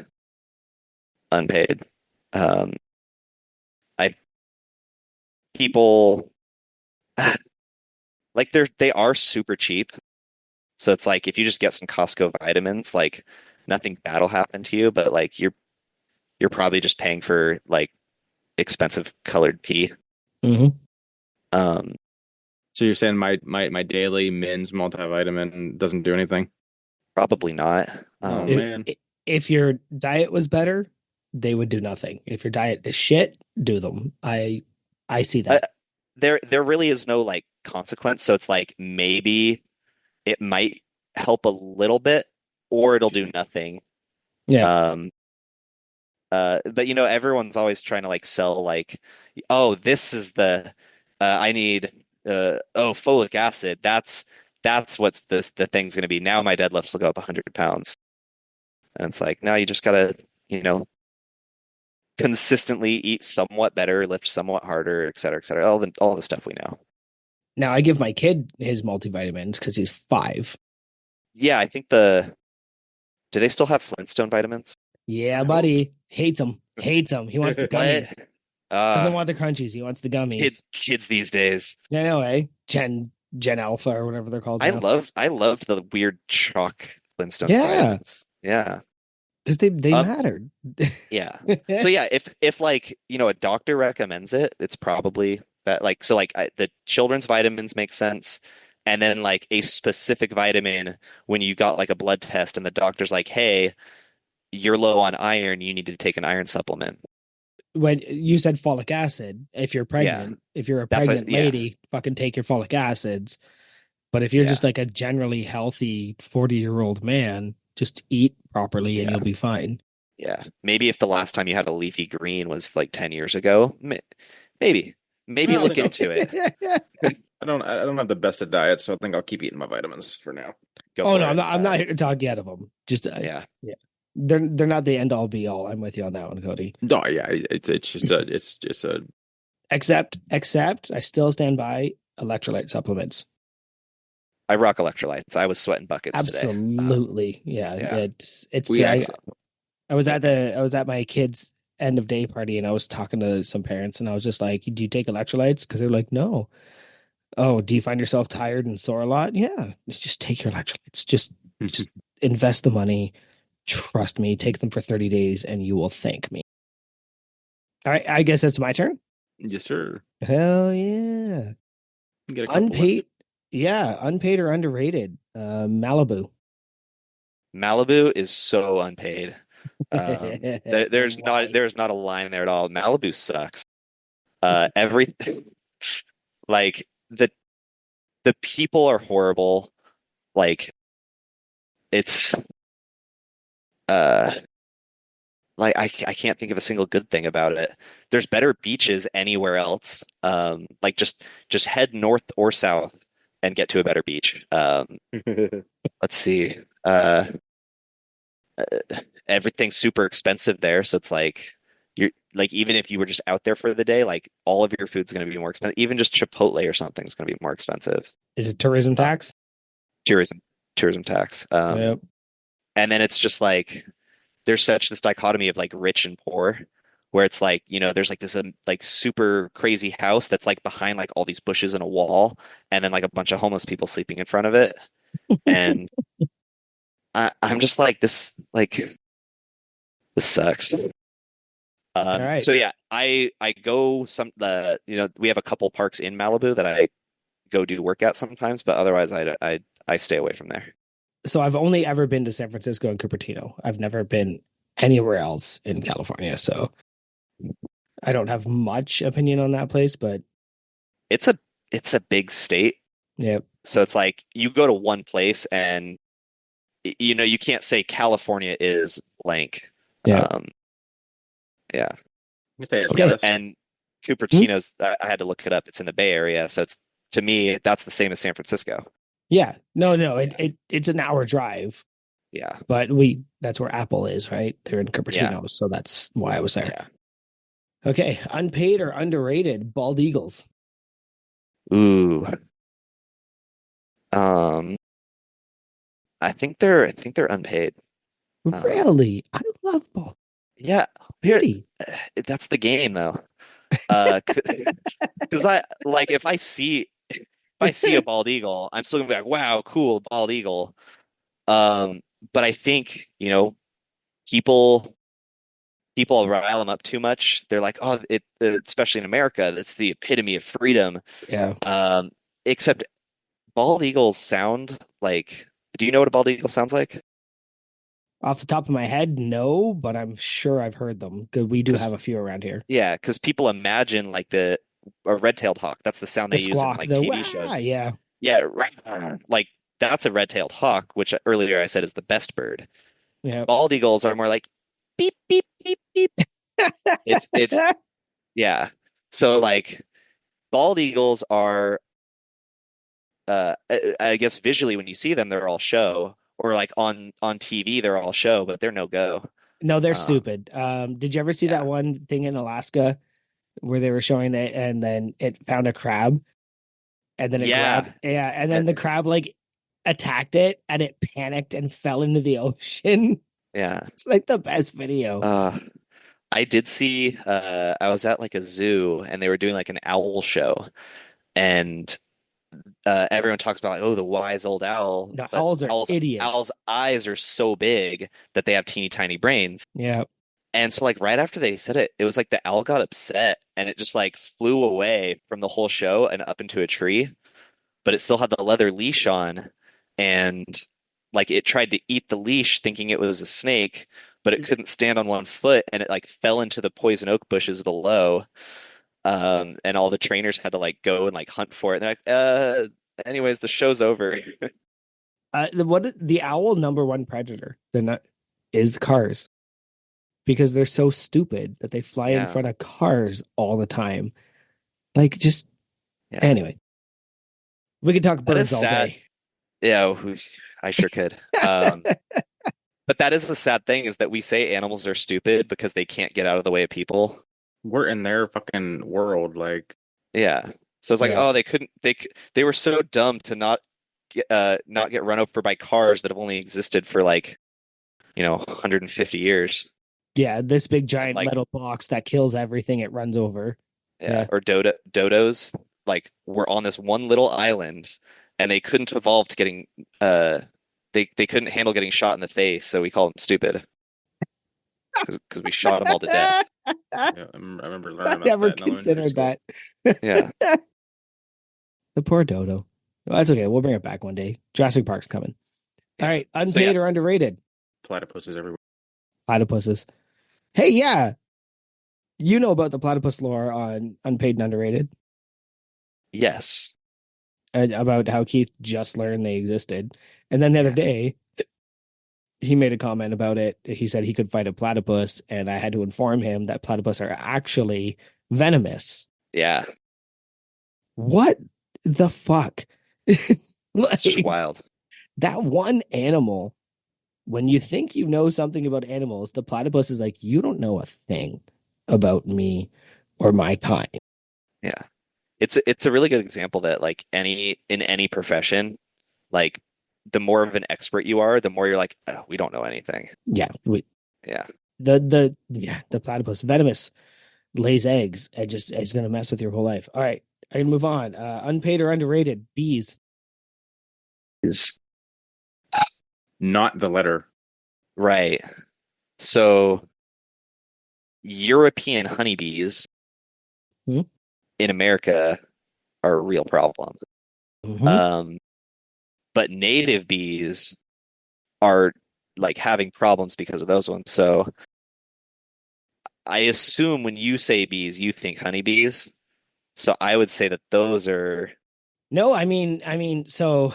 unpaid. Um, I people like they are super cheap. So it's like if you just get some Costco vitamins, like nothing bad will happen to you, but like you're probably just paying for like expensive colored pee. Hmm. Um, So you're saying my daily men's multivitamin doesn't do anything? probably not. Oh If, man. if your diet was better, they would do nothing. If your diet is shit, do them. I see Uh, that. there really is no like consequence. So it's like maybe it might help a little bit, or it'll do nothing. Yeah. Um, but everyone's always trying to like sell like, oh, this is I need folic acid. That's what's the thing's gonna be. Now my deadlifts will go up 100 pounds. And it's like, now you just gotta, you know, consistently eat somewhat better, lift somewhat harder, et cetera, et cetera. All the stuff we know. Now I give my kid his multivitamins because he's 5. Yeah, I think do they still have Flintstone vitamins? Yeah, I hope. buddy. Hates them. Hates them. He wants the What? gummies. Doesn't Uh, want the crunchies. He wants the gummies. kids these days. Yeah, no way. Gen Alpha or whatever they're called now. I loved the weird chalk Flintstones Yeah, vitamins. Yeah. because they Um, mattered. yeah. So yeah, if like, a doctor recommends it, it's probably that like so like the children's vitamins make sense. And then like a specific vitamin when you got like a blood test and the doctor's like, "Hey, you're low on iron, you need to take an iron supplement." When you said folic acid, Yeah. if you're a That's pregnant yeah. lady, fucking take your folic acids. But if you're Yeah. just like a generally healthy 40-year-old man, just eat properly and Yeah. you'll be fine. Yeah. Maybe if the last time you had a leafy green was like 10 years ago, maybe. I Maybe don't look think I'll, into it. I don't have the best of diets, so I think I'll keep eating my vitamins for now. Go Oh no, for it. I'm not here to talk you out of them. Just Yeah. yeah, they're not the end all be all. I'm with you on that one, Cody. No, yeah, it's just a Except I still stand by electrolyte supplements. I rock electrolytes. I was sweating buckets today. Absolutely, yeah. Yeah. It's we the actually I was at my kid's end of day party, and I was talking to some parents, and I was just like, "Do you take electrolytes?" Because they're like, "No." Oh, do you find yourself tired and sore a lot? Yeah, just take your electrolytes. Just invest the money. Trust me. Take them for 30 days, and you will thank me. All right, I guess it's my turn. Yes, sir. Hell yeah. Get a couple Unpaid, left. yeah, unpaid or underrated. Malibu. Malibu is so unpaid. Why? There's not a line there at all. Malibu sucks. Everything like the people are horrible. Like it's uh I can't think of a single good thing about it. There's better beaches anywhere else. Like just head north or south and get to a better beach. Let's see. Everything's super expensive there, so it's like you're like even if you were just out there for the day, like all of your food's going to be more expensive. Even just Chipotle or something is going to be more expensive. Is it tourism Uh, tax? tourism tourism tax. Yep. And then it's just like there's such this dichotomy of like rich and poor, where it's like there's like this like super crazy house that's like behind like all these bushes and a wall, and then like a bunch of homeless people sleeping in front of it, and I'm just like this sucks. All right. So yeah, I go some the we have a couple parks in Malibu that I go do workout sometimes, but otherwise I stay away from there. So I've only ever been to San Francisco and Cupertino. I've never been anywhere else in California, so I don't have much opinion on that place, but It's a it's a big state, yeah. so it's like you go to one place and you can't say California is blank. Yeah. Um, yeah, You say it's Okay. yes. and Hmm? Cupertino's I had to look it up. It's in the Bay Area, so it's to me that's the same as San Francisco. Yeah. No, Yeah, it's an hour drive, yeah, but that's where Apple is, right? They're in yeah, Cupertino, so that's why I was there. yeah. Okay. Unpaid or underrated? Bald eagles. Ooh. Um, I think they're unpaid. Really? I love bald. Yeah, here Really? that's the game though. Because I like if I see a bald eagle, I'm still gonna be like, wow, cool, bald eagle. Um, but I think, people people rile them up too much. They're like, oh, especially in America, that's the epitome of freedom. Yeah. Um, except bald eagles sound like, do you know what a bald eagle sounds like? Off the top of my head, no, but I'm sure I've heard them. Good, we do Because have a few around here. yeah, because people imagine like a red-tailed hawk. That's the sound The they use in squawk, like the TV wah, shows. yeah. Yeah, like that's a red-tailed hawk, which earlier I said is the best bird. Yeah. Bald eagles are more like beep beep beep beep. It's yeah. So like bald eagles are I guess visually when you see them they're all show, or like on TV they're all show, but they're no go. No, they're Um, stupid. Did you ever see that yeah. one thing in Alaska where they were showing that and then it found a crab and then it grabbed, Yeah. yeah, and Uh, then the crab like attacked it and it panicked and fell into the ocean. yeah. It's like the best video. Uh I did see I was at like a zoo and they were doing like an owl show, and everyone talks about like, oh, the wise old owl, No, but owls are owls' idiots. eyes are so big that they have teeny tiny brains. Yeah. And so like right after they said it, it was like the owl got upset and it just like flew away from the whole show and up into a tree, but it still had the leather leash on, and like it tried to eat the leash thinking it was a snake, but it couldn't stand on one foot and it like fell into the poison oak bushes below. And all the trainers had to like go and like hunt for it. And they're like, anyways, the show's over. The owl number one predator is cars because they're so stupid that they fly in Yeah, front of cars all the time. Like just yeah. anyway, we could talk That is birds all sad. day. Yeah, I sure could. But that is the sad thing is that we say animals are stupid because they can't get out of the way of people. We're in their fucking world. Like, Yeah. So it's like, Yeah. oh, they were so dumb to not get run over by cars that have only existed for like, 150 years. Yeah, this big And giant like metal box that kills everything it runs over. yeah, Yeah. or dodos like were on this one little island and they couldn't evolve to getting uh they couldn't handle getting shot in the face, so we call them stupid because we shot them all to death. Yeah, I remember I learning about never that in elementary considered school. that. Yeah. The poor dodo. Well, that's okay. We'll bring it back one day. Jurassic Park's coming. All Yeah. right, So yeah, unpaid or underrated? Platypuses everywhere. Platypuses. Hey, yeah, you know about the platypus lore on Unpaid and Underrated, yes. about how Keith just learned they existed. And then the other Yeah. day, he made a comment about it. He said he could fight a platypus, and I had to inform him that platypus are actually venomous. Yeah. What the fuck? It's just Like, wild. that one animal, when you think you know something about animals, the platypus is like, you don't know a thing about me or my kind. Yeah. It's a really good example that like in any profession, like the more of an expert you are, the more you're like, oh, we don't know anything. Yeah, Yeah. the platypus venomous lays eggs. It just it's gonna mess with your whole life. All right, I can move on. Unpaid or underrated? Bees. Is not the letter. Right. So European honeybees Hmm? in America are a real problem. Mm-hmm. Um, but native bees are like having problems because of those ones. So I assume when you say bees, you think honeybees. So I would say that those are, No, I mean, so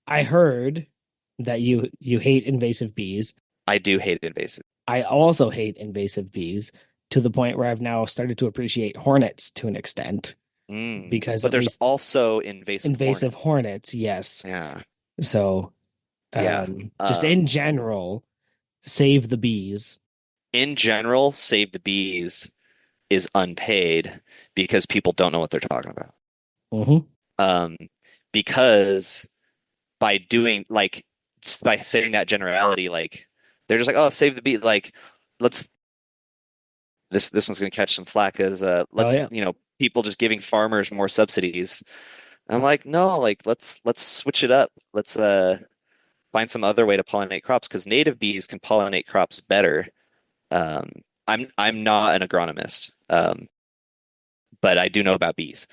I heard that you hate invasive bees. I do hate invasive. I also hate invasive bees to the point where I've now started to appreciate hornets to an extent because But at there's least also invasive invasive hornet. hornets, yes. Yeah. So, Yeah. just in general, save the bees. In general, Save the Bees is unpaid because people don't know what they're talking about. Hmm. Um, because by doing like by saying that generality, like they're just like, oh, save the bee. Like, let's this one's gonna catch some flack as Oh let's yeah. people just giving farmers more subsidies. I'm like, no, like let's switch it up. Let's find some other way to pollinate crops because native bees can pollinate crops better. Um, I'm not an agronomist, but I do know about bees.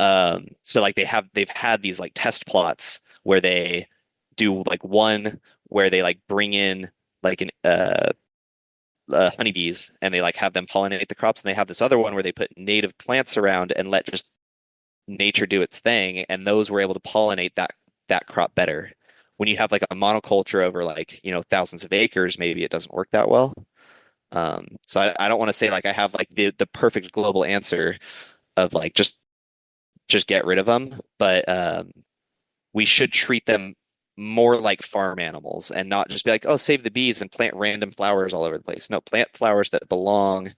So like they've had these like test plots where they do like one where they like bring in like an honeybees and they like have them pollinate the crops, and they have this other one where they put native plants around and let just nature do its thing, and those were able to pollinate that crop better. When you have like a monoculture over like thousands of acres, maybe it doesn't work that well. So I don't want to say like I have like the perfect global answer of like just get rid of them, but we should treat them more like farm animals and not just be like, oh, save the bees and plant random flowers all over the place. No, plant flowers that belong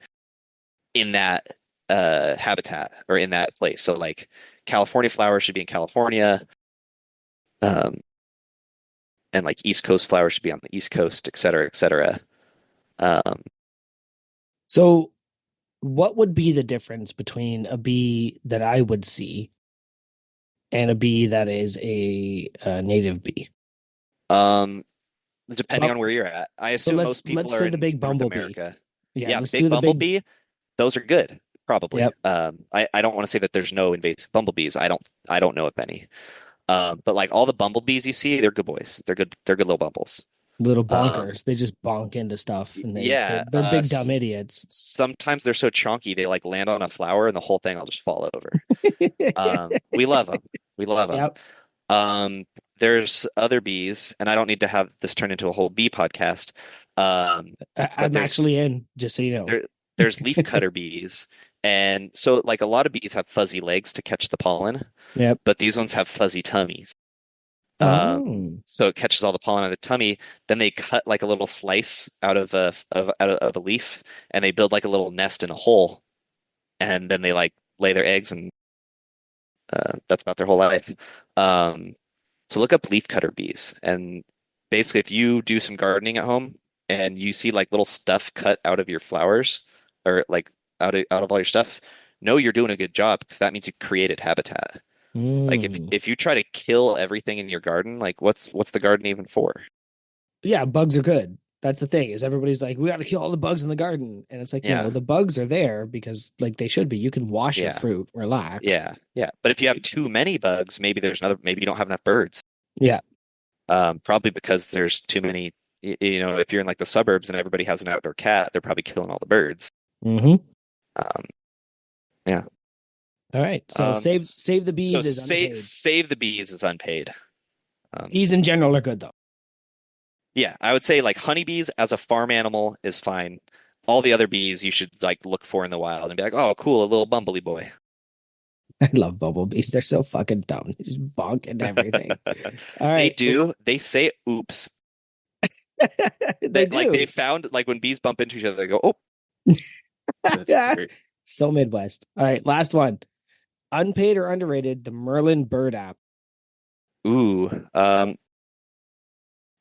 in that habitat or in that place. So like California flowers should be in California, um, and like East Coast flowers should be on the East Coast, et cetera, et cetera. Um, So, what would be the difference between a bee that I would see and a bee that is a native bee? um, Depending Well, on where you're at, I so assume most let's people are say the in big North bumblebee. America. Yeah, Yeah, let's big do the big. bumblebee, those are good, probably. Yep, I don't want to say that there's no invasive bumblebees. I don't know of any. But like all the bumblebees you see, they're good boys. They're good little bumbles. little Um, bonkers. They just bonk into stuff, and they're yeah. they're big dumb idiots. Sometimes they're so chunky they like land on a flower and the whole thing will just fall over. We love them. We love them. Yep, Um, there's other bees, and I don't need to have this turn into a whole bee podcast. But I'm actually in. Just so you know. there there's leafcutter bees, and so like a lot of bees have fuzzy legs to catch the pollen, Yep. but these ones have fuzzy tummies. Oh, So it catches all the pollen out of the tummy. Then they cut like a little slice out of a leaf, and they build like a little nest in a hole, and then they like lay their eggs, and that's about their whole life. Um, so look up leafcutter bees, and basically, if you do some gardening at home, and you see like little stuff cut out of your flowers or like out of all your stuff, know you're doing a good job because that means you created habitat. Like Mm. if you try to kill everything in your garden, like what's the garden even for? Yeah, bugs are good. That's the thing, is everybody's like, we got to kill all the bugs in the garden. And it's like, Yeah. the bugs are there because like they should be. You can wash your Yeah. fruit, relax. Yeah. Yeah. But if you have too many bugs, maybe you don't have enough birds. Yeah. Probably because there's too many, if you're in like the suburbs and everybody has an outdoor cat, they're probably killing all the birds. Mm-hmm. Um, yeah. All right. So Um, save the so bees is unpaid. save the bees is unpaid. Um, Bees in general are good though. yeah, I would say like honeybees as a farm animal is fine. All the other bees you should like look for in the wild and be like, oh, cool, a little bumbly boy. I love bumblebees. They're so fucking dumb. They just bonk and everything. All They right. do. They say oops. They Like do. they found like when bees bump into each other, they go, oh, That's great. So Midwest. All right, last one. Unpaid or underrated, the Merlin Bird app. ooh.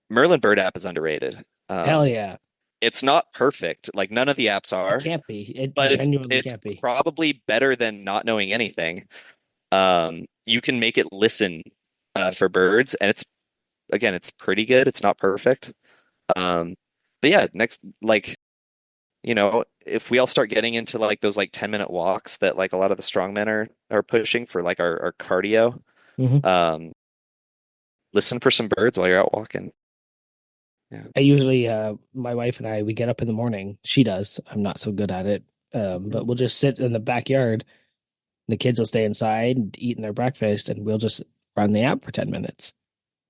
Merlin Bird app is underrated. Hell yeah. It's not perfect. Like none of the apps It are, can't be. It but genuinely it's can't be. probably better than not knowing anything. You can make it listen for birds, and it's pretty good. It's not perfect. Um, but yeah, next like if we all start getting into like those like 10-minute walks that like a lot of the strongmen are pushing for like our cardio, Mhm. um, listen for some birds while you're out walking. Yeah. I usually, my wife and I, we get up in the morning. She does. I'm not so good at it. But we'll just sit in the backyard. The kids will stay inside eating their breakfast, and we'll just run the app for 10 minutes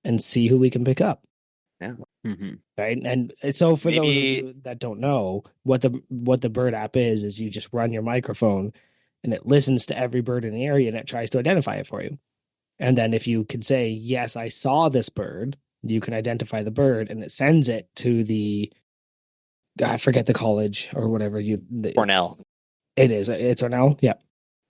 and see who we can pick up. Yeah. Mm-hmm. Right. And so for those of Maybe you that don't know, what the bird app is you just run your microphone and it listens to every bird in the area and it tries to identify it for you. And then if you can say, yes, I saw this bird, you can identify the bird and it sends it to I forget the college or whatever Cornell. it is. It's Ornell. Yeah.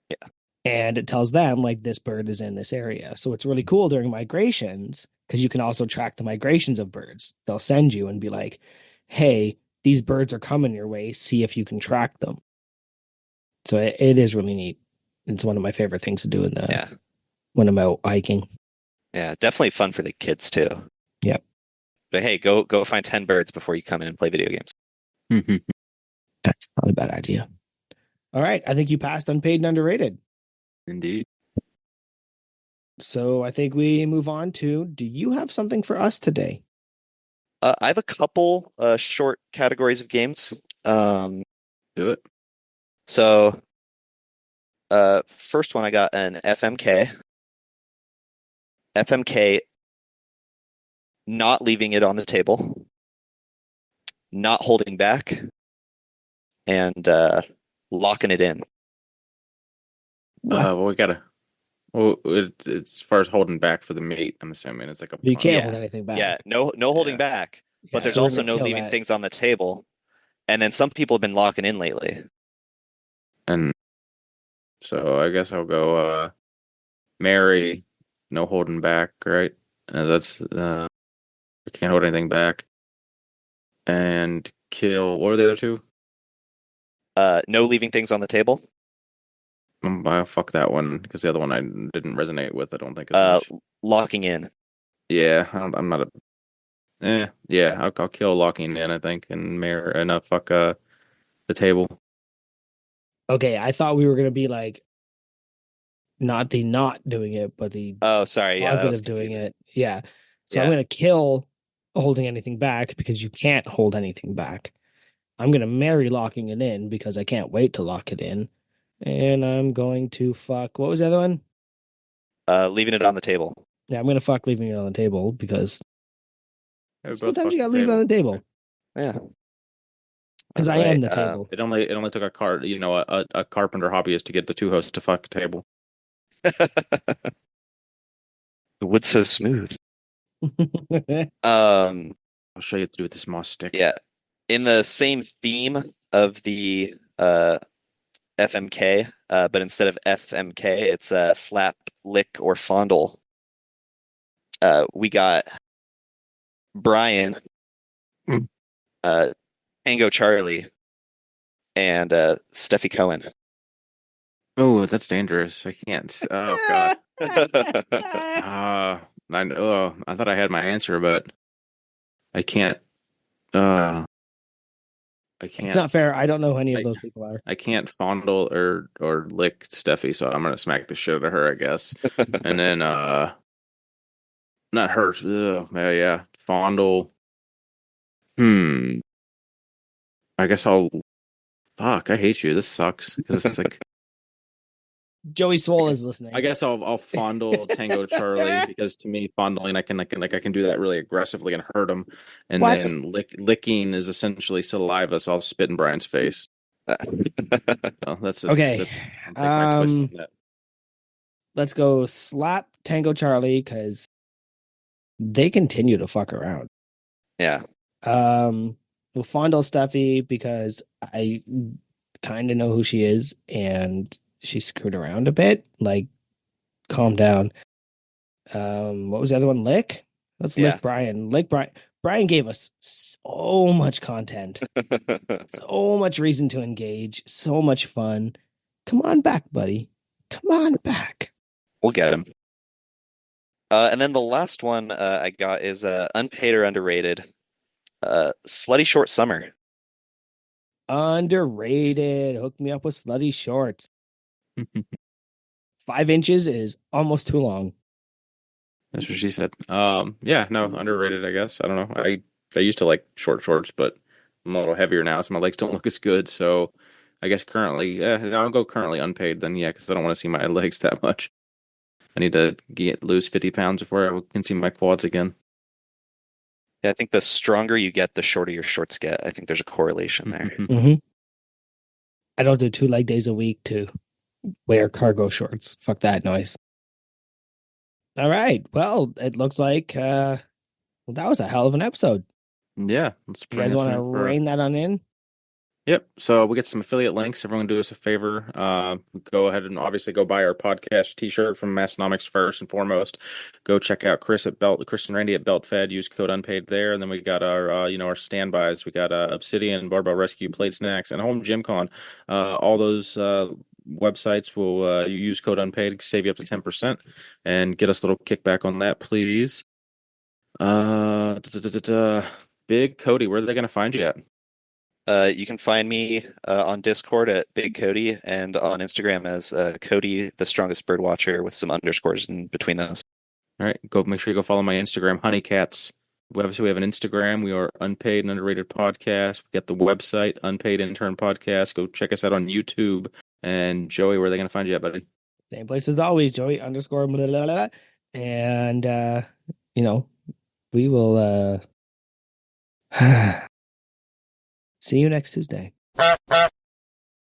Yeah. And it tells them like this bird is in this area. So it's really cool during migrations because you can also track the migrations of birds. They'll send you and be like, hey, these birds are coming your way. See if you can track them. So it is really neat. It's one of my favorite things to do Yeah. when I'm out hiking. Yeah. Definitely fun for the kids too. Yep. But hey, go find 10 birds before you come in and play video games. Mm-hmm. That's not a bad idea. All right. I think you passed unpaid and underrated. Indeed. So I think we move on to, do you have something for us today? I have a couple short categories of games. Do it. So first one I got an FMK. FMK, not leaving it on the table, not holding back, and locking it in. What? Well, we gotta. Well, it's as far as holding back for the mate, I'm assuming it's like a You fun. can't Yeah. hold anything back. Yeah, no holding Yeah. back, but Yeah, there's so we're also gonna no kill leaving that. things on the table. And then some people have been locking in lately. And so I guess I'll go Mary, no holding back, right? That's I can't hold anything back. And kill. What were the other two? No leaving things on the table. Fuck that one because the other one I didn't resonate with. I don't think as Uh, much. locking in. Yeah, I'm not a. Yeah, I'll kill locking in. I think and fuck the table. Okay, I thought we were gonna be like not the not doing it, but the Oh, sorry. Yeah, that was positive doing confusing. it. Yeah. So I'm Yeah. gonna kill holding anything back because you can't hold anything back. I'm gonna marry locking it in because I can't wait to lock it in. And I'm going to fuck, what was the other one? Leaving it on the table. Yeah, I'm gonna fuck leaving it on the table because Yeah, we both sometimes fuck you the gotta leave it on table. the table Yeah. because All I am right. the table. It only took a carpenter hobbyist to get the two hosts to fuck a table. The wood's so smooth. Um, I'll show you what to do with this moss stick. yeah. In the same theme of the FMK, but instead of FMK, it's slap, lick, or fondle. We got Brian. Hmm. uh, Tango Charlie, and Steffi Cohen. Oh, that's dangerous. I can't. Oh God. I know. I thought I had my answer, but I can't. Uh, I It's can't. not fair. I don't know who any of I those people are. I can't fondle or lick Steffi, so I'm gonna smack the shit out of her, I guess. And then not her. Ugh, yeah, fondle. Hmm. I guess I'll. Fuck. I hate you. This sucks because it's like. Joey Swole is I listening. guess I'll fondle Tango Charlie because to me fondling I can do that really aggressively and hurt him, and What? then licking is essentially saliva, so I'll spit in Brian's face. Oh, Okay. I'm taking my twist on that. Let's go slap Tango Charlie because they continue to fuck around. Yeah. We'll fondle Steffi because I kind of know who she is and she screwed around a bit. Like, calm down. What was the other one? Lick? Let's lick Yeah. Brian. Lick Brian. Brian gave us so much content, so much reason to engage, so much fun. Come on back, buddy. Come on back. We'll get him. And then the last one I got is unpaid or underrated. Slutty Short Summer. Underrated. Hook me up with slutty shorts. 5 inches is almost too long. That's what she said. Yeah, no, underrated, I guess. I don't know. I used to like short shorts, but I'm a little heavier now, so my legs don't look as good. So I guess currently, yeah, I'll go currently unpaid then, yeah, because I don't want to see my legs that much. I need to lose 50 pounds before I can see my quads again. Yeah, I think the stronger you get, the shorter your shorts get. I think there's a correlation there. Mm-hmm. I don't do 2 leg days a week to wear cargo shorts. Fuck that noise. All right. Well, it looks like that was a hell of an episode. Yeah, let's You bring guys this want to one for. rein that on in? Yep. So we get some affiliate links. Everyone do us a favor. Go ahead and obviously go buy our podcast t-shirt from Massenomics first and foremost. Go check out Chris and Randy at Belt Fed. Use code unpaid there. And then we got our our standbys. We got Obsidian, Barbell Rescue, Plate Snacks, and Home Gym Con. All those websites will you use code unpaid, save you up to 10% and get us a little kickback on that, please. Uh, da, da, da, da, da. Big Cody, where are they going to find you at? You can find me on Discord at Big Cody and on Instagram as Cody, the strongest bird watcher, with some underscores in between those. All right, go make sure you go follow my Instagram, Honeycats. We have an Instagram. We are Unpaid and Underrated Podcast. We got the website, Unpaid Intern Podcast. Go check us out on YouTube. And Joey, where are they going to find you at, buddy? Same place as always, Joey underscore blah, blah, blah. And we will see you next Tuesday.